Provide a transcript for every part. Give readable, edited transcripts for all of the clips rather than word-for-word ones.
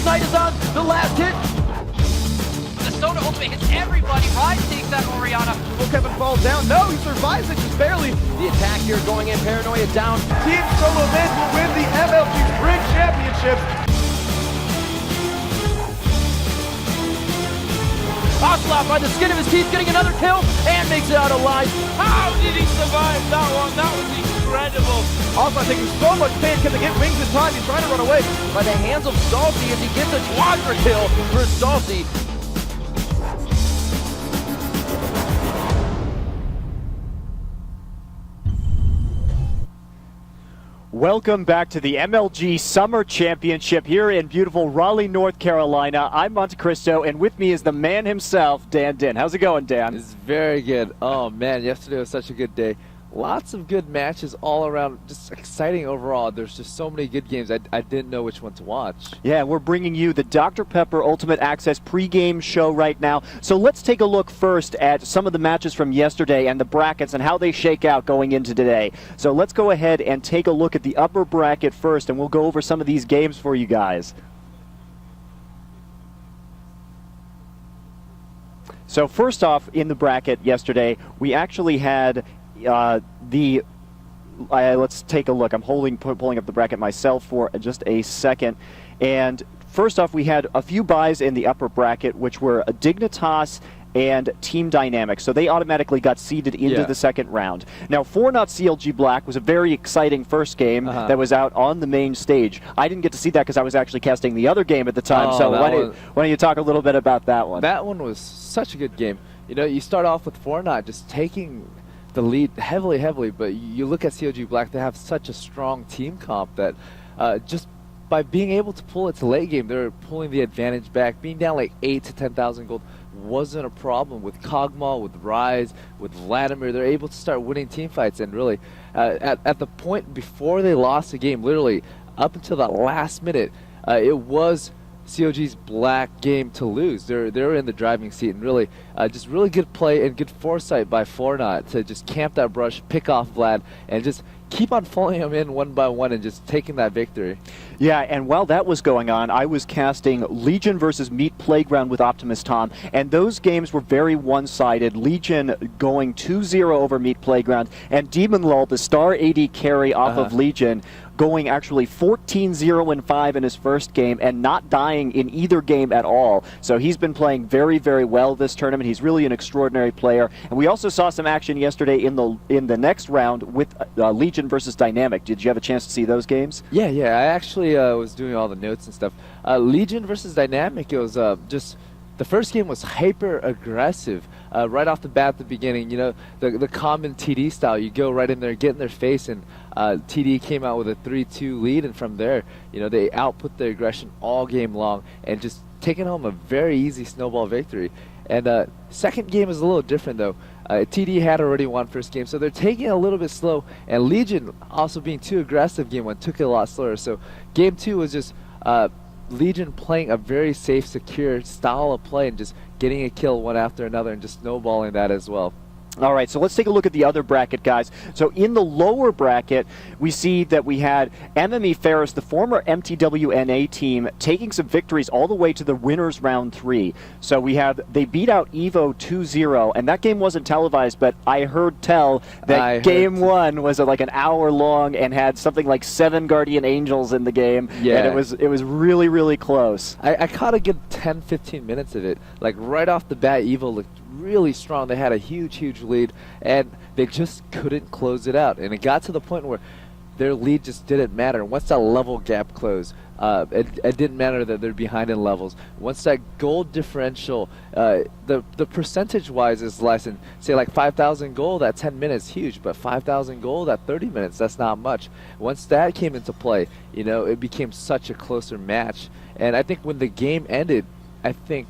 Ignite is on the last hit. The Soda ultimate hits everybody. Rise takes that Oriana. Will Kevin falls down? No, he survives it just barely. The attack here going in, Paranoia down. Team Solo Mid will win the MLG Spring Championships. Ocelot by the skin of his teeth getting another kill and makes it out alive. How did he survive that one? That was incredible. Ocelot taking so much pain. Can they get wings in time? He's trying to run away by the hands of Salty as he gets a quadra kill for Salty. Welcome back to the MLG Summer Championship here in beautiful Raleigh, North Carolina. I'm Monte Cristo, and with me is the man himself, Dan Din. How's it going, Dan? It's very good. Oh, man, yesterday was such a good day. Lots of good matches all around, just exciting overall. There's just so many good games. I didn't know which one to watch. Yeah, we're bringing you the Dr. Pepper Ultimate Access pregame show right now. So let's take a look first at some of the matches from yesterday and the brackets and how they shake out going into today. So let's go ahead and take a look at the upper bracket first, and we'll go over some of these games for you guys. So first off, in the bracket yesterday, we actually had let's take a look. I'm pulling up the bracket myself for just a second. And first off, we had a few buys in the upper bracket, which were Dignitas and Team Dynamics. So they automatically got seeded into the second round. Now, 4-0 CLG Black was a very exciting first game that was out on the main stage. I didn't get to see that because I was actually casting the other game at the time. So why don't you talk a little bit about that one? That one was such a good game. You know, you start off with 4-0 just taking the lead heavily, but you look at CLG Black, they have such a strong team comp that just by being able to pull it to late game, they're pulling the advantage back. Being down like 8 to 10,000 gold wasn't a problem with Kog'Maw, with Rise, with Vladimir. They're able to start winning team fights, and really at the point before they lost the game, literally up until that last minute, it was COG's Black game to lose. They're in the driving seat, and really just really good play and good foresight by 4-0 to just camp that brush, pick off Vlad, and just keep on following him in one by one and just taking that victory. Yeah, and while that was going on, I was casting Legion versus Meat Playground with Optimus Tom, and those games were very one-sided. Legion going 2-0 over Meat Playground, and Demon Lull, the star AD carry off of Legion, going actually 14-0-5 in his first game and not dying in either game at all. So he's been playing very, very well this tournament. He's really an extraordinary player. And we also saw some action yesterday in the next round with Legion versus Dynamic. Did you have a chance to see those games? Yeah. I actually was doing all the notes and stuff. Legion versus Dynamic, it was just... The first game was hyper-aggressive right off the bat at the beginning. You know, the common TD style, you go right in there, get in their face, and TD came out with a 3-2 lead, and from there, you know, they output their aggression all game long and just taking home a very easy snowball victory. And second game is a little different, though. TD had already won first game, so they're taking it a little bit slow, and Legion, also being too aggressive game one, took it a lot slower. So game two was just... Legion playing a very safe, secure style of play and just getting a kill one after another and just snowballing that as well. All right, so let's take a look at the other bracket, guys. So in the lower bracket, we see that we had MME Ferris, the former MTWNA team, taking some victories all the way to the winners round 3. So they beat out Evo 2-0, and that game wasn't televised, but I heard tell that game one was like an hour long and had something like 7 Guardian Angels in the game, and it was really, really close. I caught a good 10-15 minutes of it. Like right off the bat, Evo looked really strong. They had a huge lead, and they just couldn't close it out. And it got to the point where their lead just didn't matter. Once that level gap closed, it didn't matter that they're behind in levels. Once that gold differential, the percentage-wise is less. And say like 5,000 gold at 10 minutes, huge, but 5,000 gold at 30 minutes, that's not much. Once that came into play, you know, it became such a closer match. And I think when the game ended, I think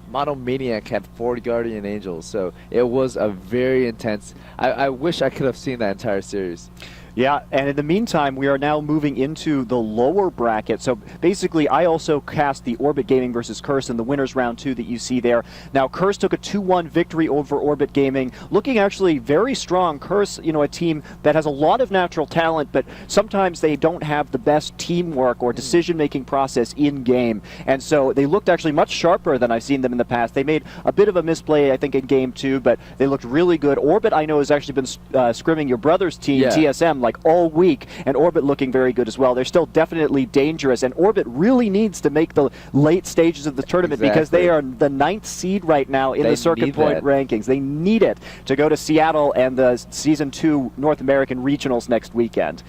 Monomaniac had 4 Guardian Angels, so it was a very intense... I wish I could have seen that entire series. Yeah, and in the meantime, we are now moving into the lower bracket. So basically, I also cast the Orbit Gaming versus Curse in the winners round 2 that you see there. Now, Curse took a 2-1 victory over Orbit Gaming, looking actually very strong. Curse, a team that has a lot of natural talent, but sometimes they don't have the best teamwork or decision-making process in-game. And so they looked actually much sharper than I've seen them in the past. They made a bit of a misplay, I think, in Game 2, but they looked really good. Orbit, I know, has actually been scrimming your brother's team, TSM, like all week, and Orbit looking very good as well. They're still definitely dangerous, and Orbit really needs to make the late stages of the tournament because they are the 9th seed right now in the Circuit Point rankings. They need it to go to Seattle and the Season 2 North American Regionals next weekend.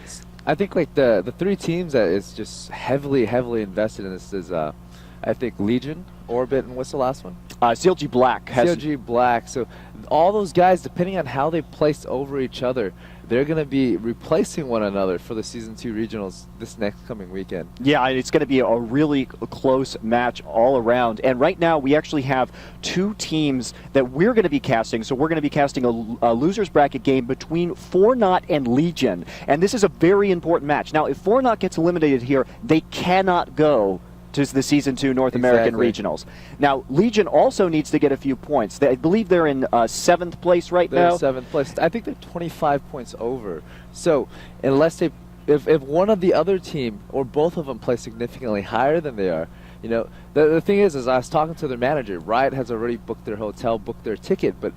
I think like the 3 teams that is just heavily invested in this is I think Legion, Orbit, and what's the last one? CLG Black. CLG Black. So all those guys, depending on how they place over each other, they're going to be replacing one another for the Season 2 regionals this next coming weekend. Yeah, it's going to be a really close match all around. And right now, we actually have 2 teams that we're going to be casting. So we're going to be casting a loser's bracket game between Fornot and Legion. And this is a very important match. Now, if Fornot gets eliminated here, they cannot go to the Season 2 North American Regionals. Now, Legion also needs to get a few points. I believe they're in 7th place right now. They're 7th place. I think they're 25 points over. So, unless they, if one of the other team or both of them play significantly higher than they are, the thing is I was talking to their manager. Riot has already booked their hotel, booked their ticket, but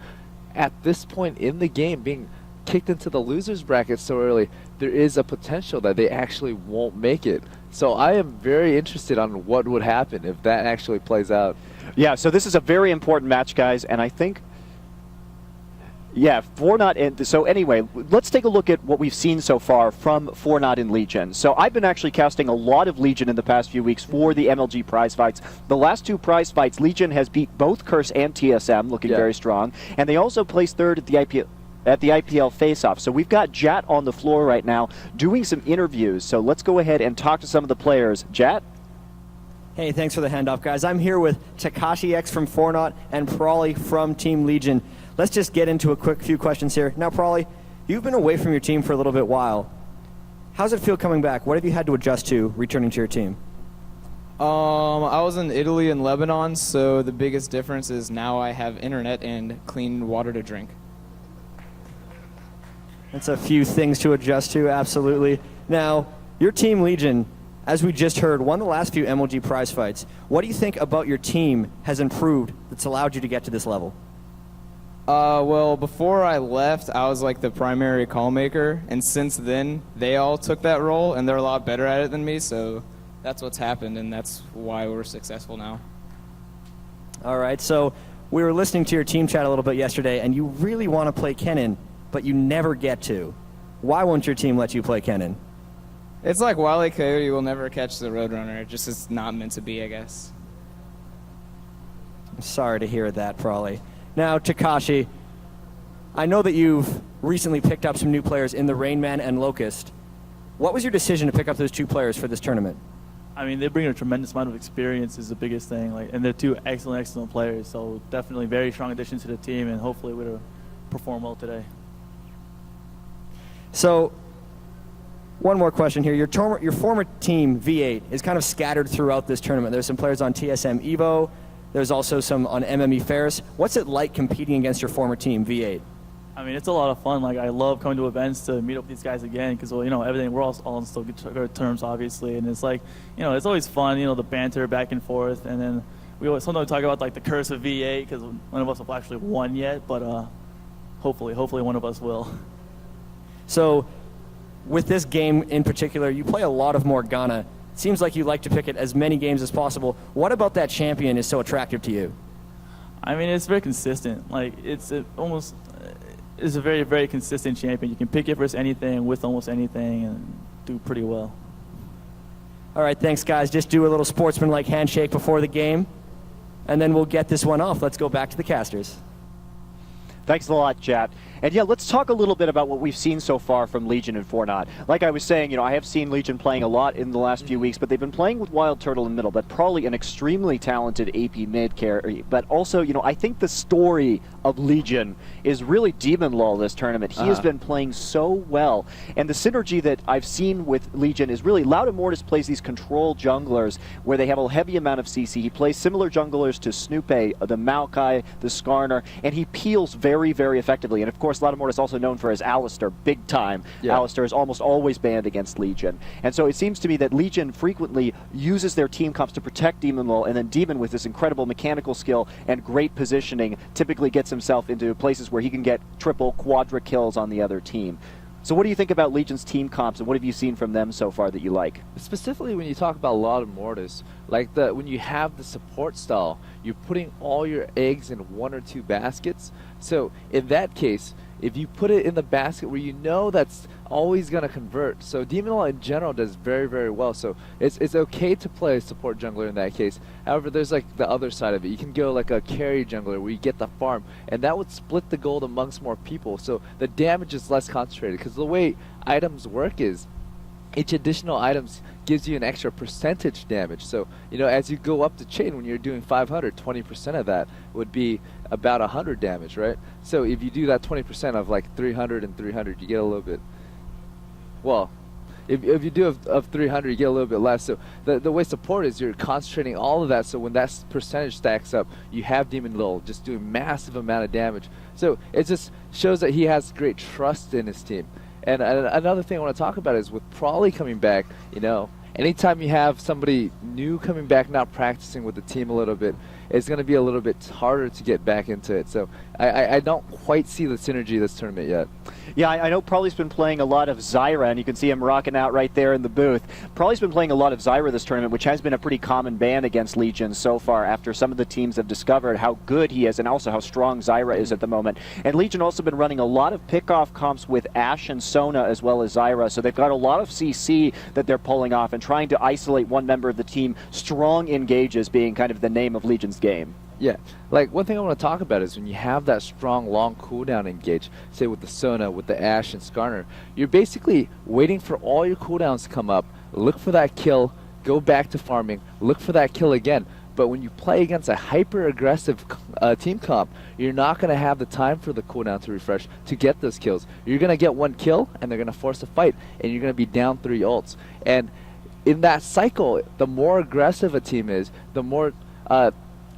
at this point in the game, being kicked into the losers bracket so early, there is a potential that they actually won't make it. So I am very interested on what would happen if that actually plays out. Yeah, so this is a very important match, guys, and I think, Fornot and so anyway, let's take a look at what we've seen so far from Fornot and Legion. So I've been actually casting a lot of Legion in the past few weeks for the MLG prize fights. The last 2 prize fights, Legion has beat both Curse and TSM, looking very strong, and they also placed 3rd at the IPL face-off. So we've got Jat on the floor right now doing some interviews. So let's go ahead and talk to some of the players. Jat? Hey, thanks for the handoff, guys. I'm here with Takashi X from Fornot and Prawley from Team Legion. Let's just get into a quick few questions here. Now, Prawley, you've been away from your team for a little bit while. How's it feel coming back? What have you had to adjust to returning to your team? I was in Italy and Lebanon, so the biggest difference is now I have internet and clean water to drink. That's a few things to adjust to, absolutely. Now, your team, Legion, as we just heard, won the last few MLG prize fights. What do you think about your team has improved that's allowed you to get to this level? Well, before I left, I was like the primary call maker, and since then, they all took that role, and they're a lot better at it than me, so that's what's happened, and that's why we're successful now. All right, so we were listening to your team chat a little bit yesterday, and you really want to play Kennen, but you never get to. Why won't your team let you play Kennen? It's like Wile E. Coyote will never catch the Roadrunner. It just is not meant to be, I guess. I'm sorry to hear that, Prawley. Now, Takashi, I know that you've recently picked up some new players in the Rainman and Locust. What was your decision to pick up those 2 players for this tournament? I mean, they bring a tremendous amount of experience is the biggest thing, and they're 2 excellent players, so definitely very strong additions to the team, and hopefully we'll perform well today. So, one more question here. Your former team, V8, is kind of scattered throughout this tournament. There's some players on TSM Evo. There's also some on MME Ferris. What's it like competing against your former team, V8? I mean, it's a lot of fun. Like, I love coming to events to meet up with these guys again because, well, everything, we're all on still good terms, obviously. And it's like, it's always fun, the banter back and forth. And then we always sometimes talk about, like, the curse of V8 because none of us have actually won yet. But hopefully one of us will. So, with this game in particular, you play a lot of Morgana. It seems like you like to pick it as many games as possible. What about that champion is so attractive to you? I mean, it's very consistent. Like, it's a very, very consistent champion. You can pick it versus anything, with almost anything, and do pretty well. All right, thanks, guys. Just do a little sportsman-like handshake before the game, and then we'll get this one off. Let's go back to the casters. Thanks a lot, Jat. And yeah, let's talk a little bit about what we've seen so far from Legion and Fornot. Like I was saying, I have seen Legion playing a lot in the last few weeks, but they've been playing with Wild Turtle in the middle, but probably an extremely talented AP mid carry. But also, I think the story of Legion is really Demon Law this tournament. He has been playing so well. And the synergy that I've seen with Legion is really Loud Immortus plays these control junglers where they have a heavy amount of CC. He plays similar junglers to Snoopay, the Maokai, the Skarner, and he peels very, very effectively. And of course, Loud Immortus is also known for his Alistair, big time. Yeah. Alistair is almost always banned against Legion. And so it seems to me that Legion frequently uses their team comps to protect Demon Lol, and then Demon, with this incredible mechanical skill and great positioning, typically gets himself into places where he can get triple, quadra kills on the other team. So what do you think about Legion's team comps, and what have you seen from them so far that you like? Specifically when you talk about Loud Immortus, like when you have the support style, you're putting all your eggs in 1 or 2 baskets. So in that case, if you put it in the basket where that's always going to convert. So Demon Law in general does very, very well. So it's okay to play support jungler in that case. However, there's like the other side of it. You can go like a carry jungler where you get the farm, and that would split the gold amongst more people. So the damage is less concentrated, because the way items work is each additional items gives you an extra percentage damage. So, as you go up the chain, when you're doing 500, 20% of that would be about 100 damage, right? So if you do that 20% of like 300 and 300, you get a little bit, well, if you do of 300, you get a little bit less. So the way support is, you're concentrating all of that, so when that percentage stacks up, you have Demon Lil just doing massive amount of damage. So it just shows that he has great trust in his team. And another thing I want to talk about is with Prawley coming back, anytime you have somebody new coming back, not practicing with the team a little bit, it's going to be a little bit harder to get back into it. So I don't quite see the synergy this tournament yet. Yeah, I know Prawley's been playing a lot of Zyra, and you can see him rocking out right there in the booth. Prawley's been playing a lot of Zyra this tournament, which has been a pretty common ban against Legion so far, after some of the teams have discovered how good he is and also how strong Zyra is at the moment. And Legion also been running a lot of pick-off comps with Ashe and Sona as well as Zyra, so they've got a lot of CC that they're pulling off and trying to isolate one member of the team. Strong engages being kind of the name of Legion's game. Yeah, like one thing I want to talk about is when you have that strong long cooldown engage, say with the Sona, with the Ashe and Skarner, you're basically waiting for all your cooldowns to come up, look for that kill, go back to farming, look for that kill again. But when you play against a hyper-aggressive team comp, you're not going to have the time for the cooldown to refresh to get those kills. You're going to get one kill, and they're going to force a fight, and you're going to be down 3 ults. And in that cycle, the more aggressive a team is, the more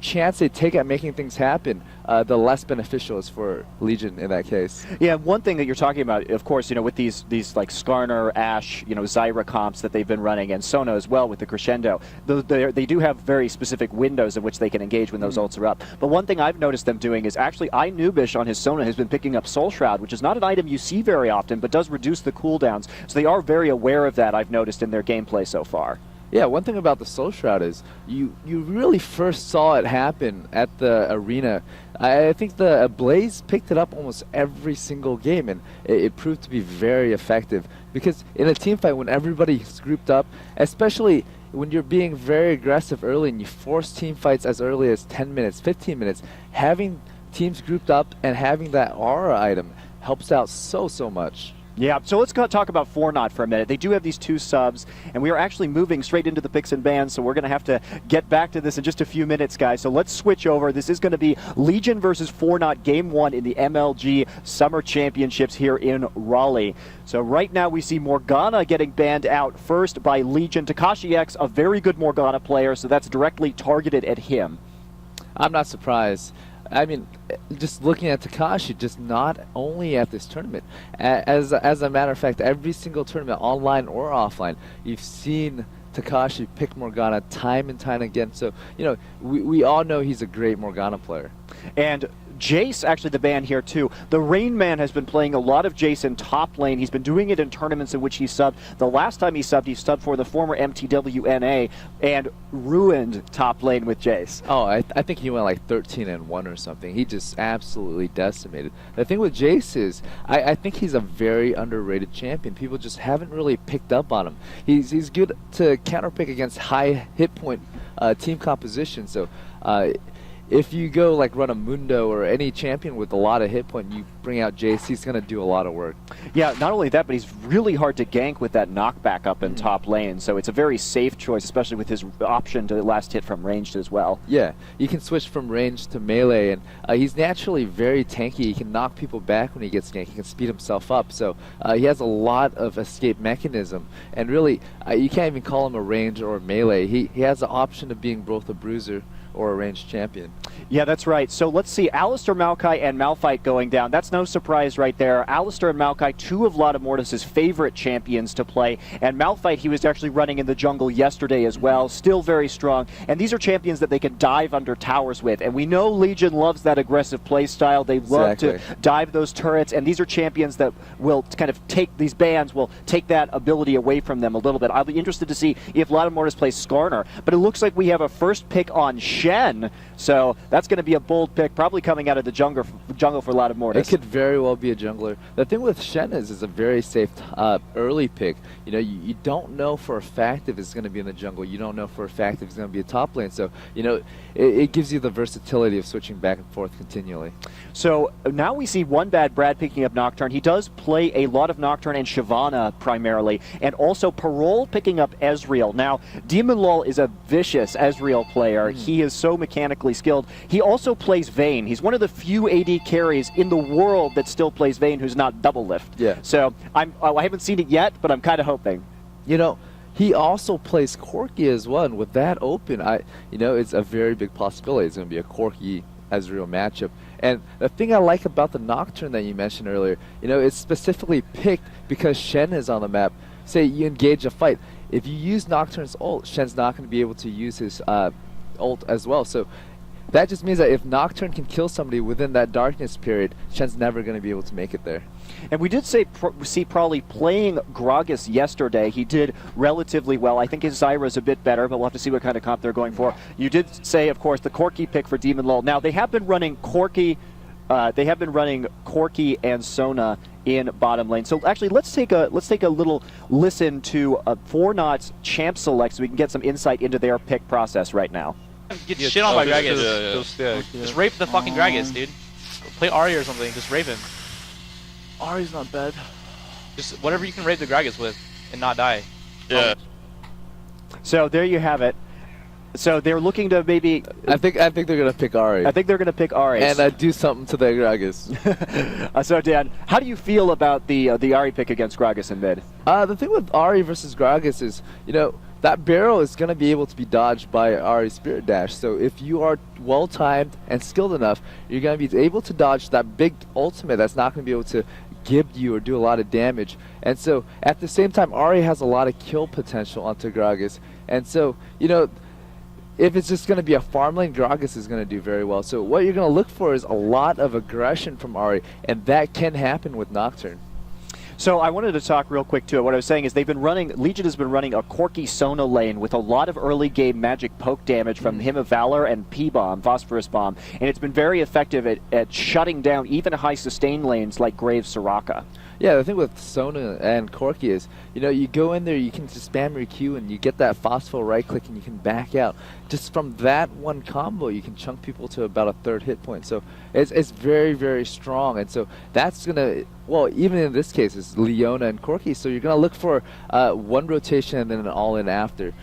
chance they take at making things happen, the less beneficial is for Legion in that case. Yeah, one thing that you're talking about, of course, with these like Skarner, Ashe, Zyra comps that they've been running, and Sona as well with the Crescendo, they do have very specific windows in which they can engage when those ults are up. But one thing I've noticed them doing is actually iNubish on his Sona has been picking up Soul Shroud, which is not an item you see very often, but does reduce the cooldowns. So they are very aware of that, I've noticed, in their gameplay so far. Yeah, one thing about the Soul Shroud is you really first saw it happen at the arena. I think the Blaze picked it up almost every single game, and it proved to be very effective. Because in a team fight, when everybody's grouped up, especially when you're being very aggressive early and you force team fights as early as 10 minutes, 15 minutes, having teams grouped up and having that aura item helps out so much. Yeah, so let's talk about Fornot for a minute. They do have these 2 subs, and we are actually moving straight into the picks and bans, so we're going to have to get back to this in just a few minutes, guys. So let's switch over. This is going to be Legion versus Fornot, Game 1 in the MLG Summer Championships here in Raleigh. So right now we see Morgana getting banned out first by Legion. Takashi X, a very good Morgana player, so that's directly targeted at him. I'm not surprised. I mean, just looking at Takashi, just not only at this tournament. As a matter of fact, every single tournament, online or offline, you've seen Takashi pick Morgana time and time again. So, we all know he's a great Morgana player. And Jace, actually the ban here too. The Rain Man has been playing a lot of Jace in top lane. He's been doing it in tournaments in which he subbed. The last time he subbed for the former MTWNA and ruined top lane with Jace. Oh, I think he went like 13-1 or something. He just absolutely decimated. The thing with Jace is, I think he's a very underrated champion. People just haven't really picked up on him. He's good to counterpick against high hit point team composition. So if you go like run a Mundo or any champion with a lot of hit point, you bring out Jace, he's going to do a lot of work. Yeah, not only that, but he's really hard to gank with that knockback up in top lane. So it's a very safe choice, especially with his option to last hit from ranged as well. Yeah, you can switch from range to melee, and he's naturally very tanky. He can knock people back when he gets ganked. He can speed himself up. So he has a lot of escape mechanism. And really, you can't even call him a range or a melee. He has the option of being both a bruiser or a ranged champion. Yeah, that's right. So let's see, Alistair, Maokai, and Malphite going down. That's no surprise right there. Alistair and Maokai, two of Lotta Mortis' favorite champions to play. And Malphite, he was actually running in the jungle yesterday as well, still very strong. And these are champions that they can dive under towers with. And we know Legion loves that aggressive play style. They love to dive those turrets. And these are champions that will kind of take, these bans will take that ability away from them a little bit. I'll be interested to see if Lotta Mortis plays Skarner. But it looks like we have a first pick on Shen, so that's going to be a bold pick, probably coming out of the jungle for Lotta Mortis. It could very well be a jungler. The thing with Shen is a very safe early pick. You know, you don't know for a fact if it's going to be in the jungle. You don't know for a fact if it's going to be a top lane. So, you know, it gives you the versatility of switching back and forth continually. So now we see One Bad Brad picking up Nocturne. He does play a lot of Nocturne and Shyvana primarily, and also Parole picking up Ezreal. Now, Demon Lol is a vicious Ezreal player. He is so mechanically skilled. He also plays Vayne. He's one of the few AD carries in the world that still plays Vayne who's not double lift. Yeah. So I haven't seen it yet, but I'm kind of hoping. You know, he also plays Corki as well, and with that open, you know, it's a very big possibility. It's going to be a Corki Ezreal matchup. And the thing I like about the Nocturne that you mentioned earlier, you know, it's specifically picked because Shen is on the map. Say you engage a fight. If you use Nocturne's ult, Shen's not going to be able to use his ult as well. So that just means that if Nocturne can kill somebody within that darkness period, Shen's never going to be able to make it there. And we did see Prawley playing Gragas yesterday. He did relatively well. I think his Zyra's a bit better, but we'll have to see what kind of comp they're going for. You did say, of course, the Corki pick for Demon Lol. Now, they have been running Corki and Sona in bottom lane. So actually, let's take a little listen to Fornot's champ select so we can get some insight into their pick process right now. Get shit on by Gragas. Just rape the fucking Gragas, dude. Play Ahri or something. Just rape him. Ahri's not bad. Just whatever you can rape the Gragas with and not die. Yeah. So there you have it. So they're looking to maybe. I think they're gonna pick Ahri. I think they're gonna pick Ahri. And do something to the Gragas. So Dan, how do you feel about the Ahri pick against Gragas in mid? The thing with Ahri versus Gragas is, you know, that barrel is gonna be able to be dodged by Ahri's Spirit Dash. So if you are well timed and skilled enough, you're gonna be able to dodge that big ultimate that's not gonna be able to gibbed you or do a lot of damage. And so at the same time, Ahri has a lot of kill potential onto Gragas. And so, you know, if it's just going to be a farm lane, Gragas is going to do very well. So what you're going to look for is a lot of aggression from Ahri, and that can happen with Nocturne. So I wanted to talk real quick too. What I was saying is Legion has been running a Corki Sona lane with a lot of early game magic poke damage from Hymn of Valor and P-Bomb, Phosphorus Bomb, and it's been very effective at shutting down even high sustain lanes like Grave Soraka. Yeah, the thing with Sona and Corki is, you know, you go in there, you can just spam your Q and you get that phospho right click and you can back out. Just from that one combo, you can chunk people to about a third hit point. So it's very, very strong. And so that's going to, well, even in this case, it's Leona and Corki. So you're going to look for one rotation and then an all-in after.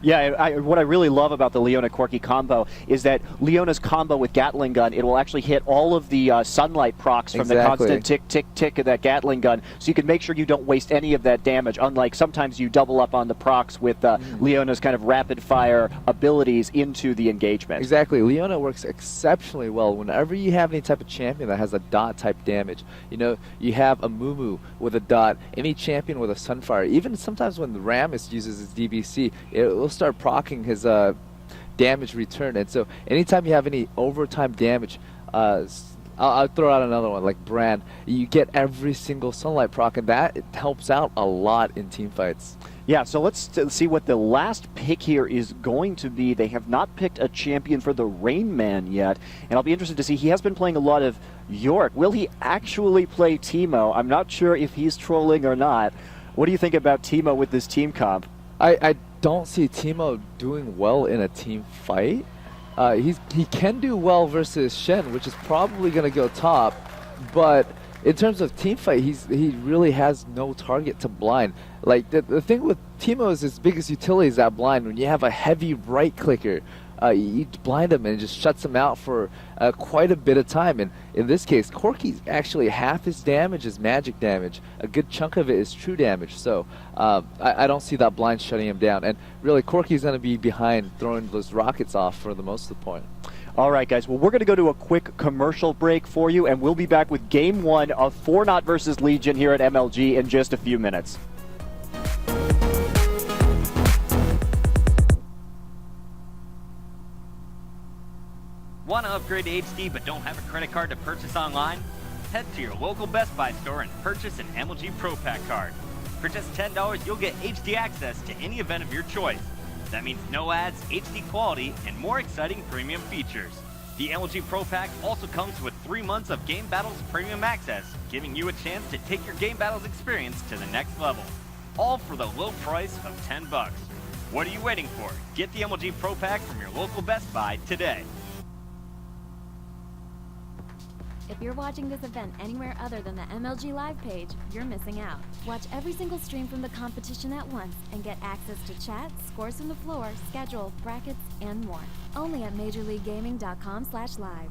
Yeah, what I really love about the Leona-Corki combo is that Leona's combo with Gatling Gun, it will actually hit all of the sunlight procs from the constant tick, tick, tick of that Gatling Gun, so you can make sure you don't waste any of that damage, unlike sometimes you double up on the procs with Leona's kind of rapid-fire abilities into the engagement. Exactly. Leona works exceptionally well whenever you have any type of champion that has a dot-type damage. You know, you have a Mumu with a dot, any champion with a Sunfire, even sometimes when the Rammus uses his DBC, it will start proccing his damage return. And so anytime you have any overtime damage, I'll throw out another one like Brand, you get every single sunlight proc, and that it helps out a lot in team fights. Yeah, so let's see what the last pick here is going to be. They have not picked a champion for the Rain Man yet, and I'll be interested to see. He has been playing a lot of York. Will he actually play Teemo? I'm not sure if he's trolling or not. What do you think about Teemo with this team comp? I don't see Teemo doing well in a team fight. he can do well versus Shen, which is probably going to go top, but in terms of team fight, he really has no target to blind. Like the thing with Teemo is his biggest utility is that blind. When you have a heavy right clicker, you blind him and it just shuts him out for quite a bit of time. And in this case, Corki's actually half his damage is magic damage. A good chunk of it is true damage. So I don't see that blind shutting him down. And really, Corki's going to be behind throwing those rockets off for the most of the point. All right, guys. Well, we're going to go to a quick commercial break for you, and we'll be back with Game 1 of Fortnite versus Legion here at MLG in just a few minutes. Want to upgrade to HD but don't have a credit card to purchase online? Head to your local Best Buy store and purchase an MLG Pro Pack card. For just $10, you'll get HD access to any event of your choice. That means no ads, HD quality, and more exciting premium features. The MLG Pro Pack also comes with 3 months of Game Battles premium access, giving you a chance to take your Game Battles experience to the next level. All for the low price of $10. What are you waiting for? Get the MLG Pro Pack from your local Best Buy today. If you're watching this event anywhere other than the MLG Live page, you're missing out. Watch every single stream from the competition at once and get access to chat, scores from the floor, schedule, brackets, and more. Only at MajorLeagueGaming.com/live.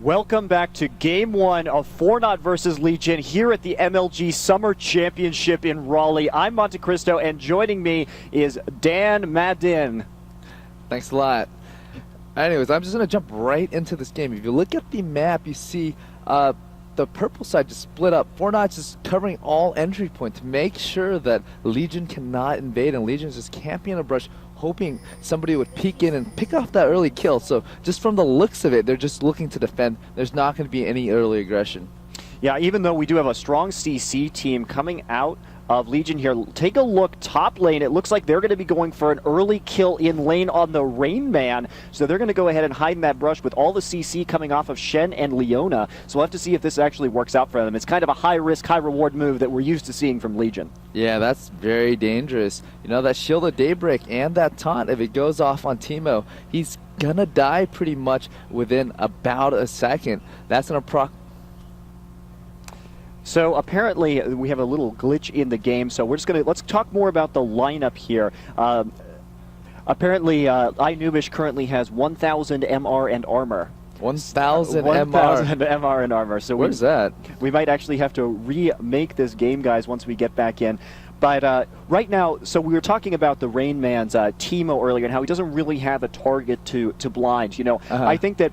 Welcome back to Game 1 of Fortnite versus Legion here at the MLG Summer Championship in Raleigh. I'm Monte Cristo, and joining me is Dan Madden. Thanks a lot. Anyways, I'm just going to jump right into this game. If you look at the map, you see the purple side just split up. Fortnite's just covering all entry points to make sure that Legion cannot invade, and Legion's just camping in a brush, hoping somebody would peek in and pick off that early kill. So just from the looks of it, they're just looking to defend. There's not going to be any early aggression. Yeah, even though we do have a strong CC team coming out of Legion here, take a look top lane. It looks like they're going to be going for an early kill in lane on the Rain Man. So they're going to go ahead and hide in that brush with all the CC coming off of Shen and Leona. So we'll have to see if this actually works out for them. It's kind of a high-risk, high-reward move that we're used to seeing from Legion. Yeah, that's very dangerous. You know, that Shield of Daybreak and that taunt, if it goes off on Teemo, he's going to die pretty much within about a second. That's going to proc. So apparently we have a little glitch in the game, so we're just going to, let's talk more about the lineup here. Apparently iNubish currently has 1,000 MR and armor. 1,000 MR. 1,000 MR and armor. So where's that? We might actually have to remake this game, guys, once we get back in. But right now, so we were talking about the Rain Man's Teemo earlier and how he doesn't really have a target to blind. You know, I think that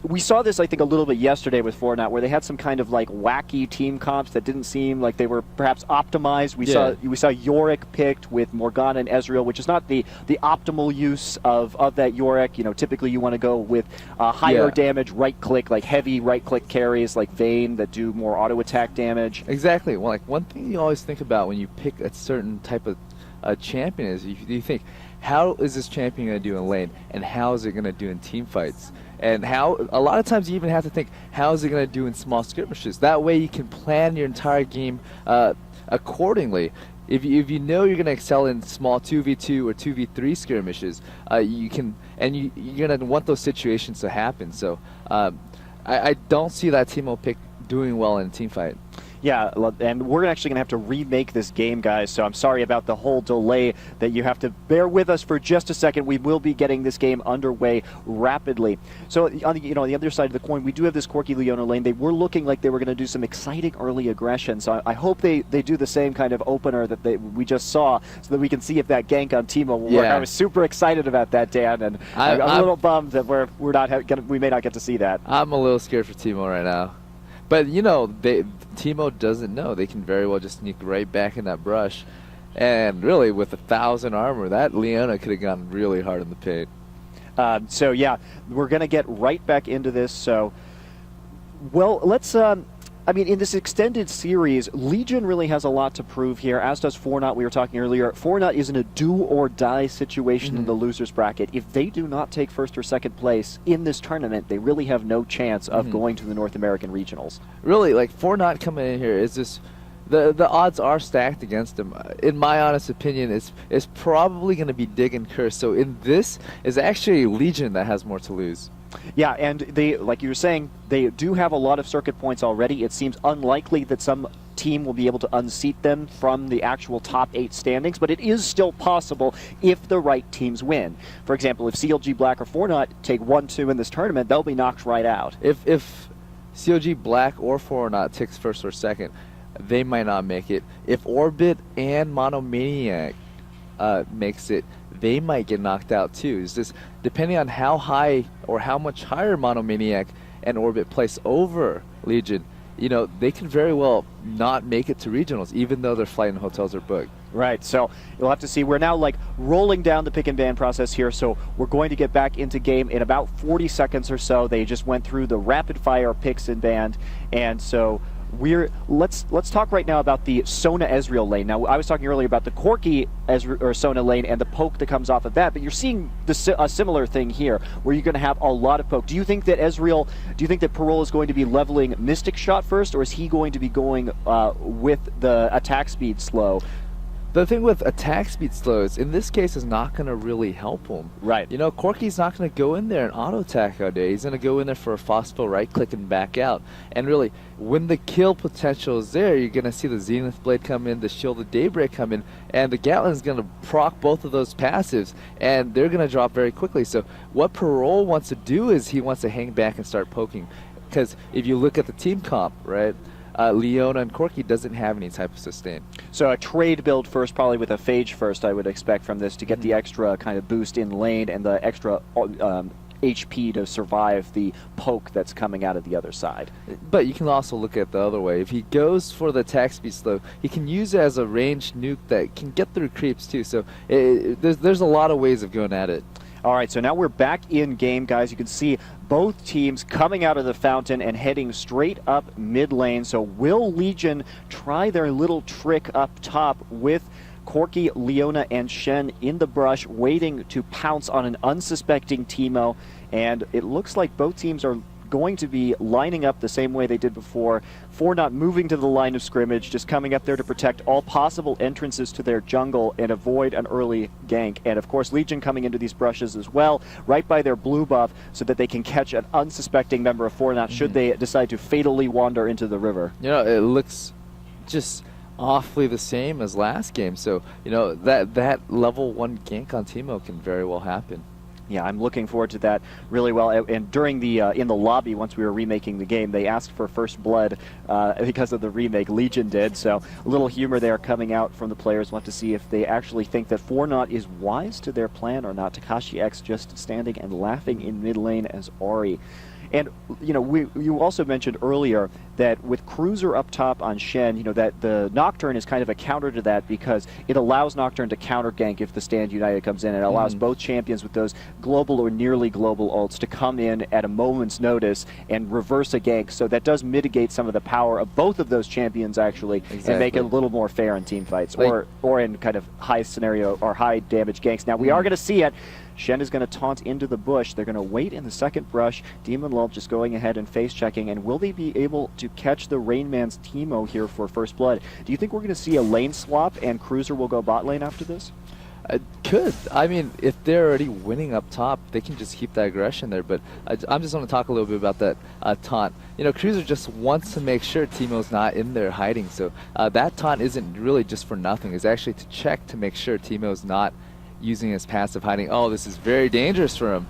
we saw this, I think, a little bit yesterday with Fortnite, where they had some kind of like wacky team comps that didn't seem like they were perhaps optimized. We saw Yorick picked with Morgana and Ezreal, which is not the optimal use of that Yorick. You know, typically you want to go with higher damage right-click, like heavy right-click carries like Vayne that do more auto-attack damage. Exactly. Well, like one thing you always think about when you pick a certain type of champion is you think, how is this champion going to do in lane, and how is it going to do in team fights? And how a lot of times you even have to think, how is it going to do in small skirmishes? That way you can plan your entire game accordingly. If you know you're going to excel in small 2v2 or 2v3 skirmishes, you can, and you're going to want those situations to happen. So I don't see that Teemo pick doing well in a team fight. Yeah, and we're actually going to have to remake this game, guys, so I'm sorry about the whole delay that you have to bear with us for just a second. We will be getting this game underway rapidly. So on the other side of the coin, we do have this Corki Leona lane. They were looking like they were going to do some exciting early aggression, so I hope they do the same kind of opener that we just saw, so that we can see if that gank on Teemo will work. I was super excited about that, Dan, and I'm a little bummed that we may not get to see that. I'm a little scared for Teemo right now. But, you know, Teemo doesn't know. They can very well just sneak right back in that brush. And really, with 1,000 armor, that Leona could have gone really hard in the paint. So, yeah, we're going to get right back into this. So, well, let's... I mean, in this extended series, Legion really has a lot to prove here, as does Fortnite. We were talking earlier. Fortnite is in a do-or-die situation in the losers bracket. If they do not take first or second place in this tournament, they really have no chance of going to the North American Regionals. Really, like, Fortnite coming in here is just... The odds are stacked against them. In my honest opinion, it's probably going to be Dig and Curse. So in this, is actually Legion that has more to lose. Yeah, and they, like you were saying, they do have a lot of circuit points already. It seems unlikely that some team will be able to unseat them from the actual top 8 standings, but it is still possible if the right teams win. For example, if CLG Black or Fortnite take 1-2 in this tournament, they'll be knocked right out. If CLG Black or Fortnite takes first or second, they might not make it. If Orbit and Monomaniac makes it, they might get knocked out too. It's just depending on how high or how much higher Monomaniac and Orbit place over Legion, you know, they could very well not make it to regionals, even though their flight and hotels are booked. Right, so you'll have to see. We're now like rolling down the pick and ban process here, so we're going to get back into game in about 40 seconds or so. They just went through the rapid fire picks and ban, and so let's talk right now about the Sona Ezreal lane. Now, I was talking earlier about the Corki Sona lane and the poke that comes off of that, but you're seeing a similar thing here, where you're going to have a lot of poke. Do you think that Parole is going to be leveling Mystic Shot first, or is he going to be going with the attack speed slow? The thing with attack speed slows, in this case, is not going to really help him. Right. You know, Corki's not going to go in there and auto-attack all day. He's going to go in there for a Phosphor right-click and back out. And really, when the kill potential is there, you're going to see the Zenith Blade come in, the Shield of Daybreak come in, and the Gatlin's going to proc both of those passives, and they're going to drop very quickly. So what Parole wants to do is he wants to hang back and start poking. Because if you look at the team comp, right, Leona and Corki doesn't have any type of sustain. So a trade build first, probably with a Phage first, I would expect from this, to get the extra kind of boost in lane and the extra HP to survive the poke that's coming out of the other side. But you can also look at the other way. If he goes for the attack speed slow, he can use it as a ranged nuke that can get through creeps too. So there's a lot of ways of going at it. All right, so now we're back in game, guys. You can see both teams coming out of the fountain and heading straight up mid lane. So will Legion try their little trick up top with Corki, Leona, and Shen in the brush, waiting to pounce on an unsuspecting Teemo? And it looks like both teams are going to be lining up the same way they did before, for not moving to the line of scrimmage, just coming up there to protect all possible entrances to their jungle and avoid an early gank. And of course, Legion coming into these brushes as well, right by their blue buff, so that they can catch an unsuspecting member of Fortnite should they decide to fatally wander into the river. You know, it looks just awfully the same as last game. So, you know, that level 1 gank on Teemo can very well happen. Yeah, I'm looking forward to that really well. And during the in the lobby, once we were remaking the game, they asked for first blood because of the remake. Legion did, so a little humor there coming out from the players. We'll have to see if they actually think that Fortnite is wise to their plan or not. Takashi X just standing and laughing in mid lane as Ori. And, you know, you also mentioned earlier that with Cruiser up top on Shen, you know, that the Nocturne is kind of a counter to that because it allows Nocturne to counter gank if the Stand United comes in. It allows both champions with those global or nearly global ults to come in at a moment's notice and reverse a gank. So that does mitigate some of the power of both of those champions, actually, and make it a little more fair in team fights or in kind of high scenario or high damage ganks. Now, we are going to see it. Shen is going to taunt into the bush. They're going to wait in the second brush. Demon Lol just going ahead and face checking. And will they be able to catch the Rain Man's Teemo here for first blood? Do you think we're going to see a lane swap and Cruiser will go bot lane after this? Could. I mean, if they're already winning up top, they can just keep that aggression there. But I'm just want to talk a little bit about that taunt. You know, Cruiser just wants to make sure Teemo's not in there hiding. So that taunt isn't really just for nothing. It's actually to check to make sure Teemo's not using his passive hiding. Oh, this is very dangerous for him.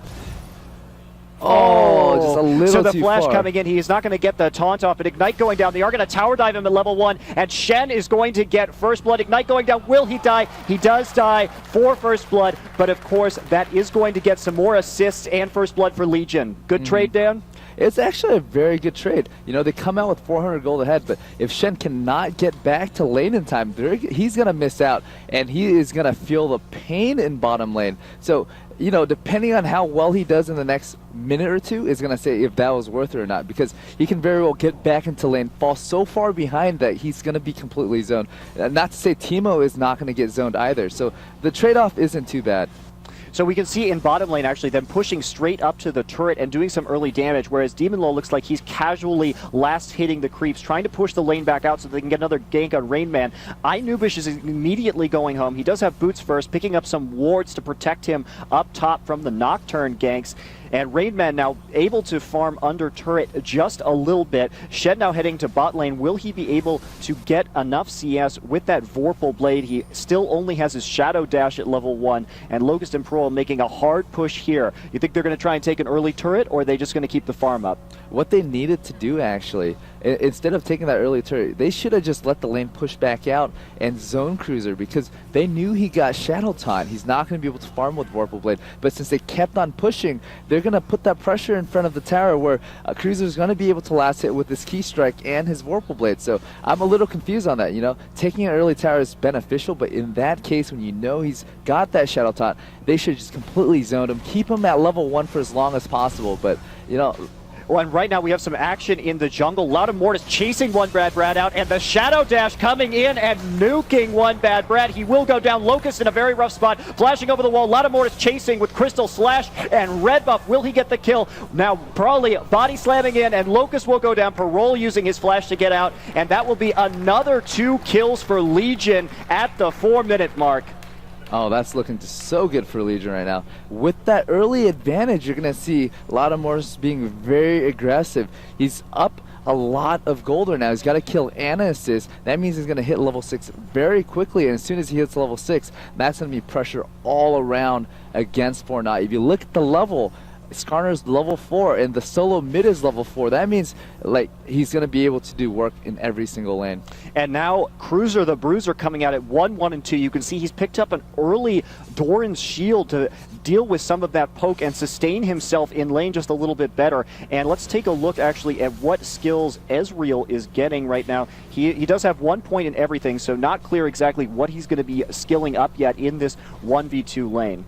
Oh, just a little too far. So the flash coming in, he is not going to get the taunt off, but Ignite going down. They are going to tower dive him at level 1, and Shen is going to get first blood. Ignite going down. Will he die? He does die for first blood, but of course that is going to get some more assists and first blood for Legion. Good trade, Dan? It's actually a very good trade. You know, they come out with 400 gold ahead, but if Shen cannot get back to lane in time, he's going to miss out, and he is going to feel the pain in bottom lane. So, you know, depending on how well he does in the next minute or two is going to say if that was worth it or not, because he can very well get back into lane, fall so far behind that he's going to be completely zoned. Not to say Teemo is not going to get zoned either. So the trade-off isn't too bad. So we can see in bottom lane, actually, them pushing straight up to the turret and doing some early damage, whereas Demon Lol looks like he's casually last hitting the creeps, trying to push the lane back out so they can get another gank on Rain Man. Nubish is immediately going home. He does have boots first, picking up some wards to protect him up top from the Nocturne ganks. And Rain Man now able to farm under turret just a little bit. Shed now heading to bot lane. Will he be able to get enough CS with that Vorpal Blade? He still only has his Shadow Dash at level 1. And Locust and Pearl making a hard push here. You think they're going to try and take an early turret, or are they just going to keep the farm up? What they needed to do, actually, instead of taking that early turret, they should have just let the lane push back out and zone Cruiser, because they knew he got Shadow Taunt. He's not going to be able to farm with Vorpal Blade. But since they kept on pushing, they're going to put that pressure in front of the tower where Cruiser's going to be able to last hit with his Key Strike and his Vorpal Blade. So I'm a little confused on that. You know, taking an early tower is beneficial, but in that case, when you know he's got that Shadow Taunt, they should just completely zone him, keep him at level 1 for as long as possible. But, you know, well, and right now we have some action in the jungle. Loud and Mortis chasing one Bad Brad out, and the Shadow Dash coming in and nuking one Bad Brad. He will go down. Locust in a very rough spot, flashing over the wall. Loud and Mortis chasing with Crystal Slash and Red Buff. Will he get the kill? Now, probably body slamming in, and Locust will go down. Parole using his flash to get out, and that will be another 2 kills for Legion at the 4-minute mark. Oh, that's looking so good for Legion right now. With that early advantage, you're going to see Lattimore being very aggressive. He's up a lot of gold right now. He's got to kill and assist. That means he's going to hit level 6 very quickly, and as soon as he hits level 6, that's going to be pressure all around against Fortnite. If you look at the level, Skarner's level 4 and the solo mid is level 4. That means like he's going to be able to do work in every single lane. And now Cruiser the Bruiser coming out at 1, 1, and 2. You can see he's picked up an early Doran's shield to deal with some of that poke and sustain himself in lane just a little bit better. And let's take a look actually at what skills Ezreal is getting right now. He does have 1 point in everything, so not clear exactly what he's going to be skilling up yet in this 1v2 lane.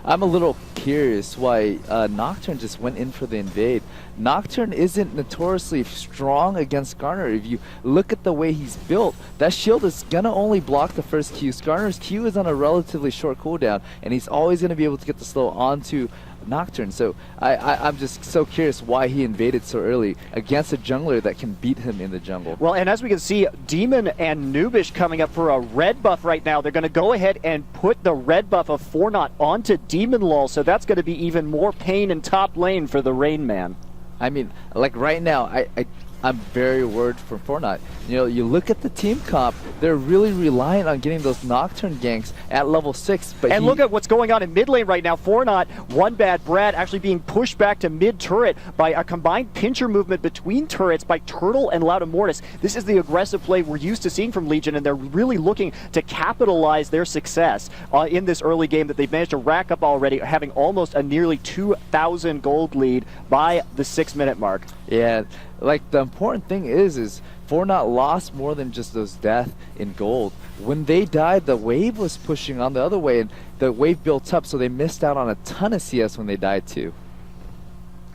I'm a little curious why Nocturne just went in for the invade. Nocturne isn't notoriously strong against Skarner. If you look at the way he's built, that shield is going to only block the first Q. Skarner's Q is on a relatively short cooldown, and he's always going to be able to get the slow onto Nocturne. So I'm just so curious why he invaded so early against a jungler that can beat him in the jungle. Well, and as we can see, Demon and Nubish coming up for a red buff right now. They're going to go ahead and put the red buff of Fortnite onto Demon Lol, so that's going to be even more pain in top lane for the Rain Man. I mean, like right now, I I'm very worried for Fortnite. You know, you look at the team comp, they're really reliant on getting those Nocturne ganks at level 6. But look at what's going on in mid lane right now. Fortnite, One Bad Brad actually being pushed back to mid turret by a combined pincher movement between turrets by Turtle and Loudamortis. This is the aggressive play we're used to seeing from Legion, and they're really looking to capitalize their success in this early game that they've managed to rack up already, having almost a nearly 2,000 gold lead by the 6-minute mark. Yeah, like the important thing is Fortnite lost more than just those death in gold. When they died, the wave was pushing on the other way, and the wave built up, so they missed out on a ton of CS when they died too.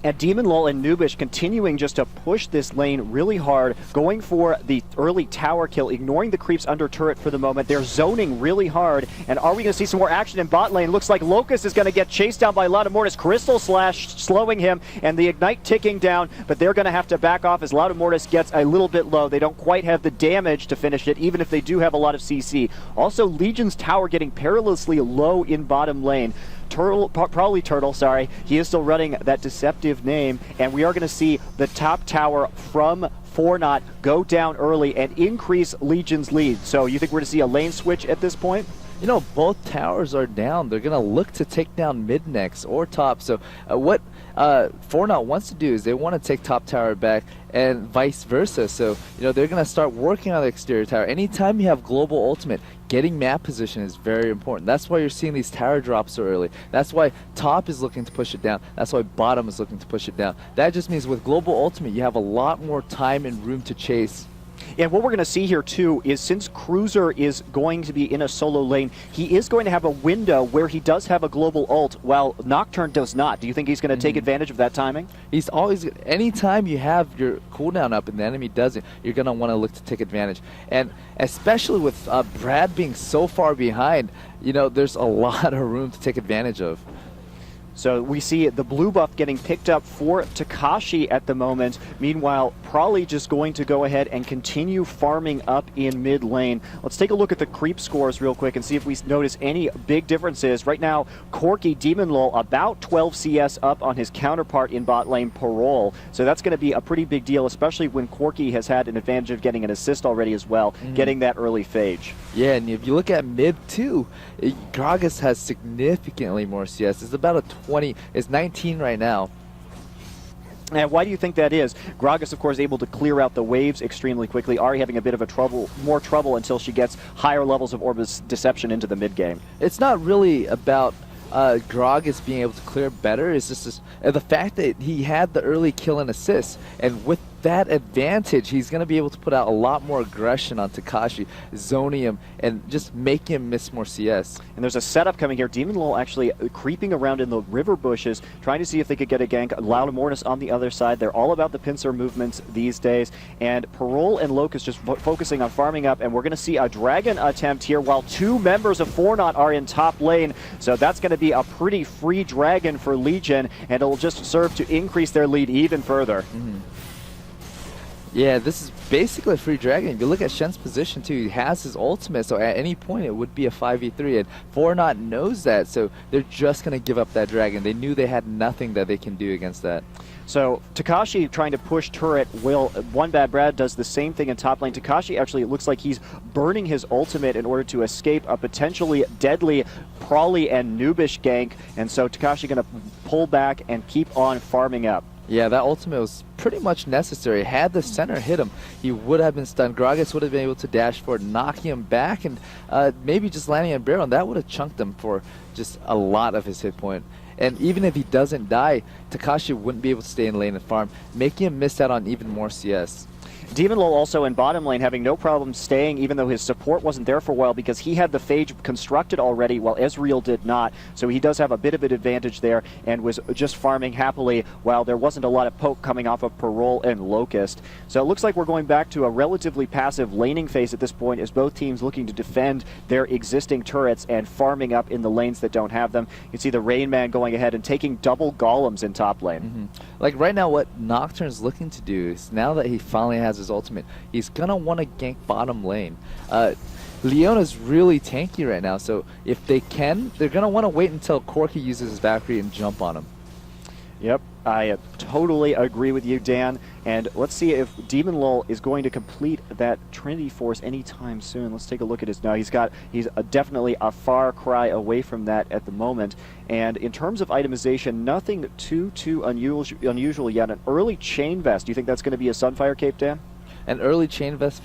And Demon Lol and Nubish continuing just to push this lane really hard, going for the early tower kill, ignoring the creeps under turret for the moment. They're zoning really hard. And are we going to see some more action in bot lane? Looks like Locust is going to get chased down by Loudamortis. Crystal Slash slowing him, and the Ignite ticking down, but they're going to have to back off as Loudamortis gets a little bit low. They don't quite have the damage to finish it, even if they do have a lot of CC. Also, Legion's tower getting perilously low in bottom lane. Probably Turtle, sorry. He is still running that deceptive name, and we are going to see the top tower from Fortnite go down early and increase Legion's lead. So you think we're going to see a lane switch at this point? You know, both towers are down. They're going to look to take down mid next or top. So what Fortnite wants to do is they want to take top tower back and vice versa. So, you know, they're going to start working on the exterior tower. Anytime you have global ultimate, getting map position is very important. That's why you're seeing these tower drops so early. That's why top is looking to push it down. That's why bottom is looking to push it down. That just means with global ultimate, you have a lot more time and room to chase. And what we're going to see here, too, is since Cruiser is going to be in a solo lane, he is going to have a window where he does have a global ult, while Nocturne does not. Do you think he's going to take advantage of that timing? He's always, anytime you have your cooldown up and the enemy doesn't, you're going to want to look to take advantage. And especially with Brad being so far behind, you know, there's a lot of room to take advantage of. So we see the blue buff getting picked up for Takashi at the moment. Meanwhile, Prolly just going to go ahead and continue farming up in mid lane. Let's take a look at the creep scores real quick and see if we notice any big differences. Right now, Corky Demon Lol about 12 CS up on his counterpart in bot lane, Parole. So that's going to be a pretty big deal, especially when Corky has had an advantage of getting an assist already as well, getting that early phage. Yeah, and if you look at mid too, Gragas has significantly more CS. It's about a 20, it's 19 right now. And why do you think that is? Gragas, of course, able to clear out the waves extremely quickly. Ari having a bit of more trouble until she gets higher levels of Orbis Deception into the mid game. It's not really about Gragas being able to clear better. It's just the fact that he had the early kill and assist, and with that advantage, he's going to be able to put out a lot more aggression on Takashi, zoning him, and just make him miss more CS. And there's a setup coming here. Demon Lol actually creeping around in the river bushes, trying to see if they could get a gank. Loudamortis on the other side. They're all about the pincer movements these days. And Parole and Locust just focusing on farming up, and we're going to see a dragon attempt here while two members of Fortnite are in top lane. So that's going to be a pretty free dragon for Legion, and it'll just serve to increase their lead even further. Yeah, this is basically a free dragon. If you look at Shen's position too, he has his ultimate, so at any point it would be a 5v3, and Fortnite knows that, so they're just going to give up that dragon. They knew they had nothing that they can do against that. So Takashi trying to push turret. One Bad Brad does the same thing in top lane. Takashi actually, it looks like he's burning his ultimate in order to escape a potentially deadly Prolly and Nubish gank, and so Takashi going to pull back and keep on farming up. Yeah, that ultimate was pretty much necessary. Had the center hit him, he would have been stunned. Gragas would have been able to dash forward, knocking him back, and maybe just landing a barrel, and that would have chunked him for just a lot of his hit point. And even if he doesn't die, Takashi wouldn't be able to stay in lane and farm, making him miss out on even more CS. Demon Lol also in bottom lane having no problem staying, even though his support wasn't there for a while, because he had the phage constructed already while Ezreal did not. So he does have a bit of an advantage there and was just farming happily while there wasn't a lot of poke coming off of Parole and Locust. So it looks like we're going back to a relatively passive laning phase at this point, as both teams looking to defend their existing turrets and farming up in the lanes that don't have them. You can see the Rain Man going ahead and taking double golems in top lane. Like right now, what Nocturne's looking to do is, now that he finally has his ultimate, he's gonna want to gank bottom lane. Leona's really tanky right now, so if they can, they're gonna want to wait until Corky uses his Valkyrie and jump on him. Yep, I totally agree with you, Dan. And let's see if Demon Lull is going to complete that Trinity Force anytime soon. Let's take a look at his now. He's definitely a far cry away from that at the moment. And in terms of itemization, nothing too unusual yet. An early chain vest. Do you think that's going to be a Sunfire Cape, Dan? An early chain vest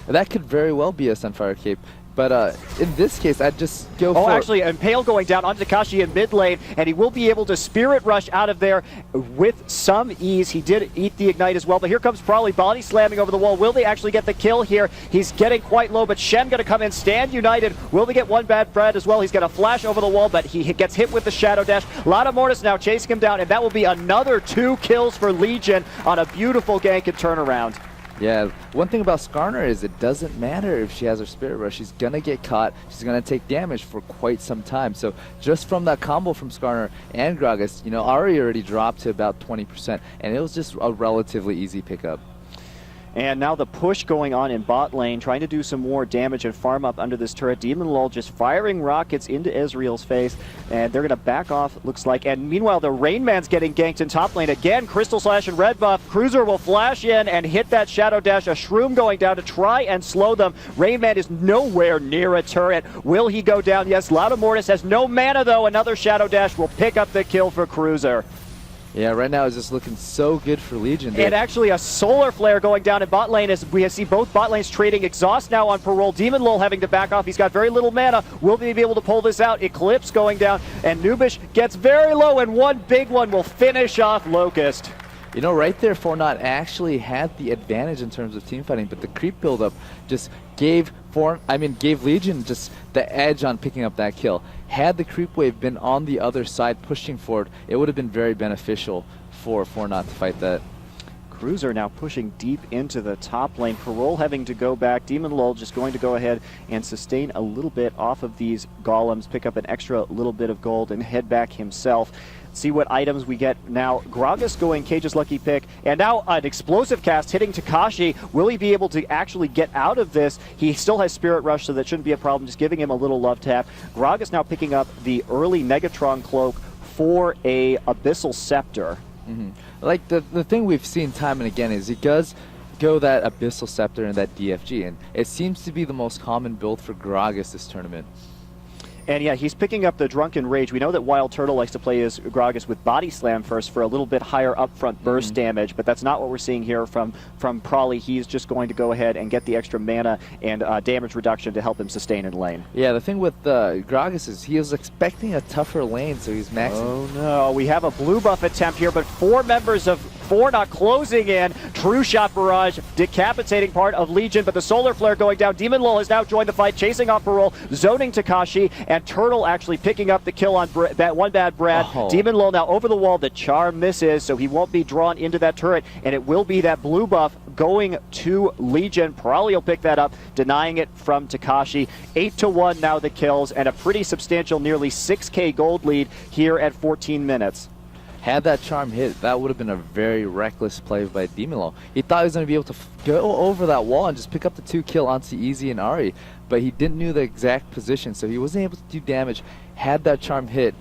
that could very well be a Sunfire Cape. But in this case, I'd just go for... Oh, actually, Impale going down onto Takashi in mid lane, and he will be able to Spirit Rush out of there with some ease. He did eat the Ignite as well, but here comes Probably body slamming over the wall. Will they actually get the kill here? He's getting quite low, but Shen going to come in, stand united. Will they get one bad Brad as well? He's going to flash over the wall, but he gets hit with the Shadow Dash. Lotta Mortis now chasing him down, and that will be another 2 kills for Legion on a beautiful gank and turnaround. Yeah, one thing about Skarner is it doesn't matter if she has her Spirit Rush. She's going to get caught. She's going to take damage for quite some time. So just from that combo from Skarner and Gragas, you know, Ahri already dropped to about 20%, and it was just a relatively easy pickup. And now the push going on in bot lane, trying to do some more damage and farm up under this turret. Demon Lull just firing rockets into Ezreal's face, and they're going to back off, looks like. And meanwhile, the Rain Man's getting ganked in top lane. Again, Crystal Slash and Red Buff. Cruiser will flash in and hit that Shadow Dash. A Shroom going down to try and slow them. Rain Man is nowhere near a turret. Will he go down? Yes, Lotta Mortis has no mana, though. Another Shadow Dash will pick up the kill for Cruiser. Yeah, right now it's just looking so good for Legion. And actually a Solar Flare going down in bot lane as we see both bot lanes trading. Exhaust now on Parole. Demon Lull having to back off. He's got very little mana. Will they be able to pull this out? Eclipse going down, and Nubish gets very low, and one big one will finish off Locust. You know, right there, Fortnite actually had the advantage in terms of team fighting, but the creep buildup just gave Legion just the edge on picking up that kill. Had the creep wave been on the other side pushing forward, it would have been very beneficial for Fortnite to fight that. Cruiser now pushing deep into the top lane. Parole having to go back. Demon Lull just going to go ahead and sustain a little bit off of these golems, pick up an extra little bit of gold, and head back himself. See what items we get now. Gragas going Cage's lucky pick, and now an explosive cast hitting Takashi. Will he be able to actually get out of this? He still has Spirit Rush, so that shouldn't be a problem. Just giving him a little love tap. Gragas now picking up the early Negatron cloak for a Abyssal Scepter. Mm-hmm. Like the thing we've seen time and again is he does go that Abyssal Scepter and that DFG, and it seems to be the most common build for Gragas this tournament. And yeah, he's picking up the Drunken Rage. We know that Wild Turtle likes to play his Gragas with Body Slam first for a little bit higher upfront burst damage, but that's not what we're seeing here from Prawley. He's just going to go ahead and get the extra mana and damage reduction to help him sustain in lane. Yeah, the thing with Gragas is he was expecting a tougher lane, so he's maxing. Oh no, we have a blue buff attempt here, but 4 members of not closing in. True Shot Barrage decapitating part of Legion, but the Solar Flare going down. Demon Lull has now joined the fight, chasing off Parole, zoning Takashi, and Turtle actually picking up the kill on that one bad Brad. Oh. Demon Lull now over the wall. The charm misses, so he won't be drawn into that turret, and it will be that blue buff going to Legion. Probably will pick that up, denying it from Takashi. 8-1 now the kills, and a pretty substantial nearly 6k gold lead here at 14 minutes. Had that charm hit, that would have been a very reckless play by Demon Lull. He thought he was going to be able to go over that wall and just pick up the 2 kill onto Easy and Ahri, but he didn't know the exact position, so he wasn't able to do damage. Had that charm hit,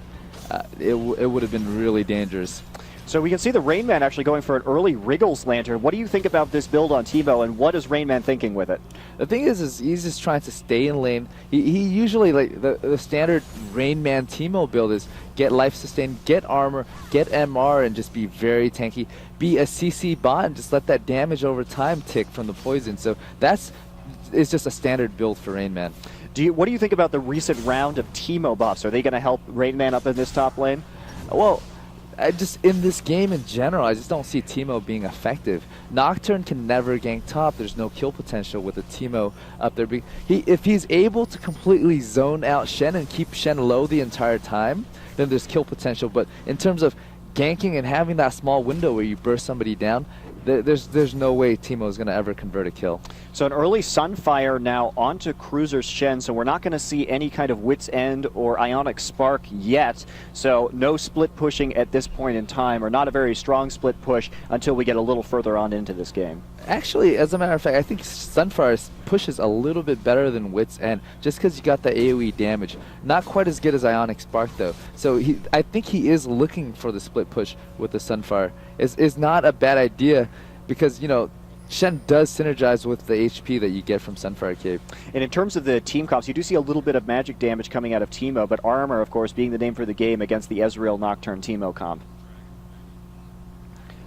it would have been really dangerous. So we can see the Rain Man actually going for an early Wriggles Lantern. What do you think about this build on Teemo, and what is Rain Man thinking with it? The thing is he's just trying to stay in lane. He usually, like, the standard Rain Man Teemo build is get life sustain, get armor, get MR, and just be very tanky. Be a CC bot and just let that damage over time tick from the poison. So it's just a standard build for Rain Man. What do you think about the recent round of Teemo buffs? Are they going to help Rain Man up in this top lane? Well, in this game in general, I just don't see Teemo being effective. Nocturne can never gank top. There's no kill potential with a Teemo up there. If he's able to completely zone out Shen and keep Shen low the entire time, then there's kill potential. But in terms of ganking and having that small window where you burst somebody down, there's no way Teemo is going to ever convert a kill. So an early Sunfire now onto Cruiser's Shen, so we're not going to see any kind of Wit's End or Ionic Spark yet. So no split pushing at this point in time, or not a very strong split push until we get a little further on into this game. Actually, as a matter of fact, I think Sunfire pushes a little bit better than Wit's End, just because you got the AoE damage. Not quite as good as Ionic Spark, though. So I think he is looking for the split push with the Sunfire. It's not a bad idea, because, you know, Shen does synergize with the HP that you get from Sunfire Cape. And in terms of the team comps, you do see a little bit of magic damage coming out of Teemo, but Armor, of course, being the name for the game against the Ezreal Nocturne Teemo comp.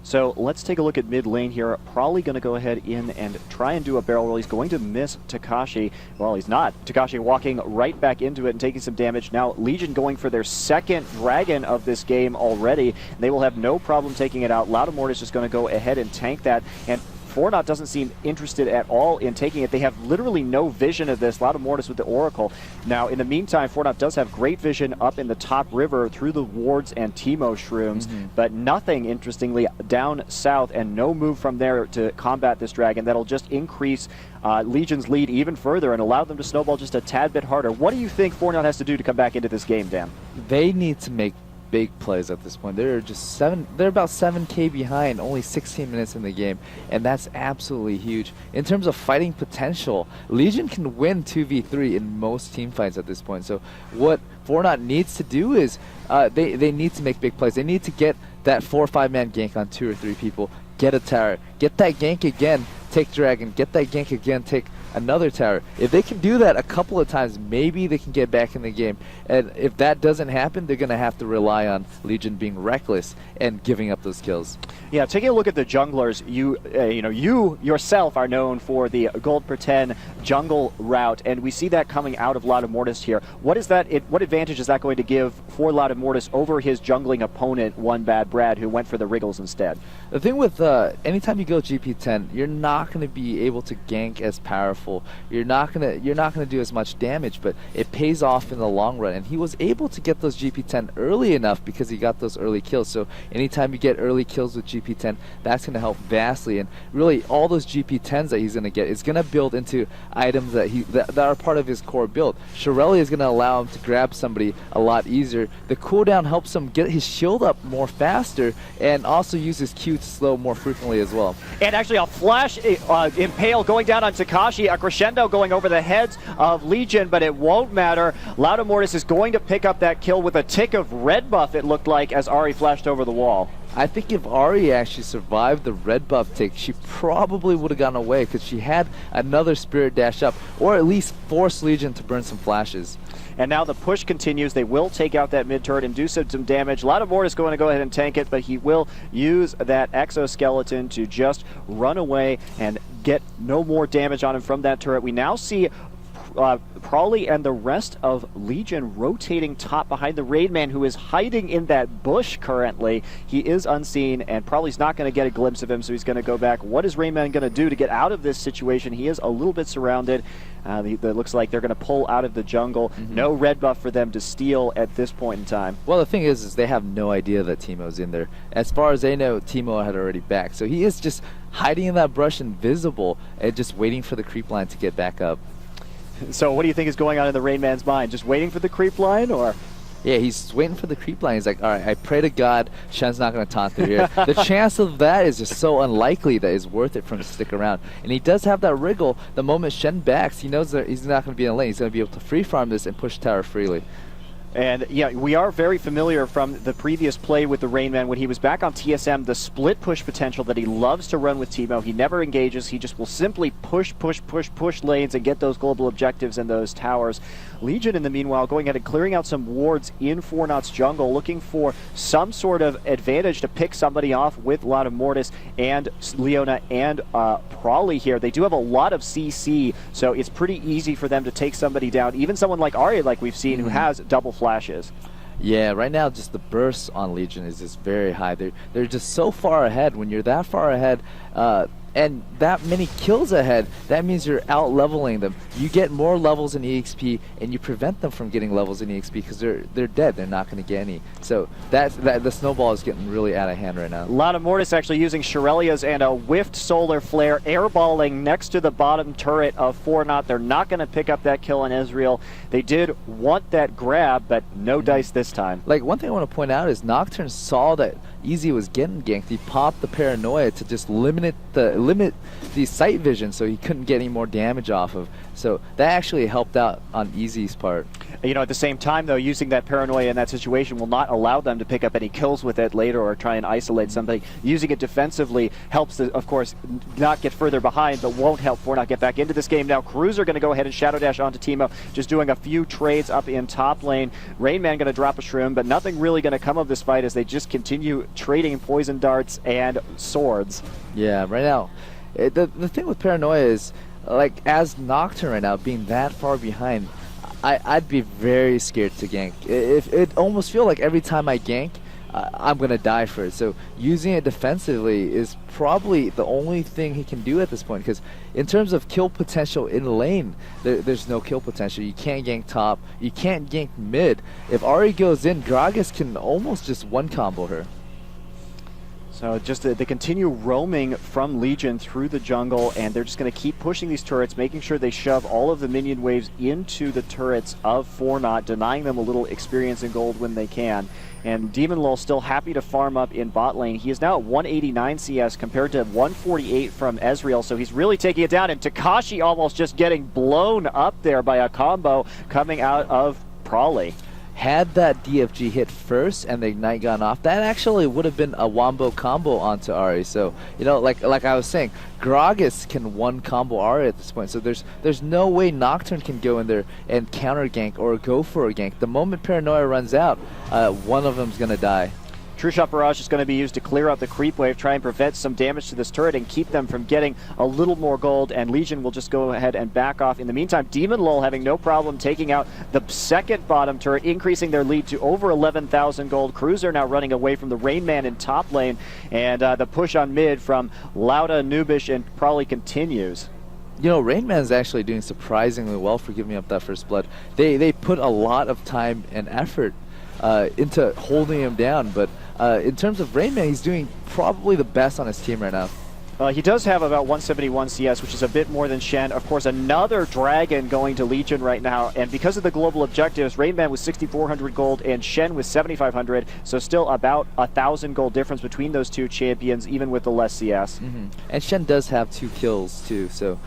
So let's take a look at mid lane here. Probably going to go ahead in and try and do a barrel roll. He's going to miss Takashi. Well, he's not. Takashi walking right back into it and taking some damage. Now Legion going for their second dragon of this game already. They will have no problem taking it out. Loudamort is just going to go ahead and tank that. And Fornot doesn't seem interested at all in taking it. They have literally no vision of this. Loudamortis with the Oracle. Now, in the meantime, Fornot does have great vision up in the top river through the wards and Teemo shrooms, but nothing, interestingly, down south, and no move from there to combat this dragon. That'll just increase Legion's lead even further and allow them to snowball just a tad bit harder. What do you think Fornot has to do to come back into this game, Dan? They need to make big plays at this point. They're about 7k behind, only 16 minutes in the game, and that's absolutely huge. In terms of fighting potential, Legion can win 2v3 in most team fights at this point. So what Fornot needs to do is they need to make big plays. They need to get that 4 or 5 man gank on 2 or 3 people, get a tower, get that gank again, take dragon, get that gank again, take another tower. If they can do that a couple of times, maybe they can get back in the game. And if that doesn't happen, they're going to have to rely on Legion being reckless and giving up those kills. Yeah, taking a look at the junglers, you yourself are known for the gold per 10 jungle route, and we see that coming out of Loudamortis here. What is that? What advantage is that going to give for Loudamortis over his jungling opponent, One Bad Brad, who went for the Wriggles instead? The thing with anytime you go GP10, you're not going to be able to gank as powerful. You're not gonna do as much damage, but it pays off in the long run. And he was able to get those GP10 early enough because he got those early kills. So anytime you get early kills with GP10, that's gonna help vastly. And really, all those GP10s that he's gonna get is gonna build into items that are part of his core build. Shirelli is gonna allow him to grab somebody a lot easier. The cooldown helps him get his shield up more faster, and also use his Q to slow more frequently as well. And actually, a flash impale going down on Takashi. A crescendo going over the heads of Legion, but it won't matter. Loudamortis is going to pick up that kill with a tick of red buff, it looked like, as Ahri flashed over the wall. I think if Ahri actually survived the red buff tick, she probably would have gotten away, because she had another spirit dash up, or at least force Legion to burn some flashes. And now the push continues. They will take out that mid turret and do some damage. Loudamort is going to go ahead and tank it, but he will use that exoskeleton to just run away and get no more damage on him from that turret. We now see Prawley and the rest of Legion rotating top behind the Raid Man, who is hiding in that bush currently. He is unseen, and Prawley's not going to get a glimpse of him, so he's going to go back. What is Raid Man going to do to get out of this situation? He is a little bit surrounded. It looks like they're going to pull out of the jungle. No red buff for them to steal at this point in time. Well, the thing is they have no idea that Teemo's in there. As far as they know, Teemo had already backed. So he is just hiding in that brush, invisible, and just waiting for the creep line to get back up. So what do you think is going on in the Rain Man's mind? Just waiting for the creep line, or? Yeah, he's waiting for the creep line. He's like, all right, I pray to God Shen's not going to taunt through here. The chance of that is just so unlikely that it's worth it for him to stick around. And he does have that wriggle. The moment Shen backs, he knows that he's not going to be in the lane. He's going to be able to free farm this and push tower freely. And yeah, we are very familiar from the previous play with the Rain Man when he was back on TSM, the split push potential that he loves to run with Teemo. He never engages. He just will simply push lanes and get those global objectives and those towers. Legion, in the meanwhile, going ahead and clearing out some wards in Fornot's jungle, looking for some sort of advantage to pick somebody off with Loudamortis and Leona and Prawley here. They do have a lot of CC, so it's pretty easy for them to take somebody down. Even someone like Arya, like we've seen, who has double flashes. Yeah, right now just the burst on Legion is just very high. They're just so far ahead. When you're that far ahead, and that many kills ahead, that means you're out-leveling them. You get more levels in EXP, and you prevent them from getting levels in EXP because they're dead. They're not going to get any. So the snowball is getting really out of hand right now. Loudamortis actually using Shirelia's and a whiffed solar flare, airballing next to the bottom turret of Fornot. They're not going to pick up that kill on Ezreal. They did want that grab, but no dice this time. Like, one thing I want to point out is Nocturne saw that Easy was getting ganked, he popped the Paranoia to just limit the sight vision so he couldn't get any more damage off of. So that actually helped out on Easy's part. You know, at the same time, though, using that Paranoia in that situation will not allow them to pick up any kills with it later or try and isolate somebody. Using it defensively helps, of course, not get further behind, but won't help Fortnite get back into this game. Now, Cruiser going to go ahead and Shadow Dash onto Teemo, just doing a few trades up in top lane. Rain Man going to drop a Shroom, but nothing really going to come of this fight as they just continue trading poison darts and swords. Yeah, right now, the thing with Paranoia is, like, as Nocturne right now, being that far behind, I'd be very scared to gank. It almost feel like every time I gank, I'm going to die for it. So using it defensively is probably the only thing he can do at this point, because in terms of kill potential in lane, there's no kill potential. You can't gank top. You can't gank mid. If Ahri goes in, Gragas can almost just one-combo her. So just they continue roaming from Legion through the jungle, and they're just going to keep pushing these turrets, making sure they shove all of the minion waves into the turrets of Fortnite, denying them a little experience and gold when they can. And Demon Lol still happy to farm up in bot lane. He is now at 189 CS compared to 148 from Ezreal, so he's really taking it down. And Takashi almost just getting blown up there by a combo coming out of Prolly. Had that DFG hit first and the Ignite gone off, that actually would have been a wombo combo onto Ahri. So, you know, like I was saying, Gragas can one combo Ahri at this point. So there's no way Nocturne can go in there and counter gank or go for a gank. The moment Paranoia runs out, one of them's gonna die. True Shot Barrage is going to be used to clear out the creep wave, try and prevent some damage to this turret and keep them from getting a little more gold, and Legion will just go ahead and back off. In the meantime, Demon Lol having no problem taking out the second bottom turret, increasing their lead to over 11,000 gold. Cruiser now running away from the Rain Man in top lane, and the push on mid from Lauda, Nubish, and Prolly continues. You know, Rain Man's actually doing surprisingly well for giving up that first blood. They put a lot of time and effort into holding him down, but in terms of Rain Man, he's doing probably the best on his team right now. He does have about 171 CS, which is a bit more than Shen. Of course, another Dragon going to Legion right now, and because of the global objectives, Rain Man was 6,400 gold and Shen was 7,500, so still about 1,000 gold difference between those two champions, even with the less CS. And Shen does have 2 kills too, so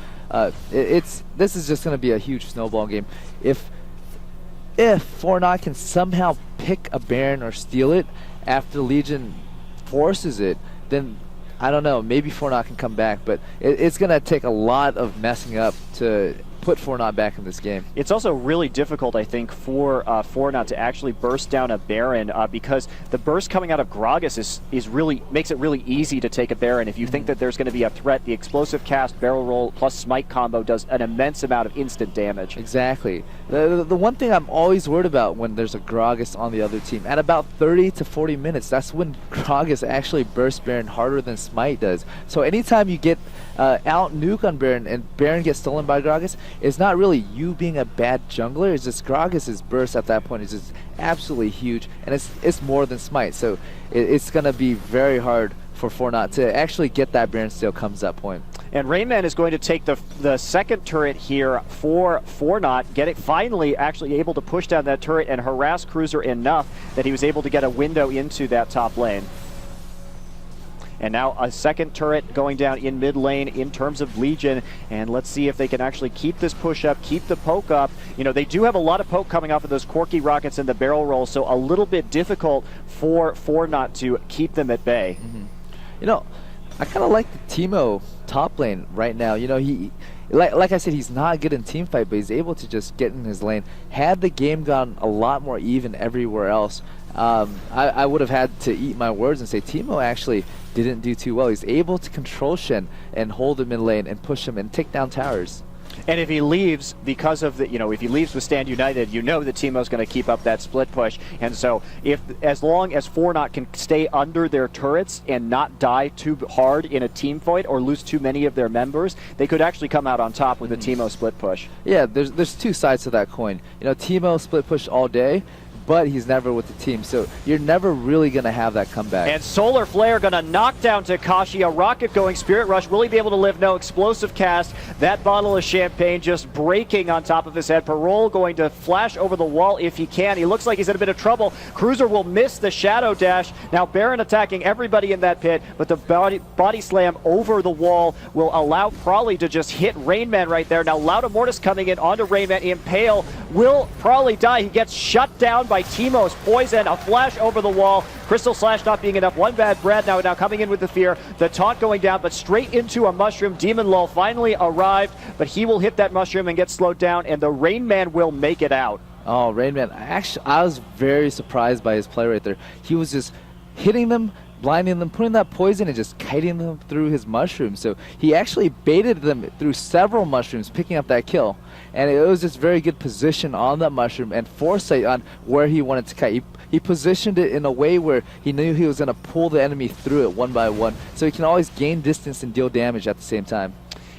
this is just going to be a huge snowball game. If Fortnite can somehow pick a Baron or steal it after Legion forces it, then I don't know, maybe Fortnite can come back, but it's going to take a lot of messing up to put Fortnite back in this game. It's also really difficult, I think, for Fortnite to actually burst down a Baron because the burst coming out of Gragas is really makes it really easy to take a Baron. If you think that there's going to be a threat, the explosive cast, barrel roll, plus smite combo does an immense amount of instant damage. Exactly. The one thing I'm always worried about when there's a Gragas on the other team, at about 30 to 40 minutes, that's when Gragas actually bursts Baron harder than smite does. So anytime you get out nuke on Baron and Baron gets stolen by Gragas, it's not really you being a bad jungler, it's just Gragas' burst at that point is just absolutely huge, and it's more than smite, so it's going to be very hard for Fortnite to actually get that Baron steal comes that point. And Rayman is going to take the second turret here for Fortnite, finally actually able to push down that turret and harass Cruiser enough that he was able to get a window into that top lane. And now a second turret going down in mid lane in terms of Legion, and let's see if they can actually keep this push up, keep the poke up. You know, they do have a lot of poke coming off of those quirky rockets and the barrel roll, so a little bit difficult for Fortnite to keep them at bay. You know, I kind of like the Teemo top lane right now. You know, he, like I said, he's not good in team fight, but he's able to just get in his lane. Had the game gone a lot more even everywhere else, I would have had to eat my words and say Teemo actually didn't do too well. He's able to control Shen and hold him in lane and push him and take down towers. And if he leaves because of the, if he leaves with Stand United, you know that Teemo's going to keep up that split push. And so as long as Fortnite can stay under their turrets and not die too hard in a team fight or lose too many of their members, they could actually come out on top with a Teemo split push. Yeah, there's two sides to that coin. You know, Teemo split push all day, but he's never with the team. So you're never really going to have that comeback. And Solar Flare going to knock down Takashi. A rocket going, Spirit Rush. Will he be able to live? No. Explosive cast. That bottle of champagne just breaking on top of his head. Parole going to flash over the wall if he can. He looks like he's in a bit of trouble. Cruiser will miss the Shadow Dash. Now Baron attacking everybody in that pit, but the body slam over the wall will allow Prawley to just hit Rainman right there. Now Lauda Mortis coming in onto Rainman. Impale. Will Prawley die? He gets shut down by Teemos. Poison. A flash over the wall. Crystal Slash not being enough. One bad Brad now coming in with the fear. The taunt going down, but straight into a mushroom. Demon Lull finally arrived, but he will hit that mushroom and get slowed down, and the Rainman will make it out. Oh, Rainman. I was very surprised by his play right there. He was just hitting them, blinding them, putting that poison and just kiting them through his mushroom. So he actually baited them through several mushrooms, picking up that kill. And it was just very good position on that mushroom and foresight on where he wanted to kite. He positioned it in a way where he knew he was going to pull the enemy through it one by one. So he can always gain distance and deal damage at the same time.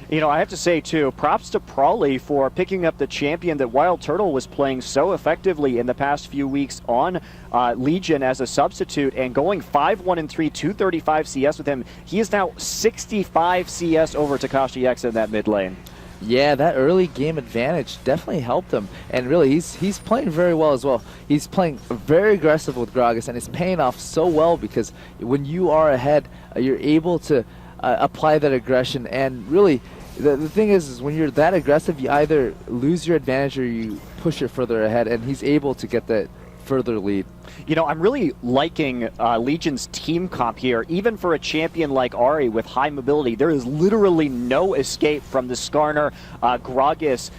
You know, I have to say, too, props to Prawley for picking up the champion that Wild Turtle was playing so effectively in the past few weeks on Legion as a substitute and going 5-1-3, 235 CS with him. He is now 65 CS over Takashi X in that mid lane. Yeah, that early game advantage definitely helped him, and really he's playing very well as well. He's playing very aggressive with Gragas, and it's paying off so well because when you are ahead, you're able to apply that aggression. And really, the thing is when you're that aggressive, you either lose your advantage or you push it further ahead, and he's able to get that further lead. You know, I'm really liking Legion's team comp here. Even for a champion like Ahri with high mobility, there is literally no escape from the Skarner, Gragas,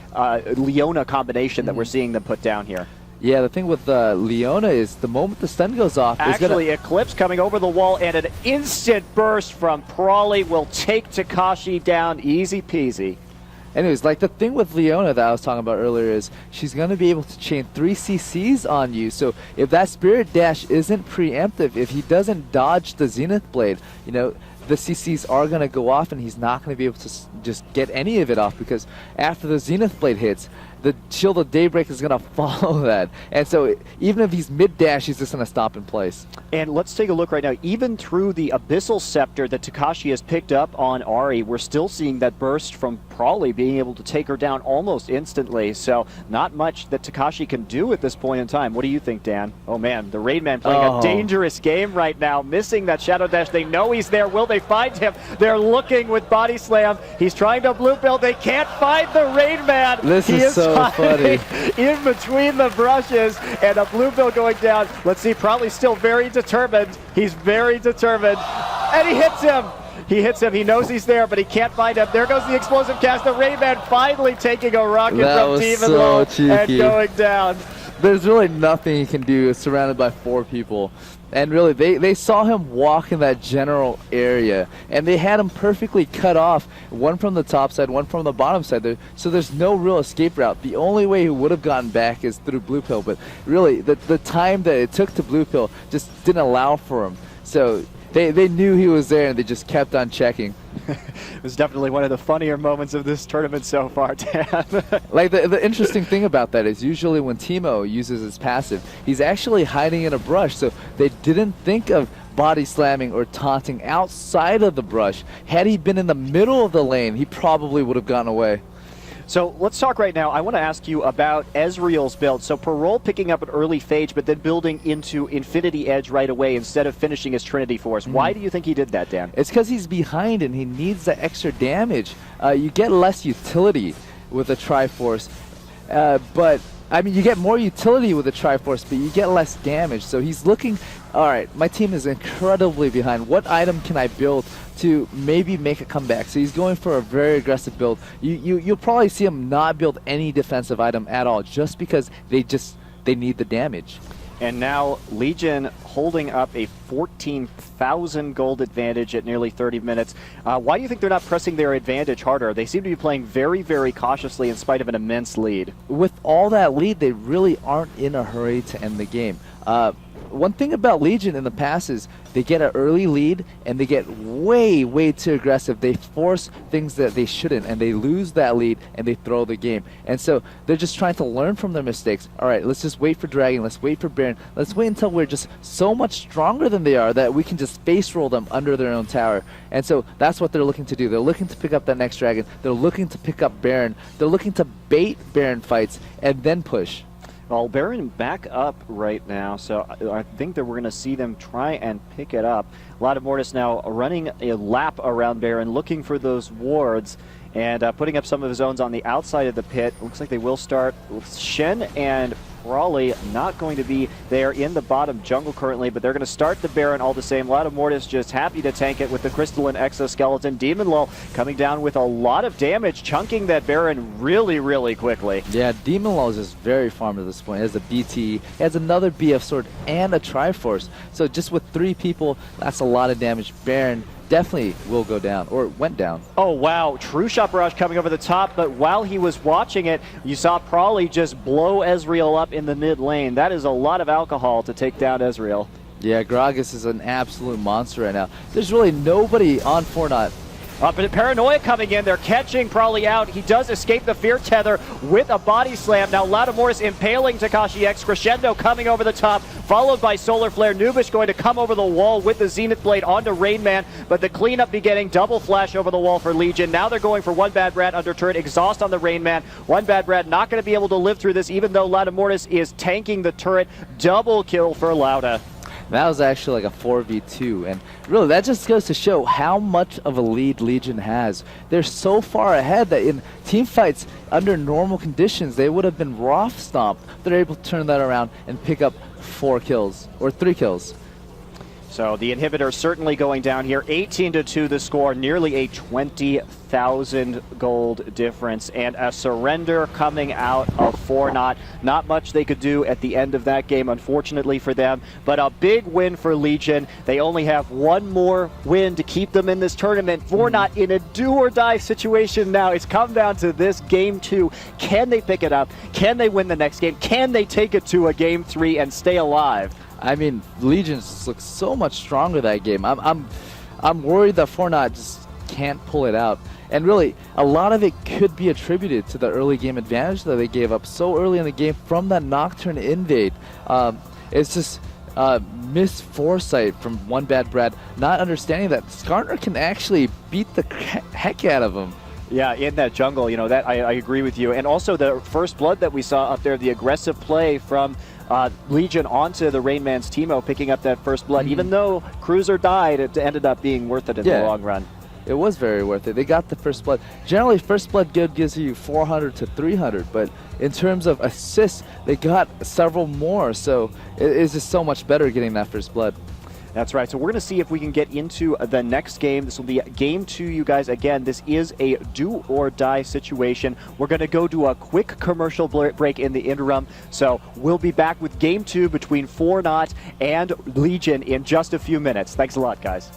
Leona combination that we're seeing them put down here. Yeah, the thing with Leona is the moment the stun goes off... Actually, Eclipse coming over the wall, and an instant burst from Prawley will take Takashi down easy peasy. Anyways, like the thing with Leona that I was talking about earlier is she's going to be able to chain 3 CCs on you. So if that Spirit Dash isn't preemptive, if he doesn't dodge the Zenith Blade, you know, the CCs are going to go off and he's not going to be able to just get any of it off, because after the Zenith Blade hits, the Shield of Daybreak is going to follow that. And so even if he's mid-dash, he's just going to stop in place. And let's take a look right now. Even through the Abyssal Scepter that Takashi has picked up on Ahri, we're still seeing that burst from Prawley being able to take her down almost instantly. So not much that Takashi can do at this point in time. What do you think, Dan? Oh, man, the Raidman playing a dangerous game right now, missing that Shadow Dash. They know he's there. Will they find him? They're looking with Body Slam. He's trying to blue pill. They can't find the Raidman. This is so funny. In between the brushes, and a blue pill going down. Let's see, probably still very determined. He's very determined. And he hits him. He hits him. He knows he's there, but he can't find him. There goes the explosive cast. The Rayman finally taking a rocket from Demon Lull and going down. There's really nothing he can do surrounded by 4 people. And really, they saw him walk in that general area, and they had him perfectly cut off, one from the top side, one from the bottom side. So there's no real escape route. The only way he would have gotten back is through Blue Pill, but really, the time that it took to Blue Pill just didn't allow for him. So they knew he was there, and they just kept on checking. It was definitely one of the funnier moments of this tournament so far, Dan. Like the interesting thing about that is usually when Teemo uses his passive, he's actually hiding in a brush, so they didn't think of body slamming or taunting outside of the brush. Had he been in the middle of the lane, he probably would have gotten away. So let's talk right now. I want to ask you about Ezreal's build. So Parole picking up an early phage, but then building into Infinity Edge right away instead of finishing his Trinity Force. Why do you think he did that, Dan? It's because he's behind and he needs that extra damage. You get less utility with a Triforce, but I mean, you get more utility with a Triforce, but you get less damage. So he's looking, all right, my team is incredibly behind. What item can I build to maybe make a comeback? So he's going for a very aggressive build. You'll probably see him not build any defensive item at all, just because they need the damage. And now Legion holding up a 14,000 gold advantage at nearly 30 minutes. Why do you think they're not pressing their advantage harder? They seem to be playing very, very cautiously in spite of an immense lead. With all that lead, they really aren't in a hurry to end the game. one thing about Legion in the past is they get an early lead and they get way, way too aggressive. They force things that they shouldn't, and they lose that lead and they throw the game. And so they're just trying to learn from their mistakes. All right, let's just wait for Dragon. Let's wait for Baron. Let's wait until we're just so much stronger than they are that we can just face roll them under their own tower. And so that's what they're looking to do. They're looking to pick up that next Dragon. They're looking to pick up Baron. They're looking to bait Baron fights and then push. Well, Baron back up right now, so I think that we're going to see them try and pick it up. A lot of Mortis now running a lap around Baron, looking for those wards, and putting up some of his zones on the outside of the pit. Looks like they will start with Shen and Raleigh not going to be there in the bottom jungle currently, but they're going to start the Baron all the same. A lot of Mortis just happy to tank it with the Crystalline Exoskeleton. Demon Lull coming down with a lot of damage, chunking that Baron really, really quickly. Yeah, Demon Lull is just very farmed at this point. He has a BT, he has another BF sword, and a Triforce. So just with 3 people, that's a lot of damage. Baron definitely will go down, or went down. Oh, wow. True Shot Barrage coming over the top, but while he was watching it, you saw Prawley just blow Ezreal up in the mid lane. That is a lot of alcohol to take down Ezreal. Yeah, Gragas is an absolute monster right now. There's really nobody on Fortnite. But Paranoia coming in, they're catching Prawley out. He does escape the Fear Tether with a body slam. Now Lattimorris impaling Takashi X. Crescendo coming over the top, followed by Solar Flare. Nubish going to come over the wall with the Zenith Blade onto Rainman, but the cleanup beginning. Double flash over the wall for Legion. Now they're going for One Bad Brat under turret. Exhaust on the Rainman. One Bad Brat not going to be able to live through this, even though Lattimorris is tanking the turret. Double kill for Lauda. That was actually like a 4v2, and really that just goes to show how much of a lead Legion has. They're so far ahead that in team fights under normal conditions they would have been Roth stomped. They're able to turn that around and pick up 4 kills, or 3 kills. So the inhibitor certainly going down here. 18-2 the score, nearly a 20,000 gold difference, and a surrender coming out of Fortnite. Not much they could do at the end of that game, unfortunately for them, but a big win for Legion. They only have one more win to keep them in this tournament. Fortnite in a do-or-die situation now. It's come down to this game 2. Can they pick it up? Can they win the next game? Can they take it to a game 3 and stay alive? I mean, Legion looks so much stronger that game. I'm worried that Fortnite just can't pull it out. And really, a lot of it could be attributed to the early game advantage that they gave up so early in the game from that Nocturne invade. It's just missed foresight from One Bad Brad, not understanding that Skarner can actually beat the heck out of him. Yeah, in that jungle, you know, that I agree with you. And also the first blood that we saw up there, the aggressive play from Legion onto the Rainman's Teemo, picking up that first blood. Even though Cruiser died, it ended up being worth it in the long run. It was very worth it. They got the first blood. Generally, first blood good gives you 400 to 300, but in terms of assists, they got several more. So it is just so much better getting that first blood. That's right. So we're going to see if we can get into the next game. This will be game 2, you guys. Again, this is a do-or-die situation. We're going to go do a quick commercial break in the interim. So we'll be back with game 2 between Fortnite and Legion in just a few minutes. Thanks a lot, guys.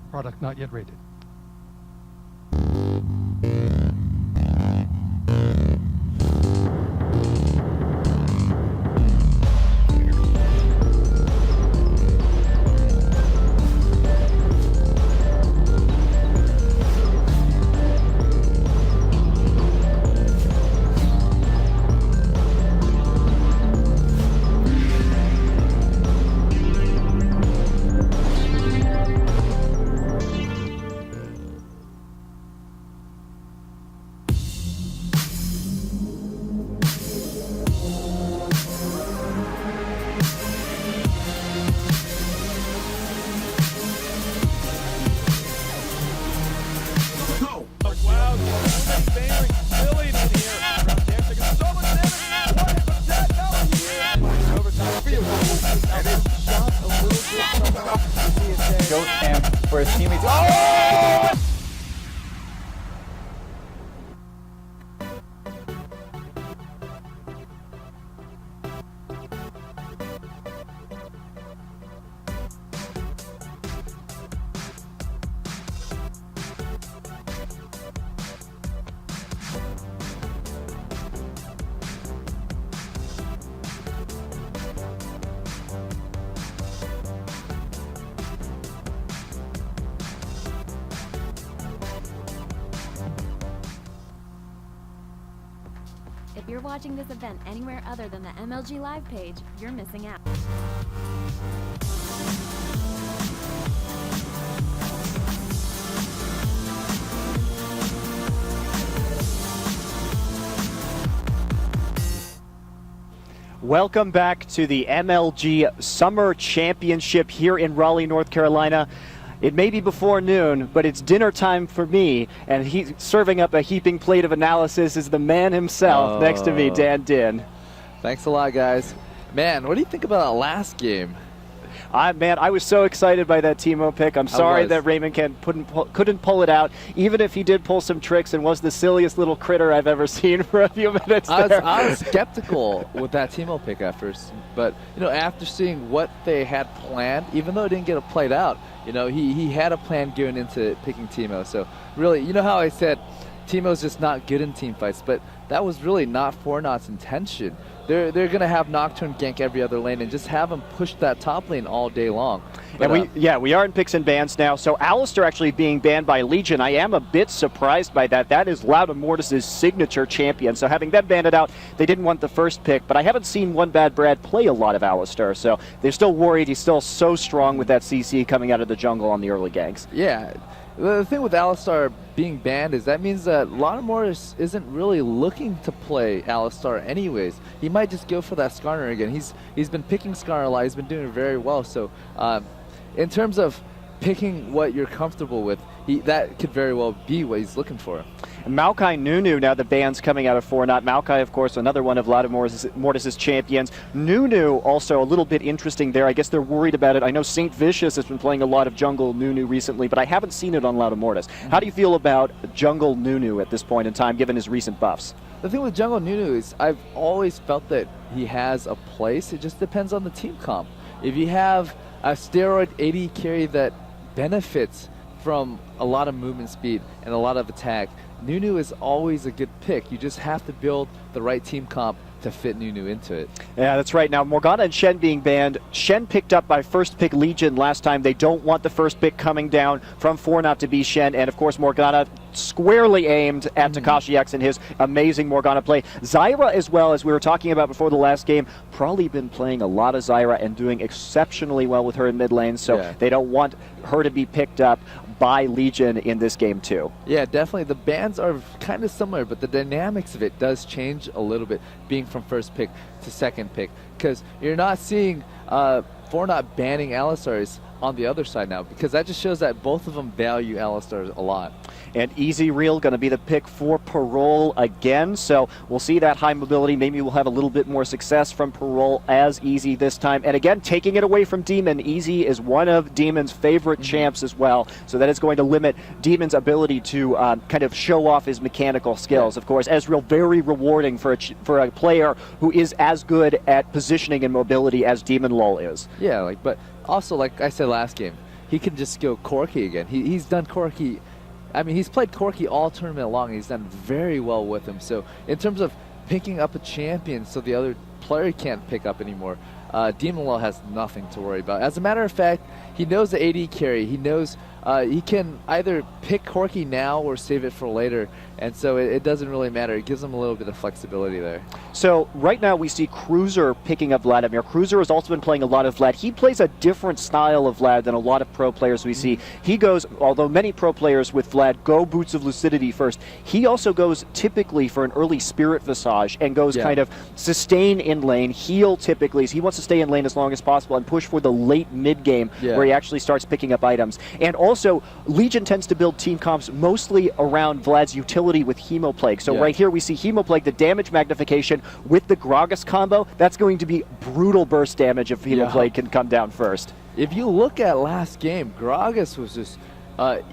Product not yet rated. ghost camp where his teammates. Oh! If you're watching this event anywhere other than the MLG Live page, you're missing out. Welcome back to the MLG Summer Championship here in Raleigh, North Carolina. It may be before noon, but it's dinner time for me, and he's serving up a heaping plate of analysis is the man himself next to me, Dan Din. Thanks a lot, guys. Man, what do you think about that last game? Man, I was so excited by that Teemo pick. I'm sorry that Raymond couldn't pull it out, even if he did pull some tricks and was the silliest little critter I've ever seen for a few minutes there. I was skeptical with that Teemo pick at first, but after seeing what they had planned, even though it didn't get played out, he had a plan going into picking Teemo. So really, you know how I said Teemo's just not good in team fights, but that was really not Fortnite's intention. They're going to have Nocturne gank every other lane and just have him push that top lane all day long. But, and we are in picks and bans now. So Alistar actually being banned by Legion, I am a bit surprised by that. That is Loud Immortus' signature champion. So having them banded out, they didn't want the first pick. But I haven't seen One Bad Brad play a lot of Alistar. So they're still worried. He's still so strong with that CC coming out of the jungle on the early ganks. Yeah. The thing with Alistar being banned is that means that Loud Immortus isn't really looking to play Alistar anyways. He might just go for that Skarner again. He's been picking Skarner a lot. He's been doing very well. So in terms of picking what you're comfortable with, that could very well be what he's looking for. Maokai Nunu, now the ban's coming out of Fortnite. Maokai, of course, another one of Loud Immortus' champions. Nunu, also a little bit interesting there. I guess they're worried about it. I know St. Vicious has been playing a lot of jungle Nunu recently, but I haven't seen it on Loud Immortus. How do you feel about jungle Nunu at this point in time, given his recent buffs? The thing with jungle Nunu is I've always felt that he has a place. It just depends on the team comp. If you have a steroid AD carry that benefits from a lot of movement speed and a lot of attack, Nunu is always a good pick. You just have to build the right team comp to fit Nunu into it. Yeah, that's right. Now, Morgana and Shen being banned. Shen picked up by first pick Legion last time. They don't want the first pick coming down from Fortnite to be Shen. And, of course, Morgana squarely aimed at Takashi X and his amazing Morgana play. Zyra, as well, as we were talking about before the last game, probably been playing a lot of Zyra and doing exceptionally well with her in mid lane. So they don't want her to be picked up by Legion in this game too. Yeah, definitely. The bans are kind of similar, but the dynamics of it does change a little bit, being from first pick to second pick, because you're not seeing Fortnite banning Alistars on the other side now, because that just shows that both of them value Alistars a lot. And Easy Real going to be the pick for Parole again, so we'll see that high mobility. Maybe we'll have a little bit more success from Parole as Easy this time. And again, taking it away from Demon. Easy is one of Demon's favorite champs as well, so that is going to limit Demon's ability to kind of show off his mechanical skills. Of course, Ezreal, very rewarding for a player who is as good at positioning and mobility as Demon LoL is. Yeah, but also, like I said last game, he can just go Corki again. He's done Corki. I mean, he's played Corki all tournament long, and he's done very well with him. So in terms of picking up a champion so the other player can't pick up anymore, Demon LoL has nothing to worry about. As a matter of fact, he knows the AD carry. He knows he can either pick Corki now or save it for later, and so it doesn't really matter. It gives him a little bit of flexibility there. So right now we see Cruiser picking up Vladimir. Cruiser has also been playing a lot of Vlad. He plays a different style of Vlad than a lot of pro players we see. He goes, although many pro players with Vlad go Boots of Lucidity first, he also goes typically for an early Spirit Visage and goes kind of sustain in lane, heal typically. So he wants to stay in lane as long as possible and push for the late mid game where he actually starts picking up items. And also, Legion tends to build team comps mostly around Vlad's utility with Hemoplague. So right here we see Hemoplague, the damage magnification with the Gragas combo. That's going to be brutal burst damage if Hemoplague can come down first. if you look at last game, Gragas was just,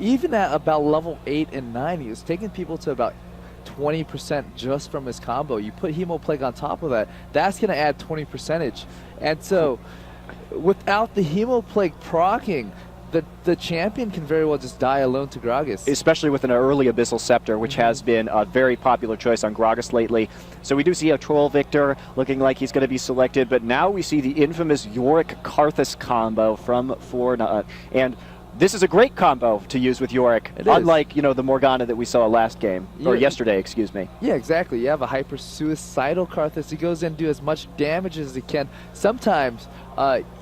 even at about level 8 and 9, he was taking people to about 20% just from his combo. You put Hemoplague on top of that, that's going to add 20%. And so, without the Hemoplague proccing, the champion can very well just die alone to Gragas. Especially with an early Abyssal Scepter, which has been a very popular choice on Gragas lately. So we do see a Troll Victor looking like he's going to be selected, but now we see the infamous Yorick Karthus combo from Fortnite. And this is a great combo to use with Yorick, unlike, the Morgana that we saw last game, or yesterday, excuse me. Yeah, exactly. You have a hyper-suicidal Karthus. He goes in and do as much damage as he can. Sometimes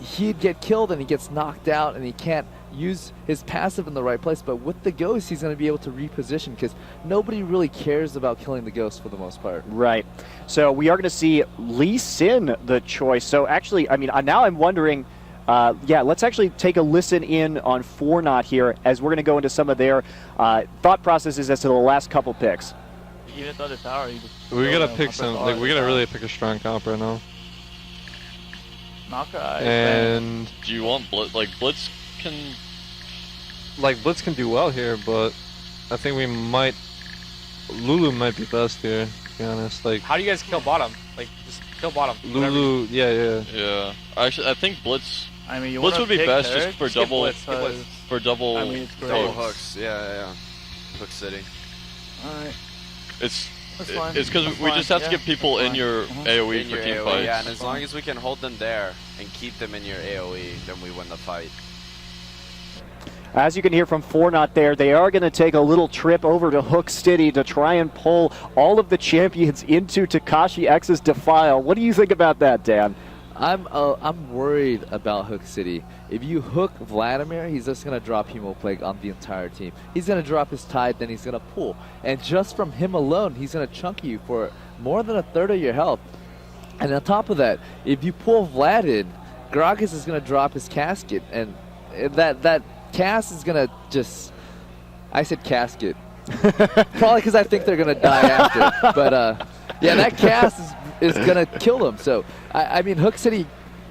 he'd get killed and he gets knocked out and he can't use his passive in the right place, but with the Ghost, he's going to be able to reposition because nobody really cares about killing the Ghost for the most part. Right. So we are going to see Lee Sin the choice. So actually, now I'm wondering, let's actually take a listen in on Fortnite here as we're going to go into some of their thought processes as to the last couple picks. Even at the other tower, we gotta pick some. We gotta really pick a strong comp right now. And do you want Blitz? Blitz can. Blitz can do well here, but I think we might. Lulu might be best here. To be honest, how do you guys kill bottom? Just kill bottom. Lulu, yeah. Actually, I think Blitz. Blitz would be best just for double. For double. Double hooks. Yeah. Hook City. All right. It's because we just have to get people in your AoE for team fights. Yeah, and as long as we can hold them there and keep them in your AoE, then we win the fight. As you can hear from Fortnite there, they are going to take a little trip over to Hook City to try and pull all of the champions into Tekashi X's Defile. What do you think about that, Dan? I'm worried about Hook City. If you hook Vladimir, he's just going to drop Hemoplague on the entire team. He's going to drop his Tide, then he's going to pull. And just from him alone, he's going to chunk you for more than a third of your health. And on top of that, if you pull Vlad in, Gragas is going to drop his Casket. And that cast is going to just... I said casket. Probably because I think they're going to die after. But that cast is going to kill them. So, Hook City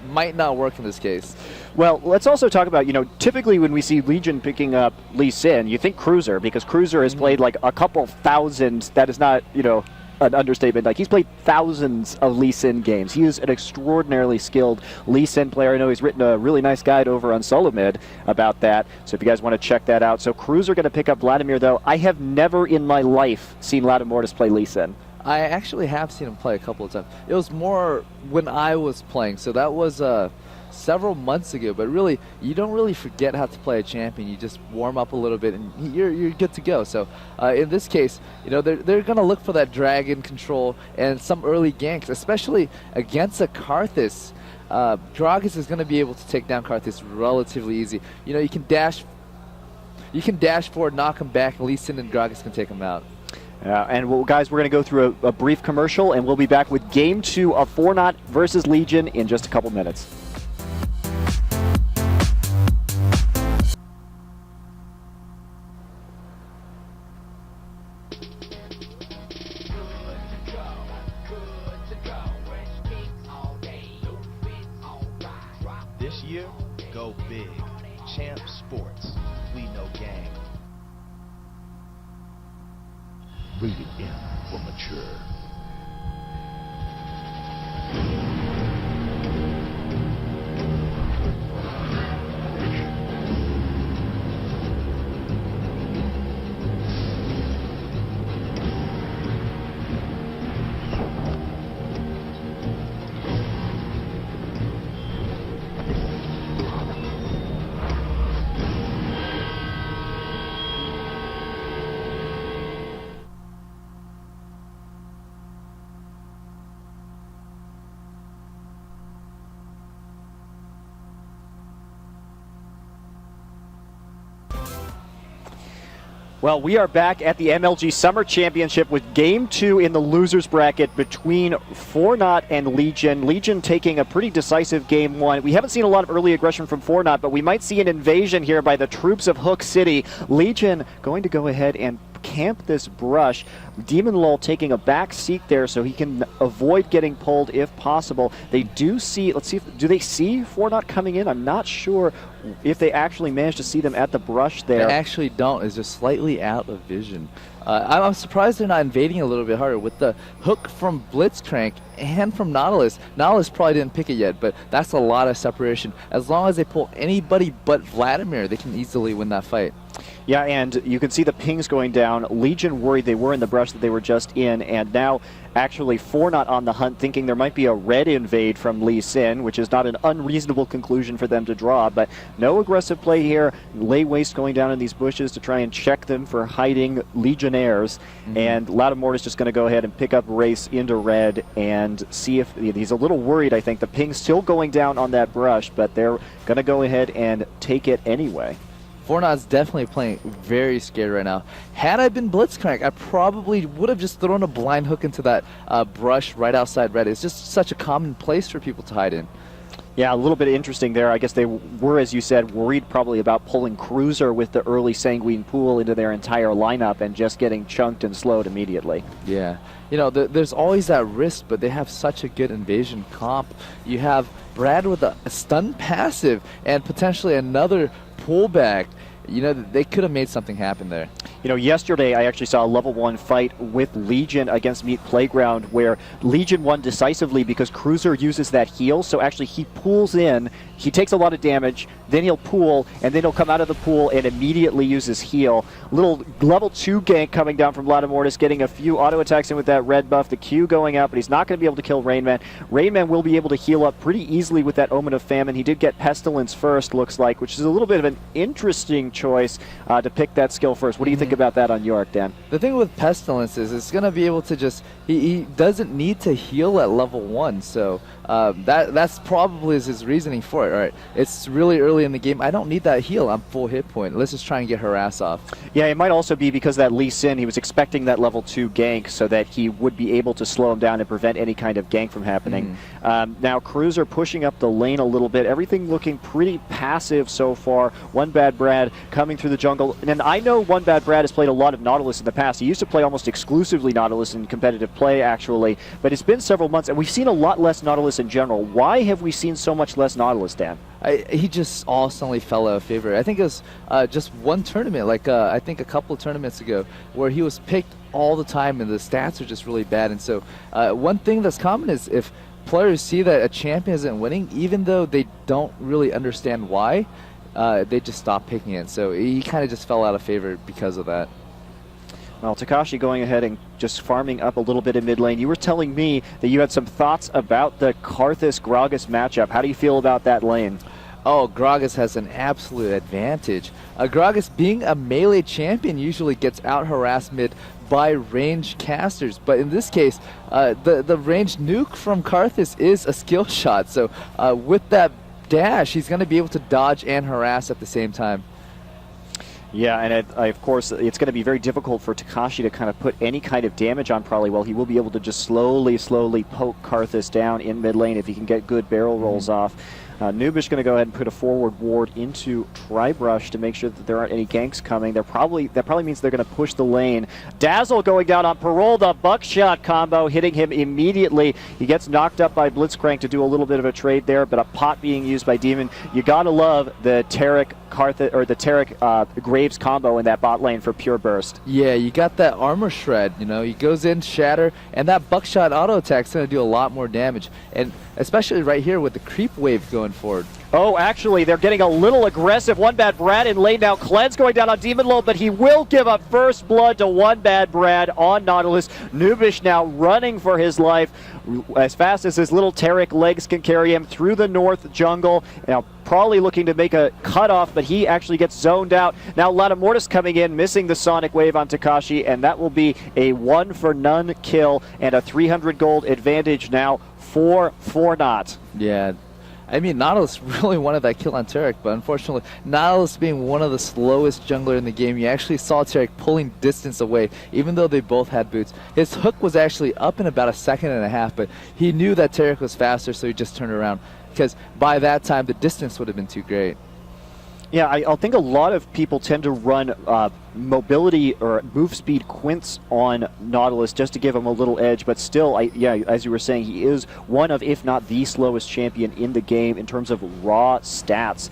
might not work in this case. Well, let's also talk about, typically when we see Legion picking up Lee Sin, you think Cruiser, because Cruiser has played a couple thousand. That is not, an understatement. He's played thousands of Lee Sin games. He is an extraordinarily skilled Lee Sin player. I know he's written a really nice guide over on Solomid about that. So if you guys want to check that out. So Cruiser going to pick up Vladimir, though. I have never in my life seen Ladimortis play Lee Sin. I actually have seen him play a couple of times. It was more when I was playing, so that was several months ago. But really, you don't really forget how to play a champion. You just warm up a little bit, and you're good to go. So in this case, they're going to look for that dragon control and some early ganks, especially against a Karthus. Gragas is going to be able to take down Karthus relatively easy. You can dash forward, knock him back, and Lee Sin and Gragas can take him out. Guys, we're going to go through a brief commercial, and we'll be back with Game 2 of Fortnite versus Legion in just a couple minutes. This year, go big. Champ Sports. We know gang. Rated M for mature. Well, we are back at the MLG Summer Championship with Game 2 in the losers bracket between Fortnite and Legion. Legion taking a pretty decisive Game 1. We haven't seen a lot of early aggression from Fortnite, but we might see an invasion here by the troops of Hook City. Legion going to go ahead and camp this brush. Demon Lull taking a back seat there so he can avoid getting pulled if possible. They do see, let's see, do they see Fornot coming in? I'm not sure if they actually managed to see them at the brush there. They actually don't. It's just slightly out of vision. I'm surprised they're not invading a little bit harder with the hook from Blitzcrank and from Nautilus. Nautilus probably didn't pick it yet, but that's a lot of separation. As long as they pull anybody but Vladimir, they can easily win that fight. Yeah, and you can see the pings going down. Legion worried they were in the brush that they were just in, and now actually Fornot on the hunt, thinking there might be a red invade from Lee Sin, which is not an unreasonable conclusion for them to draw, but no aggressive play here. Lay waste going down in these bushes to try and check them for hiding Legionnaires, and Lattimore is just going to go ahead and pick up Race into red and see if he's a little worried. I think the ping's still going down on that brush, but they're going to go ahead and take it anyway. Fornot's definitely playing very scared right now. Had I been Blitzcrank, I probably would have just thrown a blind hook into that brush right outside red. It's just such a common place for people to hide in. Yeah, a little bit interesting there. I guess they were, as you said, worried probably about pulling Cruiser with the early Sanguine Pool into their entire lineup and just getting chunked and slowed immediately. Yeah. You know, there's always that risk, but they have such a good invasion comp. You have Brad with a stun passive and potentially another pullback. You know, they could have made something happen there. You know, yesterday I actually saw a level 1 fight with Legion against Meat Playground where Legion won decisively because Cruiser uses that heal. So actually he pulls in, he takes a lot of damage, then he'll pool, and then he'll come out of the pool and immediately use his heal. Little level 2 gank coming down from Lattimortis, getting a few auto attacks in with that red buff, the Q going out, but he's not going to be able to kill Rainman. Rainman will be able to heal up pretty easily with that Omen of Famine. He did get Pestilence first, looks like, which is a little bit of an interesting choice to pick that skill first. What do you think about that on York, Dan? The thing with Pestilence is it's going to be able to just, he doesn't need to heal at level 1, so that's probably his reasoning for it. All right, it's really early in the game. I don't need that heal. I'm full hit point. Let's just try and get her ass off. Yeah, it might also be because that Lee Sin, he was expecting that level 2 gank so that he would be able to slow him down and prevent any kind of gank from happening. Now Cruiser pushing up the lane a little bit. Everything looking pretty passive so far. One Bad Brad coming through the jungle. And I know One Bad Brad has played a lot of Nautilus in the past. He used to play almost exclusively Nautilus in competitive play, actually. But it's been several months, and we've seen a lot less Nautilus in general. Why have we seen so much less Nautilus, Dan? He just awesomely fell out of favor. I think it was just one tournament, like I think a couple of tournaments ago, where he was picked all the time and the stats are just really bad. And so one thing that's common is if players see that a champion isn't winning, even though they don't really understand why, they just stop picking it. So he kind of just fell out of favor because of that. Well, Takashi going ahead and just farming up a little bit in mid lane. You were telling me that you had some thoughts about the Karthus-Gragas matchup. How do you feel about that lane? Oh, Gragas has an absolute advantage. Gragas, being a melee champion, usually gets out-harassed mid by ranged casters. But in this case, the ranged nuke from Karthus is a skill shot. So with that dash, he's going to be able to dodge and harass at the same time. Yeah, and of course, it's going to be very difficult for Takashi to kind of put any kind of damage on Probably. Well, he will be able to just slowly poke Karthus down in mid lane if he can get good barrel rolls off. Nubish going to go ahead and put a forward ward into Tribrush to make sure that there aren't any ganks coming. That probably means they're going to push the lane. Dazzle going down on Parole, the buckshot combo hitting him immediately. He gets knocked up by Blitzcrank to do a little bit of a trade there, but a pot being used by Demon. You got to love the Tarek Graves combo in that bot lane for pure burst. Yeah, you got that armor shred. You know, he goes in, shatter, and that buckshot auto attack's going to do a lot more damage. And especially right here with the creep wave going forward. Oh, actually, they're getting a little aggressive. One Bad Brad in lane now. Cleanse going down on Demon Low, but he will give up first blood to One Bad Brad on Nautilus. Nubish now running for his life as fast as his little Tarek legs can carry him through the north jungle. Now, Probably looking to make a cutoff, but he actually gets zoned out. Now, Lattimortis coming in, missing the Sonic Wave on Takashi, and that will be a 1-for-none kill and a 300 gold advantage now for Fornot. Yeah. I mean, Nautilus really wanted that kill on Tarek, but unfortunately, Nautilus being one of the slowest jungler in the game, you actually saw Tarek pulling distance away, even though they both had boots. His hook was actually up in about a second and a half, but he knew that Tarek was faster, so he just turned around, because by that time, the distance would have been too great. Yeah, I think a lot of people tend to run mobility or move speed quints on Nautilus just to give him a little edge, but still, as you were saying, he is one of, if not the slowest champion in the game in terms of raw stats.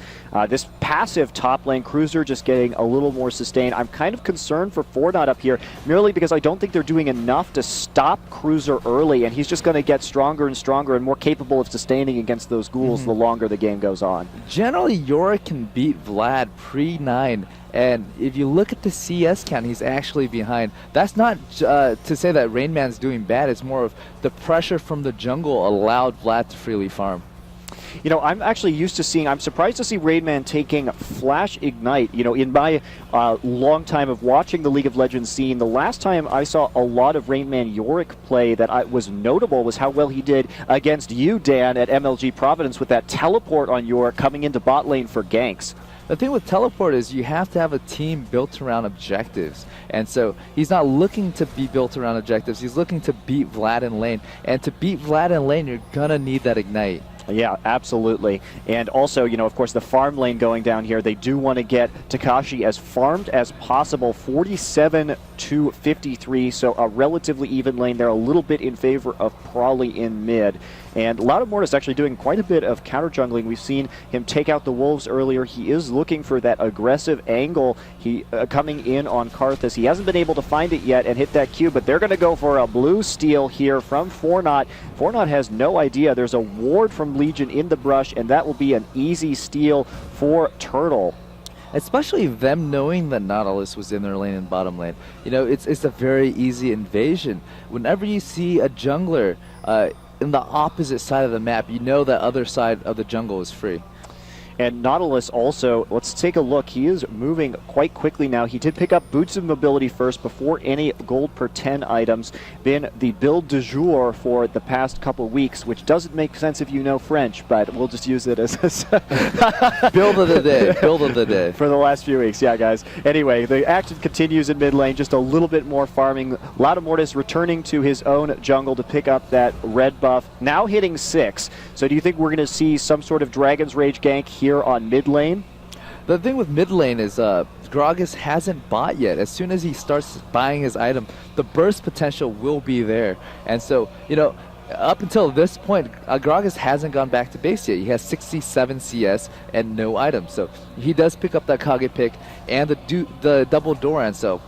This passive top lane Cruiser just getting a little more sustained. I'm kind of concerned for Fortnite up here, merely because I don't think they're doing enough to stop Cruiser early, and he's just going to get stronger and stronger and more capable of sustaining against those ghouls the longer the game goes on. Generally, Yorick can beat Vlad pre-9, and if you look at the CS count, he's actually behind. That's not to say that Rain Man's doing bad, it's more of the pressure from the jungle allowed Vlad to freely farm. You know, I'm actually used to seeing, I'm surprised to see Raidman taking Flash Ignite. You know, in my long time of watching the League of Legends scene, the last time I saw a lot of Raidman Yorick play that was notable was how well he did against you, Dan, at MLG Providence with that teleport on Yorick coming into bot lane for ganks. The thing with teleport is you have to have a team built around objectives. And so he's not looking to be built around objectives. He's looking to beat Vlad in lane. And to beat Vlad in lane, you're going to need that Ignite. Yeah, absolutely. And also, you know, of course, the farm lane going down here, they do want to get Takashi as farmed as possible. 47 to 53, so a relatively even lane there, a little bit in favor of Prawley in mid. And Loudamortis actually doing quite a bit of counter jungling. We've seen him take out the Wolves earlier. He is looking for that aggressive angle. He coming in on Karthus. He hasn't been able to find it yet and hit that Q, but they're going to go for a blue steal here from Fortnite. Fortnite has no idea. There's a ward from Legion in the brush, and that will be an easy steal for Turtle. Especially them knowing that Nautilus was in their lane and bottom lane. You know, it's a very easy invasion. Whenever you see a jungler in the opposite side of the map, you know that other side of the jungle is free. And Nautilus also, let's take a look. He is moving quite quickly now. He did pick up Boots of Mobility first before any gold per 10 items. Been the build du jour for the past couple weeks, which doesn't make sense if you know French, but we'll just use it as build of the day. Build of the day. For the last few weeks, yeah, guys. Anyway, the action continues in mid lane, just a little bit more farming. Loudamortis returning to his own jungle to pick up that red buff, now hitting 6. So do you think we're going to see some sort of Dragon's Rage gank here on mid lane? The thing with mid lane is Gragas hasn't bought yet. As soon as he starts buying his item, the burst potential will be there. And so, you know, up until this point, Gragas hasn't gone back to base yet. He has 67 CS and no items. So he does pick up that Kage pick and the double Doran. So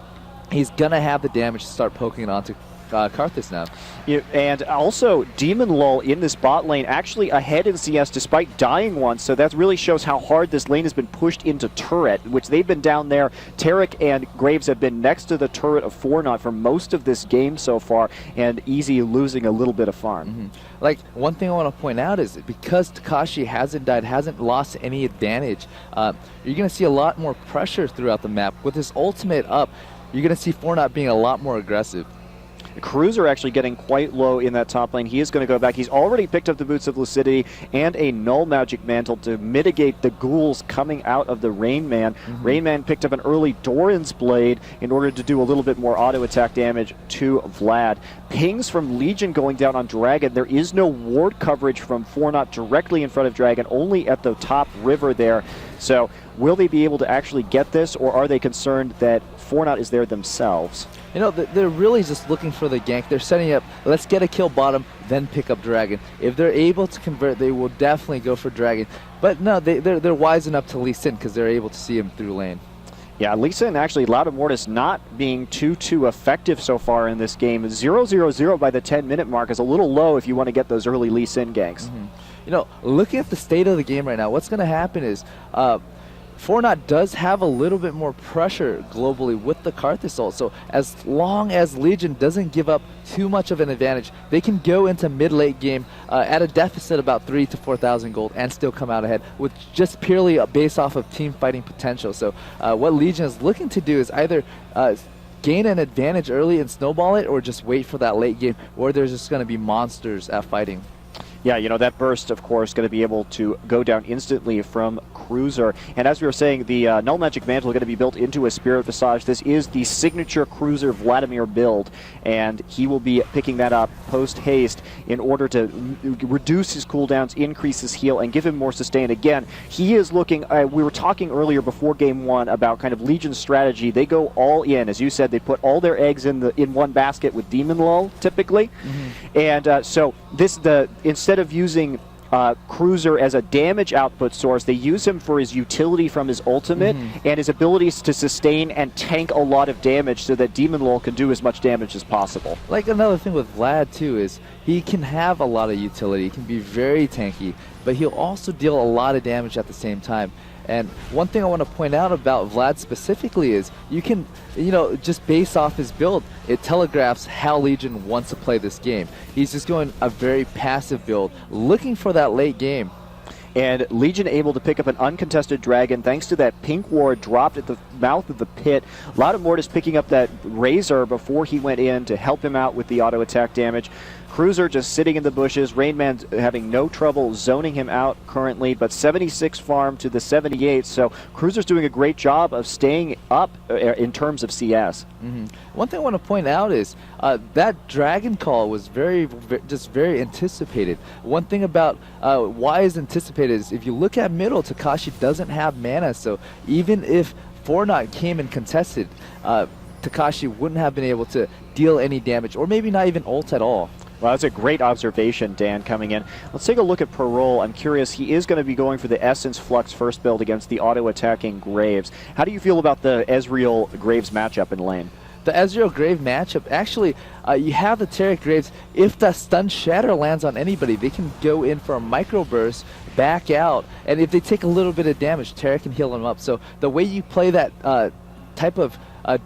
he's going to have the damage to start poking onto Karthus now. And also, Demon Lull in this bot lane actually ahead in CS despite dying once, so that really shows how hard this lane has been pushed into turret, which they've been down there. Tarek and Graves have been next to the turret of Fortnite for most of this game so far, and Easy losing a little bit of farm. Like, one thing I want to point out is because Takashi hasn't died, hasn't lost any advantage, you're going to see a lot more pressure throughout the map. With his ultimate up, you're going to see Fortnite being a lot more aggressive. Cruiser actually getting quite low in that top lane. He is going to go back. He's already picked up the Boots of Lucidity and a Null Magic Mantle to mitigate the ghouls coming out of the Rain Man. Rain Man picked up an early Doran's Blade in order to do a little bit more auto attack damage to Vlad. Pings from Legion going down on Dragon. There is no ward coverage from Fortnite directly in front of Dragon, only at the top river there. So will they be able to actually get this, or are they concerned that Fortnite is there themselves? You know, they're really just looking for the gank. They're setting up, let's get a kill bottom, then pick up Dragon. If they're able to convert, they will definitely go for Dragon. But no, they're wise enough to Lee Sin because they're able to see him through lane. Yeah, Lee Sin actually, Loudamortis not being too effective so far in this game. 0-0-0 by the 10-minute mark is a little low if you want to get those early Lee Sin ganks. You know, looking at the state of the game right now, what's going to happen is Fortnite does have a little bit more pressure globally with the Karthus ult. So as long as Legion doesn't give up too much of an advantage, they can go into mid-late game at a deficit about 3,000 to 4,000 gold and still come out ahead with just purely based off of team fighting potential. So what Legion is looking to do is either gain an advantage early and snowball it, or just wait for that late game where there's just going to be monsters at fighting. Yeah, you know, that burst, of course, going to be able to go down instantly from Cruiser. And as we were saying, the Null Magic Mantle is going to be built into a Spirit Visage. This is the signature Cruiser Vladimir build, and he will be picking that up post-haste in order to reduce his cooldowns, increase his heal, and give him more sustain. Again, he is looking, we were talking earlier before Game 1 about kind of Legion's strategy. They go all in. As you said, they put all their eggs in one basket with Demon Lull, typically. And so instead of using Cruiser as a damage output source, they use him for his utility from his ultimate and his abilities to sustain and tank a lot of damage so that Demon Lull can do as much damage as possible. Like another thing with Vlad too is he can have a lot of utility, he can be very tanky, but he'll also deal a lot of damage at the same time. And one thing I want to point out about Vlad specifically is you can, just based off his build, it telegraphs how Legion wants to play this game. He's just going a very passive build, looking for that late game. And Legion able to pick up an uncontested dragon thanks to that pink ward dropped at the mouth of the pit. Loudamortis picking up that Razor before he went in to help him out with the auto attack damage. Cruiser just sitting in the bushes. Rainman's having no trouble zoning him out currently, but 76 farm to the 78, so Cruiser's doing a great job of staying up in terms of CS. One thing I want to point out is that Dragon Call was very anticipated. One thing about why is anticipated is if you look at middle, Takashi doesn't have mana, so even if Fortnite came and contested, Takashi wouldn't have been able to deal any damage, or maybe not even ult at all. Well, that's a great observation, Dan, coming in. Let's take a look at Parole. I'm curious, he is going to be going for the Essence Flux first build against the auto-attacking Graves. How do you feel about the Ezreal-Graves matchup in lane? The Ezreal-Grave matchup, actually, you have the Taric Graves. If the Stun Shatter lands on anybody, they can go in for a microburst, back out, and if they take a little bit of damage, Taric can heal them up. So the way you play that type of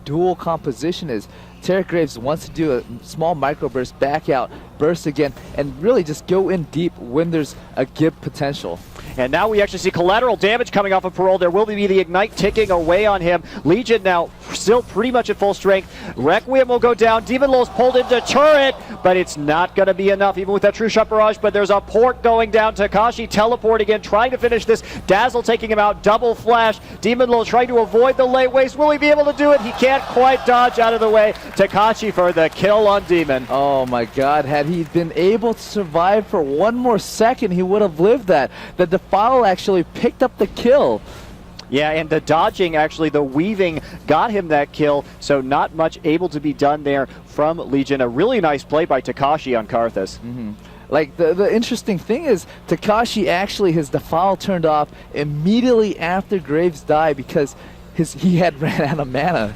dual composition is Taric Graves wants to do a small microburst, back out, burst again, and really just go in deep when there's a give potential. And now we actually see collateral damage coming off of Parole. There will be the Ignite ticking away on him. Legion now still pretty much at full strength. Requiem will go down. Demon Lull's pulled into turret, but it's not going to be enough, even with that True Shot Barrage. But there's a port going down. Takashi teleport again, trying to finish this. Dazzle taking him out. Double flash. Demon Lull trying to avoid the late waste. Will he be able to do it? He can't quite dodge out of the way. Takashi for the kill on Demon. Oh my god, had he been able to survive for one more second, he would have lived that. The Defile actually picked up the kill. Yeah, and the dodging, actually, the weaving got him that kill, so not much able to be done there from Legion. A really nice play by Takashi on Karthus. Like, the interesting thing is, Takashi actually, his Defile turned off immediately after Graves died because he had ran out of mana.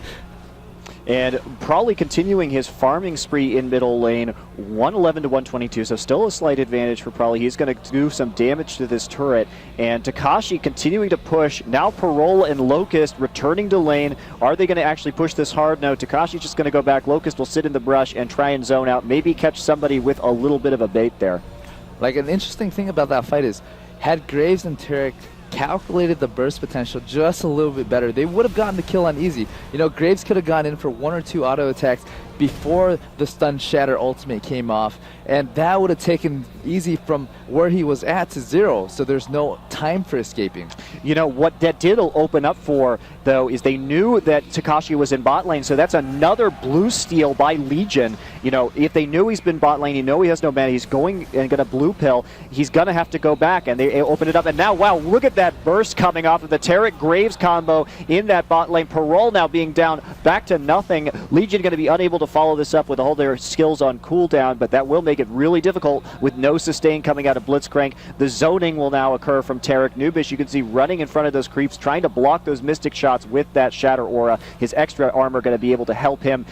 And probably continuing his farming spree in middle lane, 111 to 122, so still a slight advantage for Probably. He's going to do some damage to this turret. And Takashi continuing to push. Now Parole and Locust returning to lane. Are they going to actually push this hard? No, Takashi's just going to go back. Locust will sit in the brush and try and zone out. Maybe catch somebody with a little bit of a bait there. Like, an interesting thing about that fight is, had Graves and Taric calculated the burst potential just a little bit better, they would have gotten the kill on easy. Graves could have gone in for 1 or 2 auto attacks before the Stun Shatter ultimate came off, and that would have taken easy from where he was at to 0, so there's no time for escaping. What that did open up for, though, is they knew that Takashi was in bot lane, so that's another blue steal by Legion. If they knew he's been bot lane, he has no mana, he's going and going to blue pill, he's going to have to go back, and they open it up. And now, wow, look at that burst coming off of the Taric Graves combo in that bot lane. Parole now being down back to nothing. Legion going to be unable to follow this up with all their skills on cooldown, but that will make it really difficult with no sustain coming out of Blitzcrank. The zoning will now occur from Taric. Nubish, you can see running in front of those creeps, trying to block those Mystic shots with that Shatter Aura. His extra armor going to be able to help him,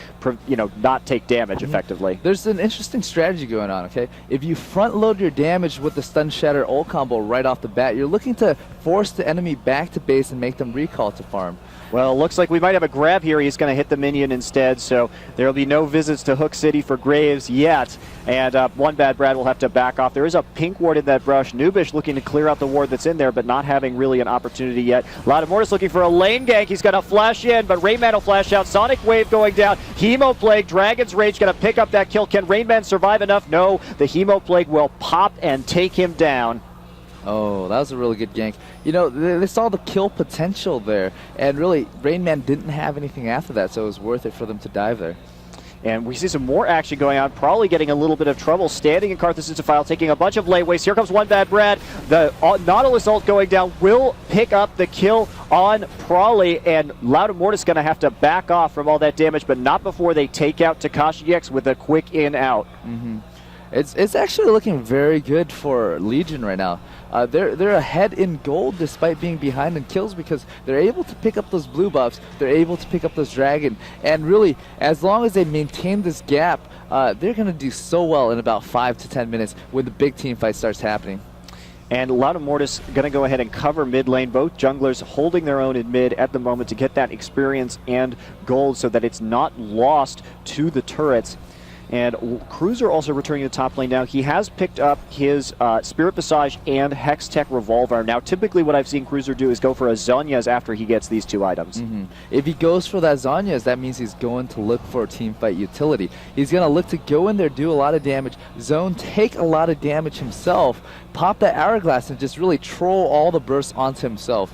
not take damage effectively. There's an interesting strategy going on, okay? If you front load your damage with the Stun Shatter ult combo right off the bat, you're looking to force the enemy back to base and make them recall to farm. Well, looks like we might have a grab here. He's going to hit the minion instead, so there will be no visits to Hook City for Graves yet. And One Bad Brad will have to back off. There is a pink ward in that brush. Nubish looking to clear out the ward that's in there, but not having really an opportunity yet. Loudamortis looking for a lane gank. He's going to flash in, but Rainman will flash out. Sonic Wave going down. Hemo Plague, Dragon's Rage going to pick up that kill. Can Rainman survive enough? No. The Hemo Plague will pop and take him down. Oh, that was a really good gank. You know, they saw the kill potential there, and really, Rainman didn't have anything after that, so it was worth it for them to dive there. And we see some more action going on, probably getting a little bit of trouble, standing in Karthus' defile, taking a bunch of laneways. Here comes One Bad Brad. The Nautilus ult going down will pick up the kill on Prawley, and Loudamortis going to have to back off from all that damage, but not before they take out Takashi X with a quick in-out. It's actually looking very good for Legion right now. They're ahead in gold despite being behind in kills because they're able to pick up those blue buffs, they're able to pick up those dragon, and really, as long as they maintain this gap, they're going to do so well in about 5 to 10 minutes when the big team fight starts happening. And Loudamortis going to go ahead and cover mid lane. Both junglers holding their own in mid at the moment to get that experience and gold so that it's not lost to the turrets. And Cruiser also returning to the top lane now. He has picked up his Spirit Visage and Hextech Revolver. Now, typically what I've seen Cruiser do is go for a Zhonya's after he gets these two items. If he goes for that Zhonya's, that means he's going to look for a teamfight utility. He's going to look to go in there, do a lot of damage, zone, take a lot of damage himself, pop that Hourglass, and just really troll all the bursts onto himself.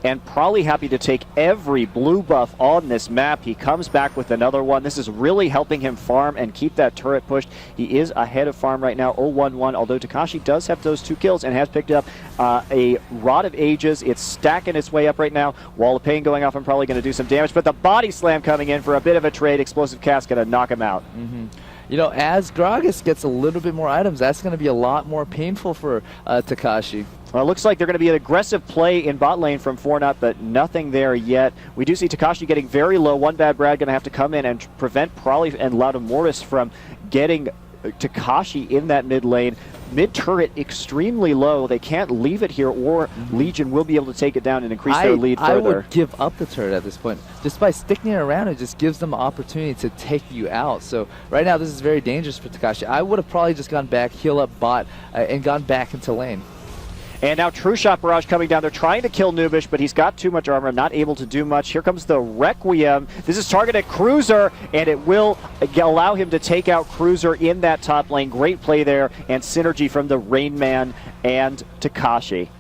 And probably happy to take every blue buff on this map. He comes back with another one. This is really helping him farm and keep that turret pushed. He is ahead of farm right now, 0-1-1, although Takashi does have those 2 kills and has picked up a Rod of Ages. It's stacking its way up right now. Wall of Pain going off and probably going to do some damage, but the Body Slam coming in for a bit of a trade. Explosive Cast going to knock him out. You know, as Gragas gets a little bit more items, that's going to be a lot more painful for Takashi. Well, it looks like they're going to be an aggressive play in bot lane from Fornot, but nothing there yet. We do see Takashi getting very low. One Bad Brad going to have to come in and prevent Prawley and Loudamortis from getting Takashi in that mid lane. Mid turret extremely low. They can't leave it here, or Legion will be able to take it down and increase their lead further. I would give up the turret at this point. Just by sticking it around, it just gives them an opportunity to take you out. So right now, this is very dangerous for Takashi. I would have probably just gone back, heal up bot, and gone back into lane. And now True Shot Barrage coming down. They're trying to kill Nubish, but he's got too much armor, not able to do much. Here comes the Requiem. This is targeted Cruiser, and it will allow him to take out Cruiser in that top lane. Great play there, and synergy from the Rain Man and Takashi.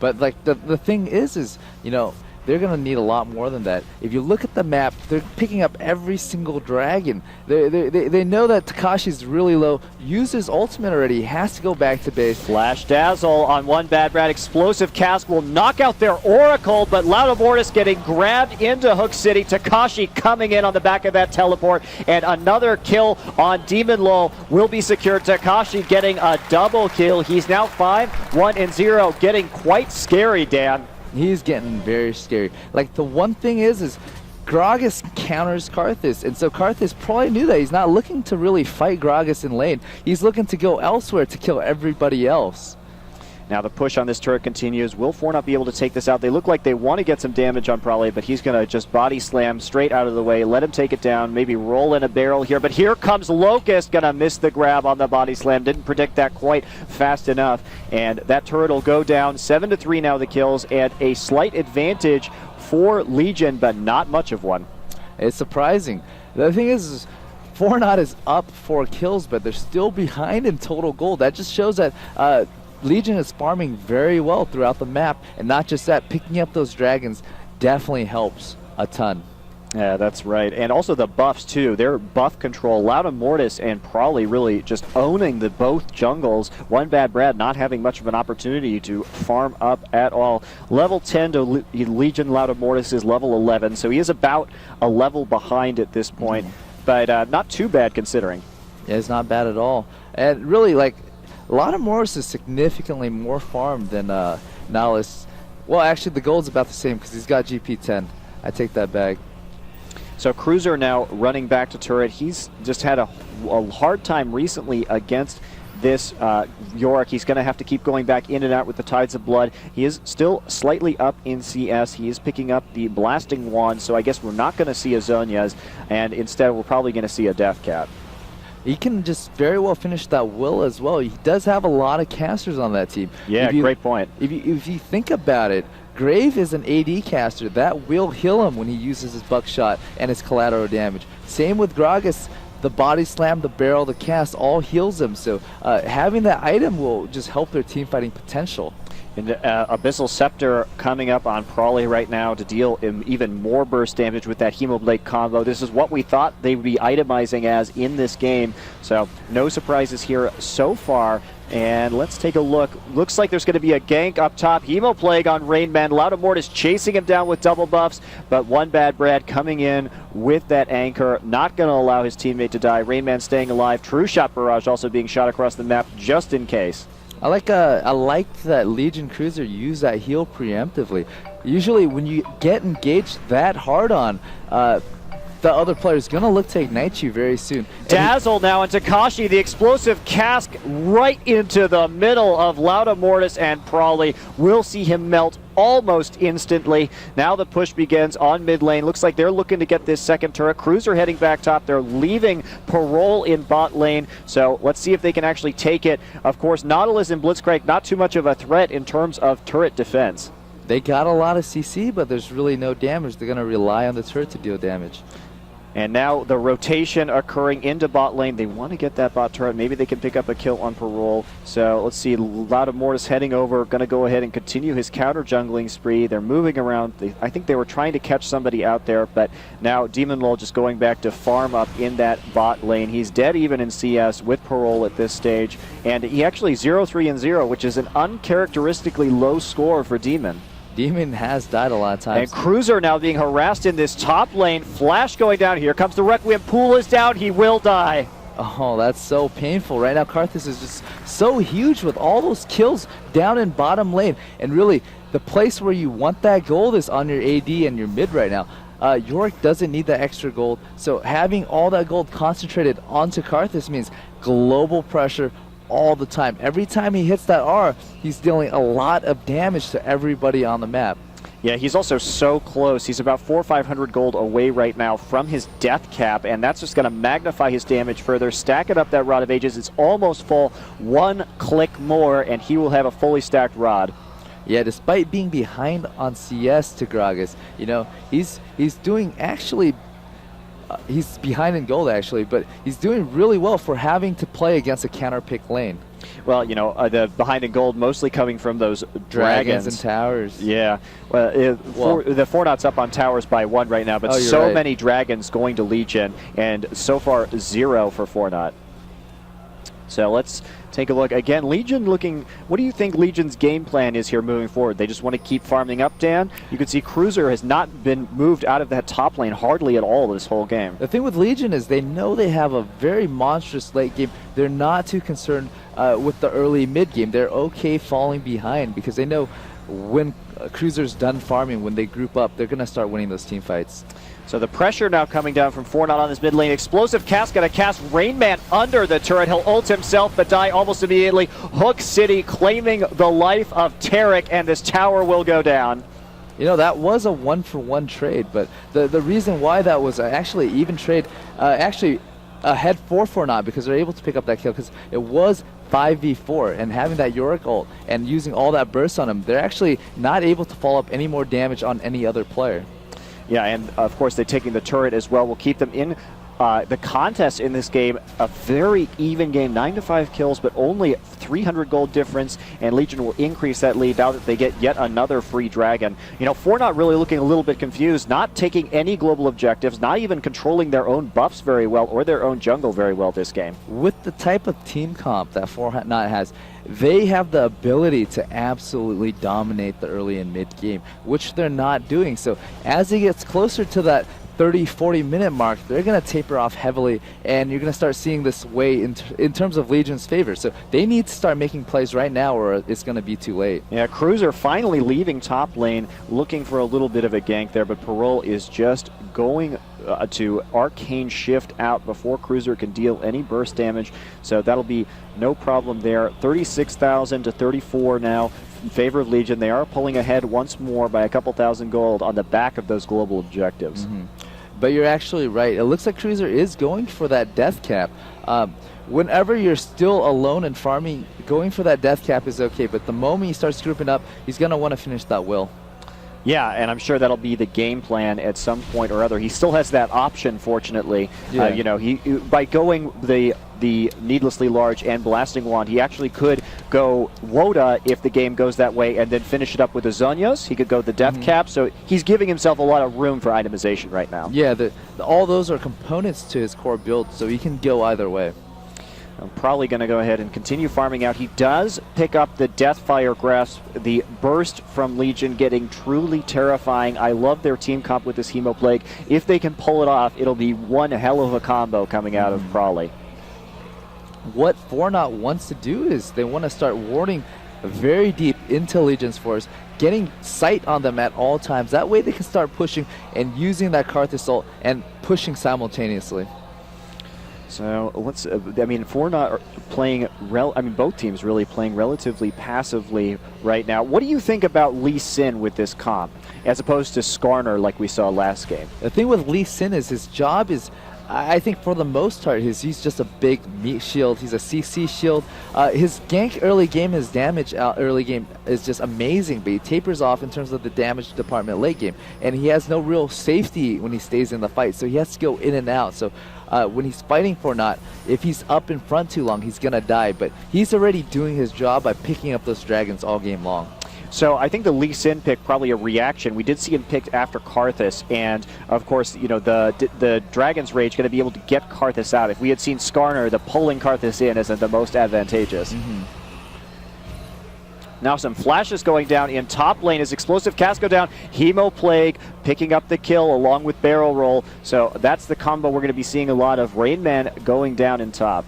But like the thing is, you know, they're going to need a lot more than that. If you look at the map, they're picking up every single dragon. They know that Takashi's really low. Used his ultimate already. He has to go back to base. Flash Dazzle on One Bad Brad. Explosive Cast will knock out their Oracle, but Loudamortis getting grabbed into Hook City. Takashi coming in on the back of that teleport, and another kill on Demon Lull will be secured. Takashi getting a double kill. He's now 5-1-0, getting quite scary, Dan. He's getting very scary. Like, the one thing is Gragas counters Karthus, and so Karthus probably knew that. He's not looking to really fight Gragas in lane. He's looking to go elsewhere to kill everybody else. Now the push on this turret continues. Will Fornot be able to take this out? They look like they want to get some damage on Prawley, but he's going to just body slam straight out of the way, let him take it down, maybe roll in a barrel here. But here comes Locust, going to miss the grab on the body slam. Didn't predict that quite fast enough. And that turret will go down. 7-3 now the kills, and a slight advantage for Legion, but not much of one. It's surprising. The thing is Fornot is up 4 kills, but they're still behind in total gold. That just shows that Legion is farming very well throughout the map, and not just that, picking up those dragons definitely helps a ton. Yeah, that's right. And also the buffs, too. Their buff control. Loudamortis and Prawley really just owning the both jungles. One Bad Brad not having much of an opportunity to farm up at all. Level 10 to Legion. Loudamortis is level 11, so he is about a level behind at this point. But not too bad considering. Yeah, it's not bad at all. And really, like, Loudamortis is significantly more farmed than Nihilus. Well, actually, the gold's about the same because he's got GP 10. I take that back. So Cruiser now running back to turret. He's just had a hard time recently against this Yorick. He's going to have to keep going back in and out with the Tides of Blood. He is still slightly up in CS. He is picking up the Blasting Wand, so I guess we're not going to see a Zonias, and instead we're probably going to see a Death Cap. He can just very well finish that Will as well. He does have a lot of casters on that team. Yeah, great point. If you think about it, Grave is an AD caster. That will heal him when he uses his buckshot and his collateral damage. Same with Gragas. The body slam, the barrel, the cast all heals him. So having that item will just help their team fighting potential. And Abyssal Scepter coming up on Prawley right now to deal even more burst damage with that Hemoblade combo. This is what we thought they would be itemizing as in this game. So no surprises here so far. And let's take a look. Looks like there's going to be a gank up top. Hemoplague on Rainman. Loudamort chasing him down with double buffs, but one Bad Brad coming in with that anchor. Not going to allow his teammate to die. Rainman staying alive. True Shot Barrage also being shot across the map just in case. I like that Legion Cruiser use that heal preemptively. Usually when you get engaged that hard on, the other player is going to look to ignite you very soon. Dazzle now, and Takashi, the explosive cask right into the middle of Loudamortis and Prawley. We'll see him melt almost instantly. Now the push begins on mid lane. Looks like they're looking to get this second turret. Cruiser heading back top. They're leaving Parole in bot lane. So let's see if they can actually take it. Of course, Nautilus and Blitzcrank, not too much of a threat in terms of turret defense. They got a lot of CC, but there's really no damage. They're going to rely on the turret to deal damage. And now the rotation occurring into bot lane. They want to get that bot turret. Maybe they can pick up a kill on Parole. So let's see. Loudamortis heading over, going to go ahead and continue his counter jungling spree. They're moving around. I think they were trying to catch somebody out there, but now Demon Lol just going back to farm up in that bot lane. He's dead even in CS with Parole at this stage. And he actually 0-3-0, which is an uncharacteristically low score for Demon. Demon has died a lot of times. And Cruiser now being harassed in this top lane. Flash going down. Here comes the Requiem. Pool is down. He will die. Oh, that's so painful. Right now, Karthus is just so huge with all those kills down in bottom lane. And really, the place where you want that gold is on your AD and your mid right now. Yorick doesn't need that extra gold. So having all that gold concentrated onto Karthus means global pressure all the time. Every time he hits that R, he's dealing a lot of damage to everybody on the map. Yeah, he's also so close. He's about 400 or 500 gold away right now from his death cap, and that's just going to magnify his damage further. Stacking up that Rod of Ages. It's almost full. One click more, and he will have a fully stacked Rod. Yeah, despite being behind on CS to Gragas, you know, he's doing actually. He's behind in gold, actually, but he's doing really well for having to play against a counter-pick lane. Well, you know, the behind in gold mostly coming from those dragons and towers. Yeah. Well, the Fortnite's up on towers by 1 right now, but so many dragons going to Legion, and so far 0 for Fortnite. So let's take a look. Again, Legion looking... What do you think Legion's game plan is here moving forward? They just want to keep farming up, Dan? You can see Cruiser has not been moved out of that top lane hardly at all this whole game. The thing with Legion is they know they have a very monstrous late game. They're not too concerned with the early mid game. They're okay falling behind because they know when Cruiser's done farming, when they group up, they're going to start winning those team fights. So the pressure now coming down from Fortnite on this mid lane. Explosive cast, going to cast Rainman under the turret. He'll ult himself, but die almost immediately. Hook City claiming the life of Tarek, and this tower will go down. You know, that was a 1-for-1 trade, but the reason why that was actually even trade, actually ahead for Fortnite, because they're able to pick up that kill, because it was 5v4, and having that Yorick ult and using all that burst on him, they're actually not able to follow up any more damage on any other player. Yeah, and of course they're taking the turret as well. Will keep them in the contest in this game. A very even game, 9-5 kills, but only 300 gold difference, and Legion will increase that lead now that they get yet another free dragon. You know, Fortnite really looking a little bit confused, not taking any global objectives, not even controlling their own buffs very well or their own jungle very well this game. With the type of team comp that Fortnite has, they have the ability to absolutely dominate the early and mid game, which they're not doing. So as it gets closer to that 30-40 minute mark, they're going to taper off heavily, and you're going to start seeing this way in terms of Legion's favor. So they need to start making plays right now, or it's going to be too late. Yeah, Cruiser finally leaving top lane, looking for a little bit of a gank there, but Parole is just going Arcane Shift out before Cruiser can deal any burst damage. So that'll be no problem there. 36,000 to 34 now in favor of Legion. They are pulling ahead once more by a couple thousand gold on the back of those global objectives. But you're actually right. It looks like Cruiser is going for that death cap. Whenever you're still alone and farming, going for that death cap is okay. But the moment he starts grouping up, he's going to want to finish that will. Yeah, and I'm sure that'll be the game plan at some point or other. He still has that option, fortunately. Yeah. You know, he by going the needlessly large and blasting wand, he actually could go Woda if the game goes that way, and then finish it up with the Zonios. He could go the death cap. So he's giving himself a lot of room for itemization right now. Yeah, all those are components to his core build, so he can go either way. I'm probably going to go ahead and continue farming out. He does pick up the Deathfire Grasp, the burst from Legion, getting truly terrifying. I love their team comp with this Hemoplague. If they can pull it off, it'll be one hell of a combo coming out of Prawley. What Fornot wants to do is they want to start warding very deep into Legion's force, getting sight on them at all times. That way they can start pushing and using that Karthus ult and pushing simultaneously. So let's, I mean, Fornot are playing, both teams really playing relatively passively right now. What do you think about Lee Sin with this comp, as opposed to Skarner like we saw last game? The thing with Lee Sin is his job is, I think for the most part, he's just a big meat shield. He's a CC shield. His gank early game, his damage early game is just amazing, but he tapers off in terms of the damage department late game. And he has no real safety when he stays in the fight, so he has to go in and out. So when he's fighting Fornot, if he's up in front too long, he's going to die. But he's already doing his job by picking up those dragons all game long. So I think the Lee Sin pick probably a reaction. We did see him picked after Karthus, and of course, you know, the Dragon's Rage going to be able to get Karthus out. If we had seen Skarner, the pulling Karthus in isn't the most advantageous. Now some flashes going down in top lane as Explosive Cast go down. Hemoplague picking up the kill along with Barrel Roll. So that's the combo we're going to be seeing a lot of. Rain Man going down in top.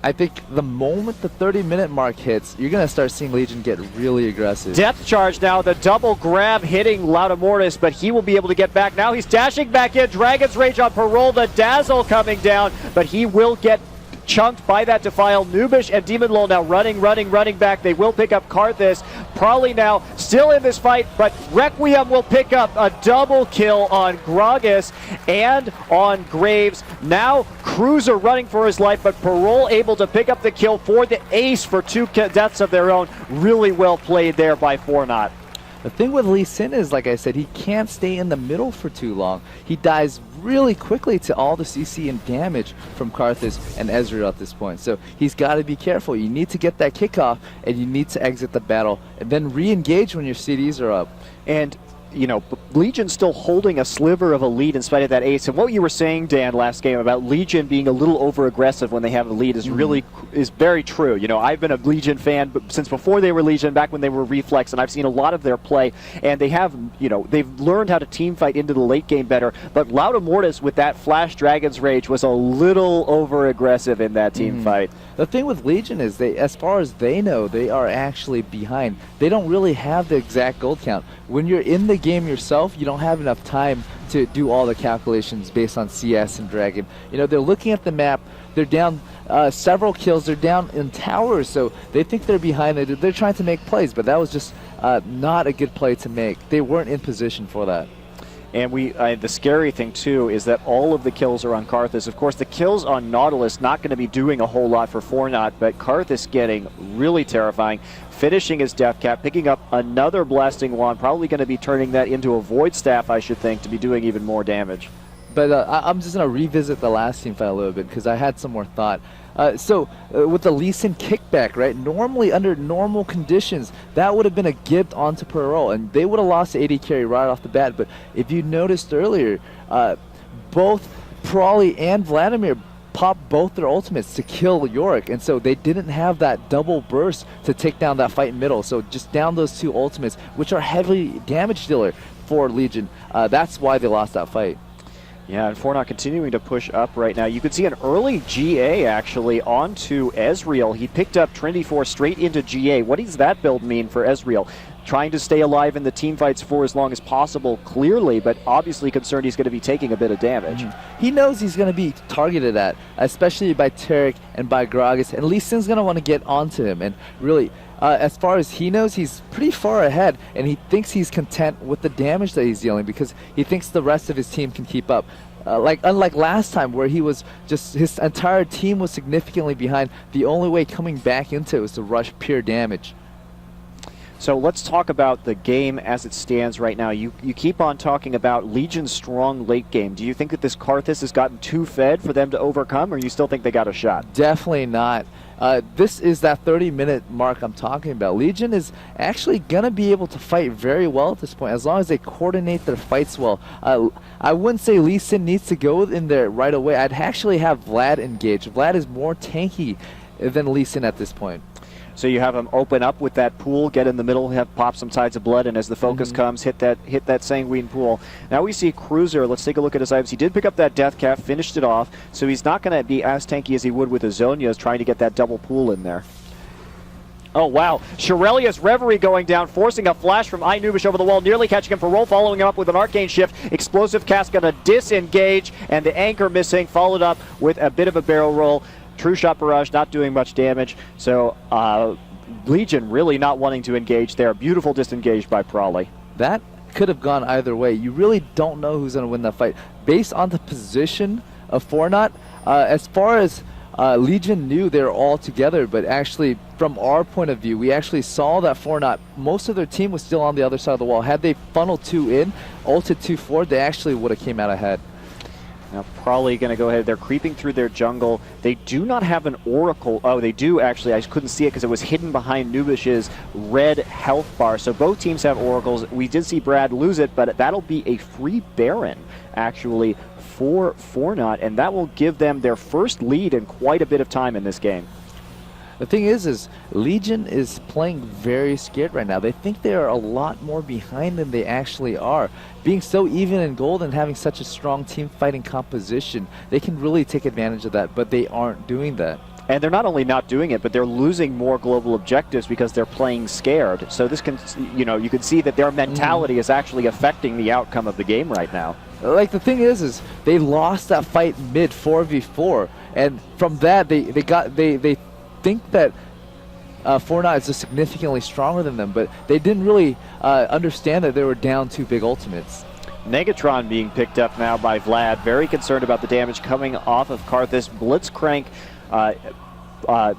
I think the moment the 30-minute mark hits, you're going to start seeing Legion get really aggressive. Death Charge now, the double grab hitting Laudamortis, but he will be able to get back. Now he's dashing back in. Dragon's Rage on Parole, the Dazzle coming down, but he will get chunked by that Defile. Nubish and Demon Lol now running back. They will pick up Karthus. Probably now still in this fight, but Requiem will pick up a double kill on Gragas and on Graves. Now Cruiser running for his life, but Parole able to pick up the kill for the ace for 2 deaths of their own. Really well played there by Fornot. The thing with Lee Sin is, like I said, he can't stay in the middle for too long. He dies really quickly to all the CC and damage from Karthus and Ezreal at this point. So he's got to be careful. You need to get that kickoff, and you need to exit the battle, and then re-engage when your CDs are up. And you know, Legion still holding a sliver of a lead in spite of that ace. And what you were saying, Dan, last game about Legion being a little over-aggressive when they have a lead is really is very true. You know, I've been a Legion fan since before they were Legion, back when they were Reflex, and I've seen a lot of their play. And they have, you know, they've learned how to team fight into the late game better. But Laudamortis with that Flash Dragon's Rage was a little over-aggressive in that team fight. The thing with Legion is, they, as far as they know, they are actually behind. They don't really have the exact gold count. When you're in the game yourself, you don't have enough time to do all the calculations based on CS and Dragon. You know, they're looking at the map, they're down several kills, they're down in towers, so they think they're behind. They're trying to make plays, but that was just not a good play to make. They weren't in position for that. And the scary thing, too, is that all of the kills are on Karthus. Of course, the kills on Nautilus not going to be doing a whole lot for Fornot, but Karthus getting really terrifying, finishing his Death Cap, picking up another Blasting Wand, probably going to be turning that into a Void Staff, I should think, to be doing even more damage. But I'm just going to revisit the last team fight a little bit, because I had some more thought. With the Lee Sin kickback, right? Normally, under normal conditions, that would have been a gift onto Parole, and they would have lost the AD carry right off the bat. But if you noticed earlier, both Prawley and Vladimir popped both their ultimates to kill Yorick, and so they didn't have that double burst to take down that fight in middle. So just down those two ultimates, which are heavily damage dealer for Legion. That's why they lost that fight. Yeah, and Fornot continuing to push up right now. You could see an early GA, actually, onto Ezreal. He picked up Trinity Force straight into GA. What does that build mean for Ezreal? trying to stay alive in the team fights for as long as possible, clearly, but obviously concerned he's going to be taking a bit of damage. He knows he's going to be targeted at, especially by Tarek and by Gragas, and Lee Sin's going to want to get onto him. And really, as far as he knows, he's pretty far ahead, and he thinks he's content with the damage that he's dealing because he thinks the rest of his team can keep up. Unlike last time where he was just, his entire team was significantly behind, the only way coming back into it was to rush pure damage. So let's talk about the game as it stands right now. You keep on talking about Legion's strong late game. Do you think that this Karthus has gotten too fed for them to overcome, or you still think they got a shot? Definitely not. This is that 30-minute mark I'm talking about. Legion is actually going to be able to fight very well at this point, as long as they coordinate their fights well. I wouldn't say Lee Sin needs to go in there right away. I'd actually have Vlad engage. Vlad is more tanky than Lee Sin at this point. So you have him open up with that pool, get in the middle, have pop some Tides of Blood, and as the focus comes, hit that Sanguine pool. Now we see Cruiser. Let's take a look at his items. He did pick up that Death Cap, finished it off, so he's not going to be as tanky as he would with his Zonias, trying to get that double pool in there. Oh, wow. Shirelia's Reverie going down, forcing a flash from Inubish over the wall, nearly catching him for roll, following him up with an Arcane Shift. Explosive Cast going to disengage, and the Anchor missing, followed up with a bit of a barrel roll. True Shot Barrage not doing much damage, so Legion really not wanting to engage there. Beautiful disengage by Prawley. That could have gone either way. You really don't know who's going to win that fight. Based on the position of Fornot, as far as Legion knew they were all together, but actually from our point of view, we actually saw that Fornot, most of their team was still on the other side of the wall. Had they funneled 2 in, ulted 2 forward, they actually would have came out ahead. Now probably going to go ahead. They're creeping through their jungle. They do not have an Oracle. Oh, they do actually. I couldn't see it because it was hidden behind Nubish's red health bar. So both teams have Oracles. We did see Brad lose it, but that'll be a free Baron actually for Fornot, and that will give them their first lead in quite a bit of time in this game. The thing is Legion is playing very scared right now. They think they are a lot more behind than they actually are. Being so even in gold and having such a strong team fighting composition, they can really take advantage of that, but they aren't doing that. And they're not only not doing it, but they're losing more global objectives because they're playing scared. So this can, you can see that their mentality is actually affecting the outcome of the game right now. Like the thing is they lost that fight mid 4v4, and from that they think that Fortnite is just significantly stronger than them, but they didn't really understand that they were down 2 big ultimates. Negatron being picked up now by Vlad. Very concerned about the damage coming off of Karthus. Blitzcrank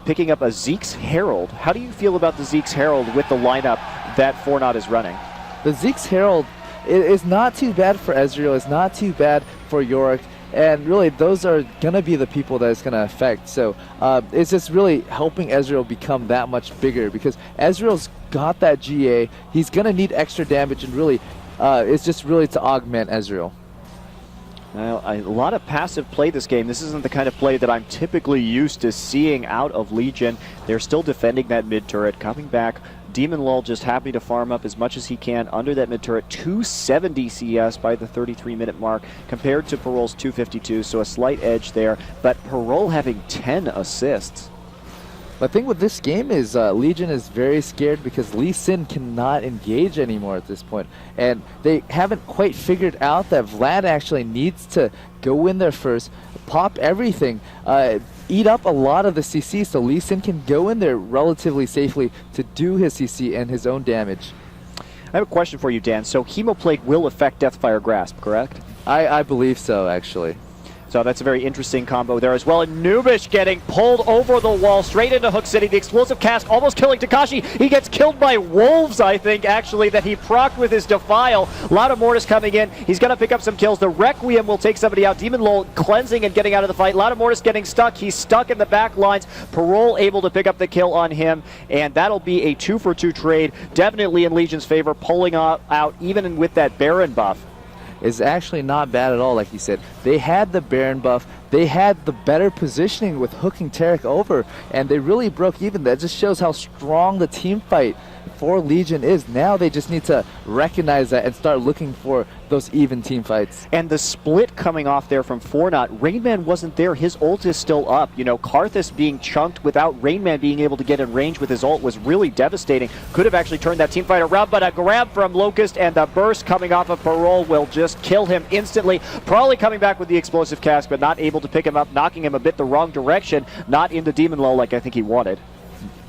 picking up a Zeke's Herald. How do you feel about the Zeke's Herald with the lineup that Fortnite is running? The Zeke's Herald is not too bad for Ezreal. It's not too bad for Yorick. And really, those are going to be the people that it's going to affect. So it's just really helping Ezreal become that much bigger, because Ezreal's got that GA. He's going to need extra damage, and really, it's just really to augment Ezreal. Well, a lot of passive play this game. This isn't the kind of play that I'm typically used to seeing out of Legion. They're still defending that mid turret, coming back. Demon Lull just happy to farm up as much as he can under that mid turret. 270 CS by the 33-minute mark compared to Parol's 252, so a slight edge there. But Parol having 10 assists. The thing with this game is Legion is very scared because Lee Sin cannot engage anymore at this point. And they haven't quite figured out that Vlad actually needs to go in there first, pop everything, eat up a lot of the CC so Lee Sin can go in there relatively safely to do his CC and his own damage. I have a question for you, Dan. So Hemoplague will affect Deathfire Grasp, correct? I believe so, actually. So that's a very interesting combo there as well. And Nubish getting pulled over the wall straight into Hook City. The explosive cast almost killing Takashi. He gets killed by wolves, I think, actually, that he procced with his Defile. A lot of Mortis coming in. He's going to pick up some kills. The Requiem will take somebody out. Demon Lull cleansing and getting out of the fight. A lot of Mortis getting stuck. He's stuck in the back lines. Parole able to pick up the kill on him. And that'll be a 2-for-2 trade. Definitely in Legion's favor, pulling out even with that Baron buff. Is actually not bad at all, like you said. They had the Baron buff, they had the better positioning with hooking Tarek over, and they really broke even. That just shows how strong the team fight for Legion is now they just need to recognize that and start looking for those even team fights. And the split coming off there from Fornot, Rainman wasn't there. His ult is still up. You know, Karthus being chunked without Rainman being able to get in range with his ult was really devastating. Could have actually turned that team fight around, but a grab from Locust and the burst coming off of Parole will just kill him instantly. Probably coming back with the explosive cask, but not able to pick him up, knocking him a bit the wrong direction, not into Demon Low like I think he wanted.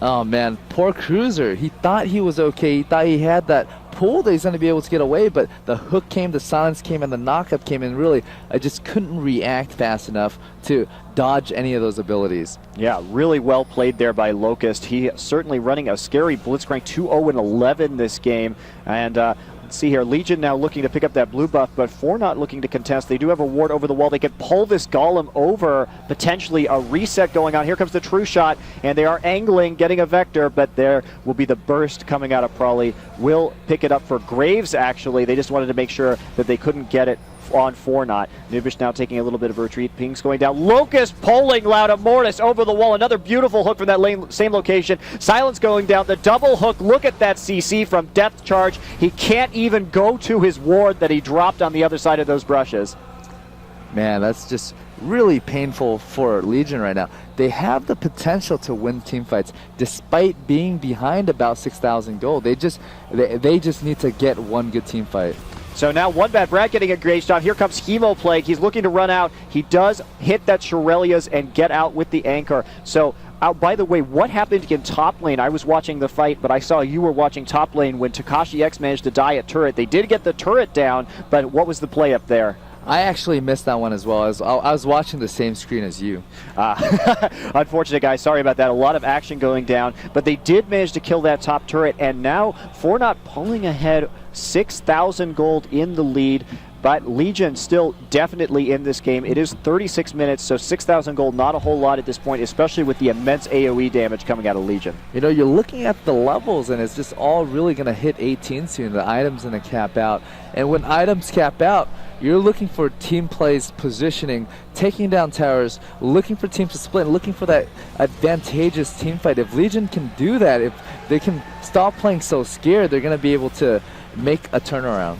Oh man, poor Cruiser. He thought he was okay. He thought he had that pull that he's going to be able to get away, but the hook came, the silence came, and the knockup came, and really, I just couldn't react fast enough to dodge any of those abilities. Yeah, really well played there by Locust. He certainly running a scary Blitzcrank 2-0-11 this game, and let's see here, Legion now looking to pick up that blue buff, but Fornot looking to contest. They do have a ward over the wall. They could pull this Golem over, potentially a reset going on. Here comes the true shot, and they are angling, getting a vector, but there will be the burst coming out of Prawley. Will pick it up for Graves, actually. They just wanted to make sure that they couldn't get it on Fornot. Nubish now taking a little bit of a retreat. Ping's going down. Locust pulling Lauda Mortis over the wall. Another beautiful hook from that same location. Silence going down. The double hook. Look at that CC from Depth Charge. He can't even go to his ward that he dropped on the other side of those brushes. Man, that's just really painful for Legion right now. They have the potential to win team fights despite being behind about 6,000 gold. They just need to get one good team fight. So now one bad Brad getting a great shot. Here comes Hemo Plague. He's looking to run out. He does hit that Shirelia's and get out with the anchor. So, by the way, what happened in top lane? I was watching the fight, but I saw you were watching top lane when Takashi X managed to die at turret. They did get the turret down, but what was the play up there? I actually missed that one as well. I was watching the same screen as you. Unfortunate, guys. Sorry about that. A lot of action going down, but they did manage to kill that top turret, and now Fornot pulling ahead 6,000 gold in the lead. But Legion still definitely in this game. It is 36 minutes, so 6,000 gold, not a whole lot at this point, especially with the immense AoE damage coming out of Legion. You know, you're looking at the levels, and it's just all really going to hit 18 soon. The item's going to cap out. And when items cap out, you're looking for team plays, positioning, taking down towers, looking for teams to split, and looking for that advantageous team fight. If Legion can do that, if they can stop playing so scared, they're going to be able to make a turnaround.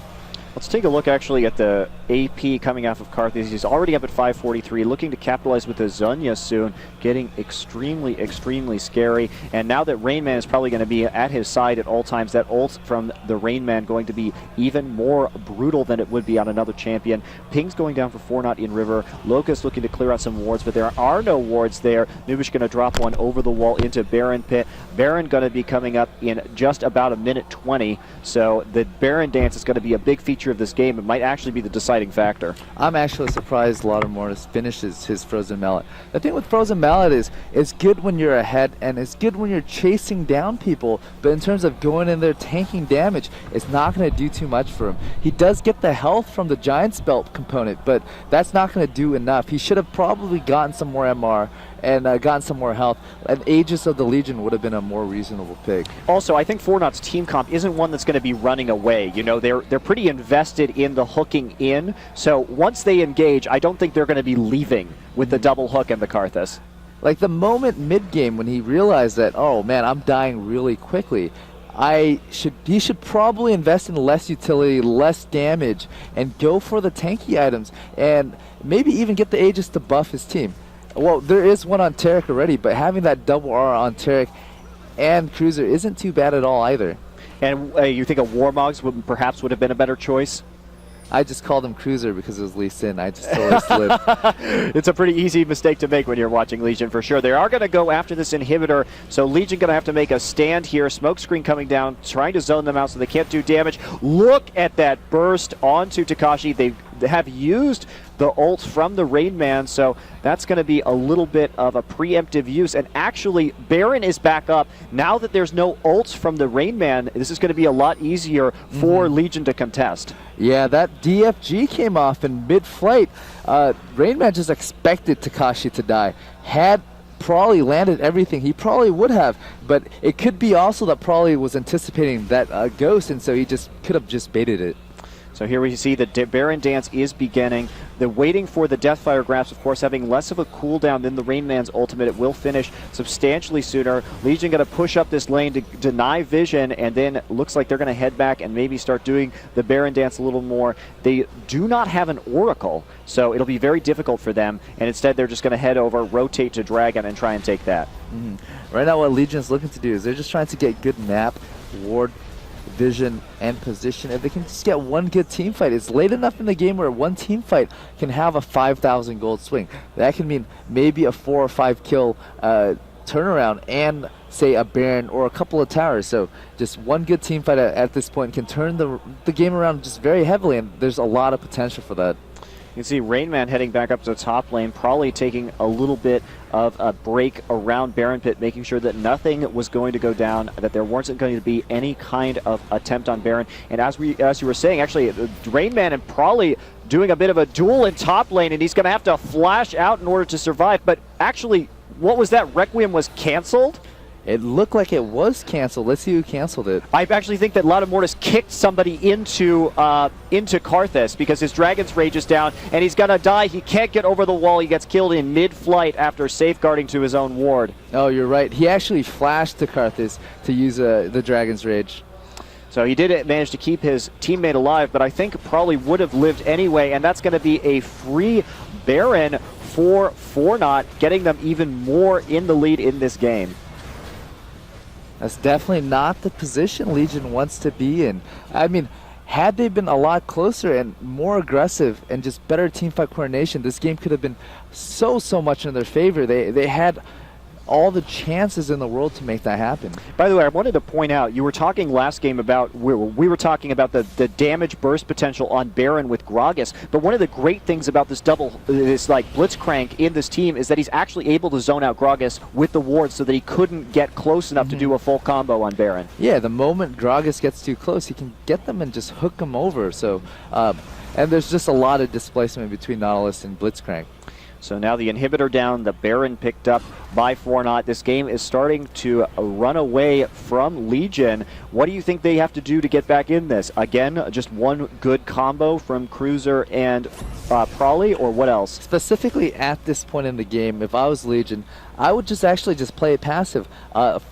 Let's take a look actually at the AP coming off of Karthus. He's already up at 543, looking to capitalize with the Zunya soon, getting extremely, extremely scary. And now that Rainman is probably going to be at his side at all times, that ult from the Rainman going to be even more brutal than it would be on another champion. Ping's going down for Fornot in River. Locust looking to clear out some wards, but there are no wards there. Nubish going to drop one over the wall into Baron Pit. Baron going to be coming up in just about a minute 20, so the Baron dance is going to be a big feature of this game. It might actually be the deciding factor. I'm actually surprised Lauda Mortis finishes his Frozen Mallet. The thing with Frozen Mallet is it's good when you're ahead and it's good when you're chasing down people, but in terms of going in there tanking damage, it's not going to do too much for him. He does get the health from the Giant's Belt component, but that's not going to do enough. He should have probably gotten some more MR and gotten some more health, and Aegis of the Legion would have been a more reasonable pick. Also, I think Fornot's team comp isn't one that's going to be running away. You know, they're pretty invested in the hooking in, so once they engage, I don't think they're going to be leaving with the double hook and the Karthus. Like the moment mid-game when he realized that, oh man, I'm dying really quickly, he should probably invest in less utility, less damage, and go for the tanky items, and maybe even get the Aegis to buff his team. Well, there is one on Tarek already, but having that double R on Tarek and Cruiser isn't too bad at all either. And you think a Warmogs would have been a better choice? I just called him Cruiser because it was Lee Sin. I just totally slipped. It's a pretty easy mistake to make when you're watching Legion, for sure. They are going to go after this inhibitor, so Legion going to have to make a stand here. Smokescreen coming down, trying to zone them out so they can't do damage. Look at that burst onto Takashi. They have used the ult from the Rainman, so that's going to be a little bit of a preemptive use. And actually, Baron is back up. Now that there's no ults from the Rainman, this is going to be a lot easier for Legion to contest. Yeah, that DFG came off in mid-flight. Rainman just expected Takashi to die. Had Prawley landed everything, he probably would have, but it could be also that Prawley was anticipating that ghost, and so he just could have just baited it. So here we see the Baron dance is beginning. The waiting for the Deathfire Grasp, of course, having less of a cooldown than the Rain Man's ultimate. It will finish substantially sooner. Legion going to push up this lane to deny vision, and then looks like they're going to head back and maybe start doing the Baron dance a little more. They do not have an Oracle, so it'll be very difficult for them, and instead they're just going to head over, rotate to Dragon, and try and take that. Right now what Legion's looking to do is they're just trying to get good map, ward, vision, and position. If they can just get one good team fight, it's late enough in the game where one team fight can have a 5,000 gold swing. That can mean maybe a 4 or 5 kill turnaround and say a Baron or a couple of towers. So just one good team fight at this point can turn the game around just very heavily, and there's a lot of potential for that. You can see Rainman heading back up to the top lane, probably taking a little bit of a break around Baron Pit, making sure that nothing was going to go down, that there wasn't going to be any kind of attempt on Baron. And as you were saying, actually, Rainman and Prawley doing a bit of a duel in top lane, and he's going to have to flash out in order to survive. But actually, what was that? Requiem was canceled? It looked like it was canceled. Let's see who canceled it. I actually think that Loudon Mortis kicked somebody into Karthus because his Dragon's Rage is down, and he's going to die. He can't get over the wall. He gets killed in mid-flight after safeguarding to his own ward. Oh, you're right. He actually flashed to Karthus to use the Dragon's Rage. So he did manage to keep his teammate alive, but I think probably would have lived anyway, and that's going to be a free Baron for Fornot, getting them even more in the lead in this game. That's definitely not the position Legion wants to be in. I mean, had they been a lot closer and more aggressive and just better teamfight coordination, this game could have been so much in their favor. They had all the chances in the world to make that happen. By the way, I wanted to point out, you were talking last game about, we were talking about the damage burst potential on Baron with Gragas, but one of the great things about this Blitzcrank in this team is that he's actually able to zone out Gragas with the ward so that he couldn't get close enough to do a full combo on Baron. Yeah, the moment Gragas gets too close, he can get them and just hook them over. So, and there's just a lot of displacement between Nautilus and Blitzcrank. So now the inhibitor down, the Baron picked up by Fornot. This game is starting to run away from Legion. What do you think they have to do to get back in this? Again, just one good combo from Cruiser and Prawley, or what else? Specifically at this point in the game, if I was Legion, I would just play it passive.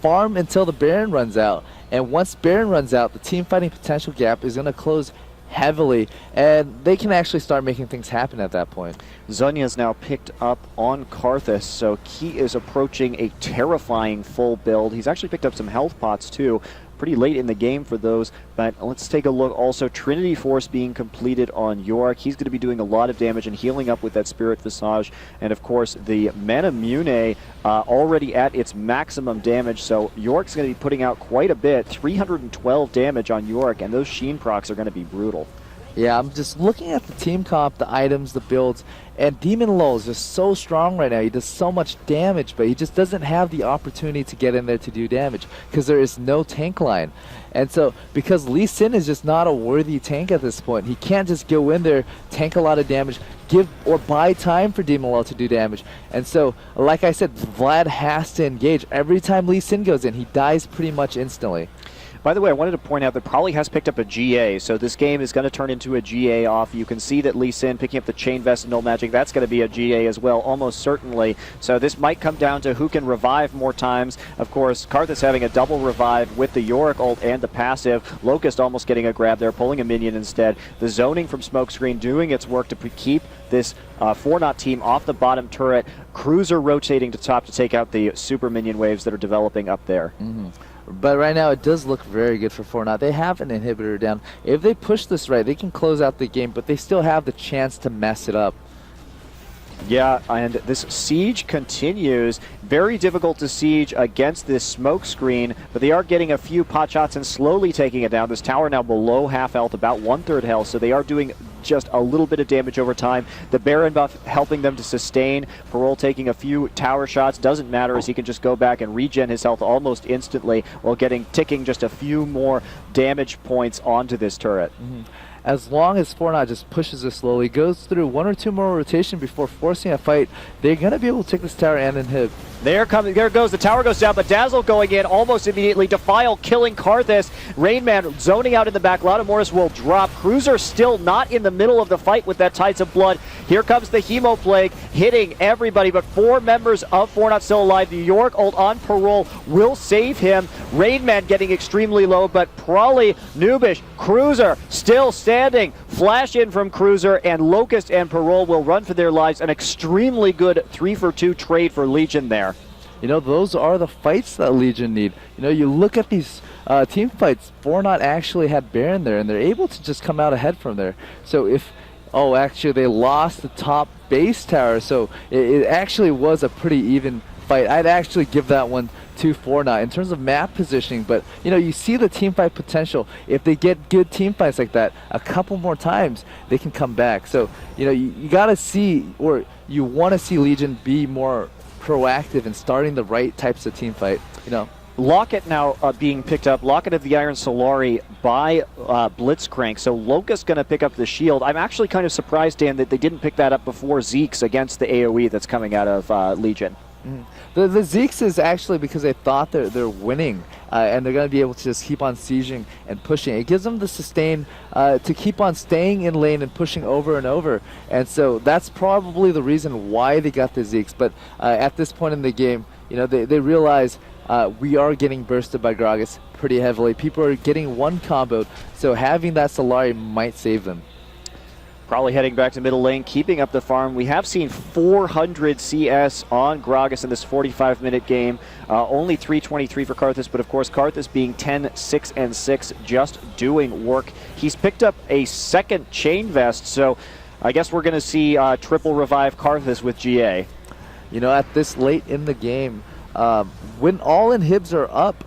Farm until the Baron runs out. And once Baron runs out, the team fighting potential gap is going to close heavily, and they can actually start making things happen at that point. Zunya's now picked up on Karthus, so he is approaching a terrifying full build. He's actually picked up some health pots too, pretty late in the game for those, but let's take a look. Also, Trinity Force being completed on Yorick. He's going to be doing a lot of damage and healing up with that Spirit Visage, and of course the Manamune already at its maximum damage, so Yorick's going to be putting out quite a bit, 312 damage on Yorick, and those Sheen procs are going to be brutal. Yeah, I'm just looking at the team comp, the items, the builds, and Demon Lull is just so strong right now. He does so much damage, but he just doesn't have the opportunity to get in there to do damage because there is no tank line. And so, because Lee Sin is just not a worthy tank at this point, he can't just go in there, tank a lot of damage, give or buy time for Demon Lull to do damage. And so, like I said, Vlad has to engage. Every time Lee Sin goes in, he dies pretty much instantly. By the way, I wanted to point out that Probably has picked up a GA, so this game is going to turn into a GA off. You can see that Lee Sin picking up the Chain Vest and Null Magic, that's going to be a GA as well, almost certainly. So this might come down to who can revive more times. Of course, Karthus having a double revive with the Yorick ult and the passive. Locust almost getting a grab there, pulling a minion instead. The zoning from Smokescreen doing its work to keep this Fornot team off the bottom turret. Cruiser rotating to top to take out the super minion waves that are developing up there. But right now, it does look very good for Fortnite. They have an inhibitor down. If they push this right, they can close out the game, but they still have the chance to mess it up. Yeah, and this siege continues. Very difficult to siege against this smoke screen, but they are getting a few pot shots and slowly taking it down. This tower now below half health, about 1/3 health, so they are doing just a little bit of damage over time. The Baron buff helping them to sustain. Parole taking a few tower shots. Doesn't matter as he can just go back and regen his health almost instantly while ticking just a few more damage points onto this turret. as long as Fortnite just pushes it slowly, goes through 1 or 2 more rotation before forcing a fight, they're going to be able to take this tower and inhib. There goes, the tower goes down, but Dazzle going in almost immediately. Defile killing Karthus. Rainman zoning out in the back. Loudamoris will drop. Cruiser still not in the middle of the fight with that Tides of Blood. Here comes the Hemo Plague hitting everybody, but 4 members of Fortnite still alive. New York ult on parole will save him. Rainman getting extremely low, but Prawley, Nubish, Cruiser still standing. Flash in from Cruiser, and Locust and Parole will run for their lives. An extremely good 3-for-2 trade for Legion there. You know, those are the fights that Legion need. You know, you look at these team fights, Fortnite actually had Baron there, and they're able to just come out ahead from there. So if, oh, actually they lost the top base tower, so it actually was a pretty even fight. I'd actually give that one to Fortnite in terms of map positioning, but you know, you see the team fight potential. If they get good team fights like that a couple more times, they can come back. So you know, you gotta see, or you want to see Legion be more proactive in starting the right types of team fight. You know, Locket now being picked up. Locket of the Iron Solari by Blitzcrank. So Locust going to pick up the shield. I'm actually kind of surprised, Dan, that they didn't pick that up before Zeke's against the AoE that's coming out of Legion. The Zeke's is actually because they thought they're winning, and they're going to be able to just keep on sieging and pushing. It gives them the sustain to keep on staying in lane and pushing over and over. And so that's probably the reason why they got the Zeke's. But at this point in the game, you know, they realize we are getting bursted by Gragas pretty heavily. People are getting one comboed, so having that Solari might save them. Probably heading back to middle lane, keeping up the farm. We have seen 400 CS on Gragas in this 45-minute game. Only 323 for Karthus, but of course Karthus being 10, 6, and 6, just doing work. He's picked up a second chain vest, so I guess we're going to see triple revive Karthus with GA. You know, at this late in the game, when all inhibs are up,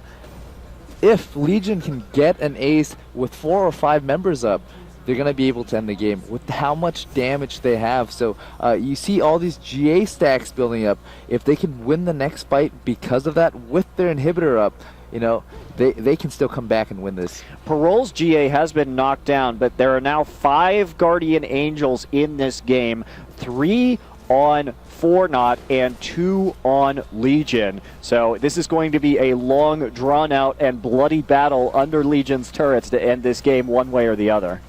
if Legion can get an ace with 4 or 5 members up, they're going to be able to end the game with how much damage they have. So you see all these GA stacks building up. If they can win the next fight because of that with their inhibitor up, you know, they can still come back and win this. Parole's GA has been knocked down, but there are now 5 Guardian Angels in this game. 3 on Fortnite and 2 on Legion. So this is going to be a long, drawn-out, and bloody battle under Legion's turrets to end this game one way or the other.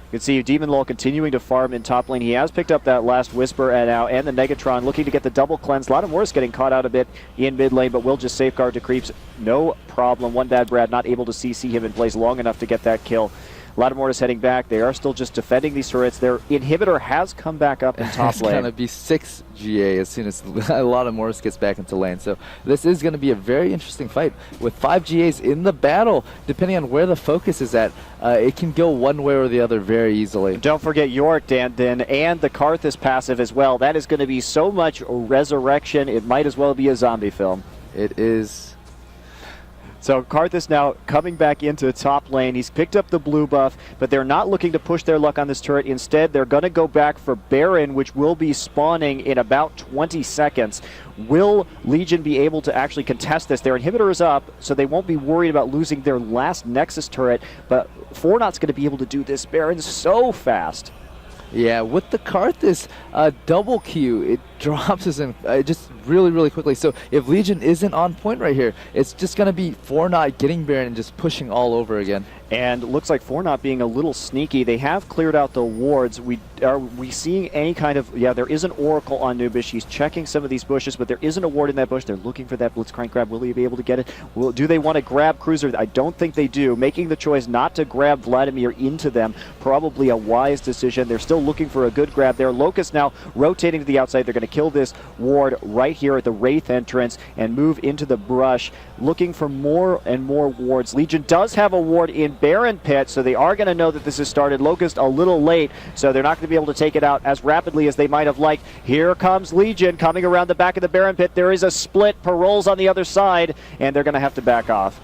You can see Demon Lol continuing to farm in top lane. He has picked up that last Whisper and the Negatron, looking to get the double cleanse. Loudamoris getting caught out a bit in mid lane, but will just safeguard the creeps. No problem. One bad Brad not able to CC him in place long enough to get that kill. Loudamoris heading back. They are still just defending these turrets. Their inhibitor has come back up in top it's lane. It's going to be 6 GA as soon as Loudamoris gets back into lane. So this is going to be a very interesting fight. With 5 GAs in the battle, depending on where the focus is at, it can go one way or the other very easily. Don't forget Yorick, Dandin, and the Karthus passive as well. That is going to be so much resurrection, it might as well be a zombie film. It is. So Karthus now coming back into top lane. He's picked up the blue buff, but they're not looking to push their luck on this turret. Instead, they're going to go back for Baron, which will be spawning in about 20 seconds. Will Legion be able to actually contest this? Their inhibitor is up, so they won't be worried about losing their last Nexus turret, but Fortnite's going to be able to do this Baron so fast. Yeah, with the Karthus double Q, it drops us in just really, really quickly. So if Legion isn't on point right here, it's just going to be Fortnite getting Baron and just pushing all over again. And looks like Fortnite being a little sneaky. They have cleared out the wards. Are we seeing any kind of... Yeah, there is an Oracle on Nubish. He's checking some of these bushes, but there isn't a ward in that bush. They're looking for that Blitzcrank grab. Will he be able to get it? Do they want to grab Cruiser? I don't think they do. Making the choice not to grab Vladimir into them, probably a wise decision. They're still looking for a good grab there. Locust now rotating to the outside. They're going to kill this ward right here at the Wraith entrance and move into the brush, looking for more and more wards. Legion does have a ward in Baron Pit, so they are going to know that this has started. Locust a little late, so they're not going to be able to take it out as rapidly as they might have liked. Here comes Legion coming around the back of the Baron Pit. There is a split. Parole's on the other side, and they're going to have to back off.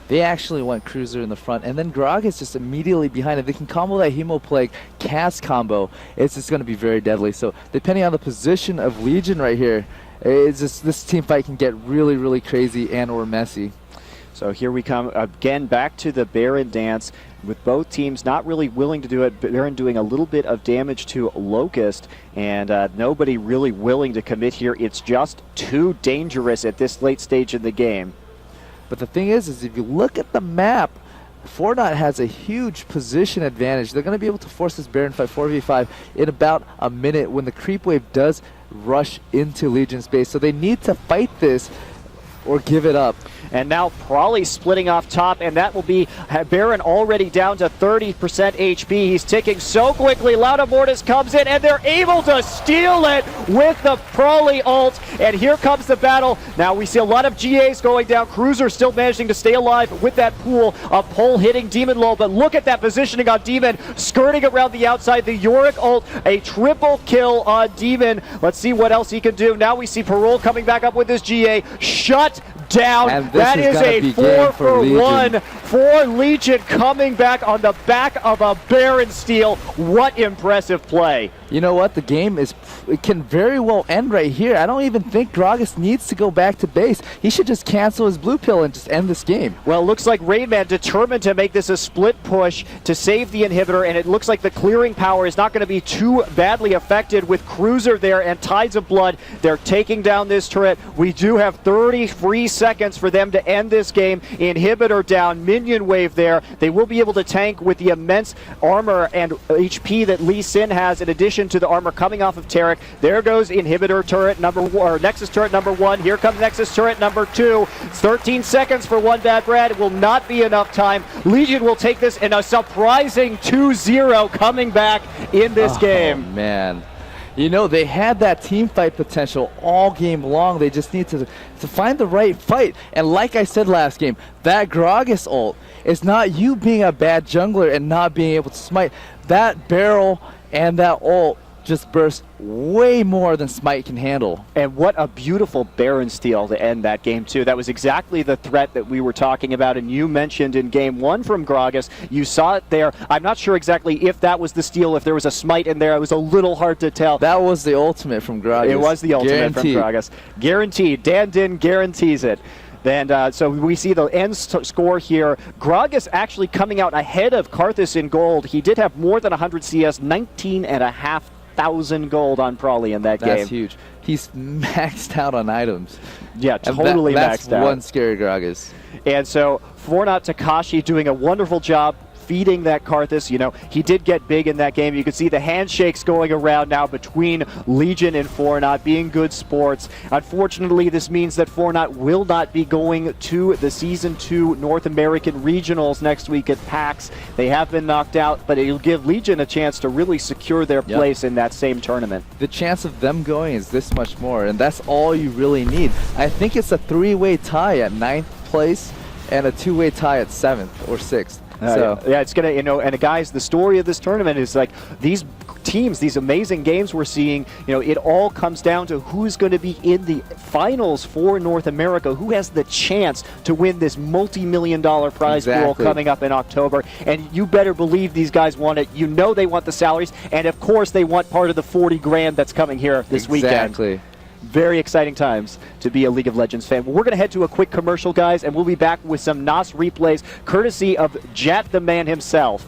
They actually went Cruiser in the front, and then Grog is just immediately behind it. They can combo that Hemo Plague cast combo. It's just going to be very deadly. So depending on the position of Legion right here, it's just, this team fight can get really, really crazy and or messy. So here we come again back to the Baron dance with both teams not really willing to do it. Baron doing a little bit of damage to Locust, and nobody really willing to commit here. It's just too dangerous at this late stage in the game. But the thing is if you look at the map, Fortnite has a huge position advantage. They're going to be able to force this Baron fight 4v5 in about a minute when the creep wave does rush into Legion's base. So they need to fight this or give it up. And now Prawley splitting off top, and that will be Baron already down to 30% HP. He's ticking so quickly. Loudamortis comes in, and they're able to steal it with the Prawley ult. And here comes the battle. Now we see a lot of GAs going down. Cruiser still managing to stay alive with that pool of pole hitting Demon low. But look at that positioning on Demon, skirting around the outside. The Yorick ult, a triple kill on Demon. Let's see what else he can do. Now we see Parole coming back up with his GA. Shut down. And that is a 4-for-1 for Legion, coming back on the back of a Baron steal. What impressive play. You know what? The game it can very well end right here. I don't even think Gragas needs to go back to base. He should just cancel his blue pill and just end this game. Well, it looks like Rainman determined to make this a split push to save the inhibitor, and it looks like the clearing power is not going to be too badly affected with Cruiser there and Tides of Blood. They're taking down this turret. We do have 30 free seconds for them to end this game. Inhibitor down, minion wave there. They will be able to tank with the immense armor and HP that Lee Sin has, in addition to the armor coming off of Tarek. There goes Inhibitor turret number 1, or Nexus turret number 1. Here comes Nexus turret number 2. It's 13 seconds for one bad Brad. It will not be enough time. Legion will take this in a surprising 2-0 coming back in this game. Oh, man. You know, they had that team fight potential all game long. They just need to find the right fight. And like I said last game, that Gragas ult is not you being a bad jungler and not being able to smite. That barrel and that ult just burst way more than Smite can handle. And what a beautiful Baron steal to end that game too. That was exactly the threat that we were talking about, and you mentioned in game 1 from Gragas. You saw it there. I'm not sure exactly if that was the steal, if there was a Smite in there. It was a little hard to tell. That was the ultimate from Gragas. It was the ultimate from Gragas. Guaranteed. Dan Din guarantees it. And so we see the end score here. Gragas actually coming out ahead of Karthus in gold. He did have more than 100 CS, 19,500 gold on Prawley in that game. That's huge. He's maxed out on items. Yeah, totally maxed out. That's one scary Gragas. And so Fortnite Takashi doing a wonderful job feeding that Karthus. You know, he did get big in that game. You can see the handshakes going around now between Legion and Fortnite, being good sports. Unfortunately, this means that Fortnite will not be going to the Season 2 North American Regionals next week at PAX. They have been knocked out, but it'll give Legion a chance to really secure their place in that same tournament. The chance of them going is this much more, and that's all you really need. I think it's a 3-way tie at 9th place and a 2-way tie at 7th or 6th. So yeah, it's gonna, you know, and guys, the story of this tournament is like these teams, these amazing games we're seeing. You know, it all comes down to who's going to be in the finals for North America, who has the chance to win this multi-million-dollar prize pool coming up in October. And you better believe these guys want it. You know, they want the salaries, and of course, they want part of the 40 grand that's coming here this weekend. Exactly. Very exciting times to be a League of Legends fan. We're going to head to a quick commercial, guys, and we'll be back with some NOS replays courtesy of Jat the man himself.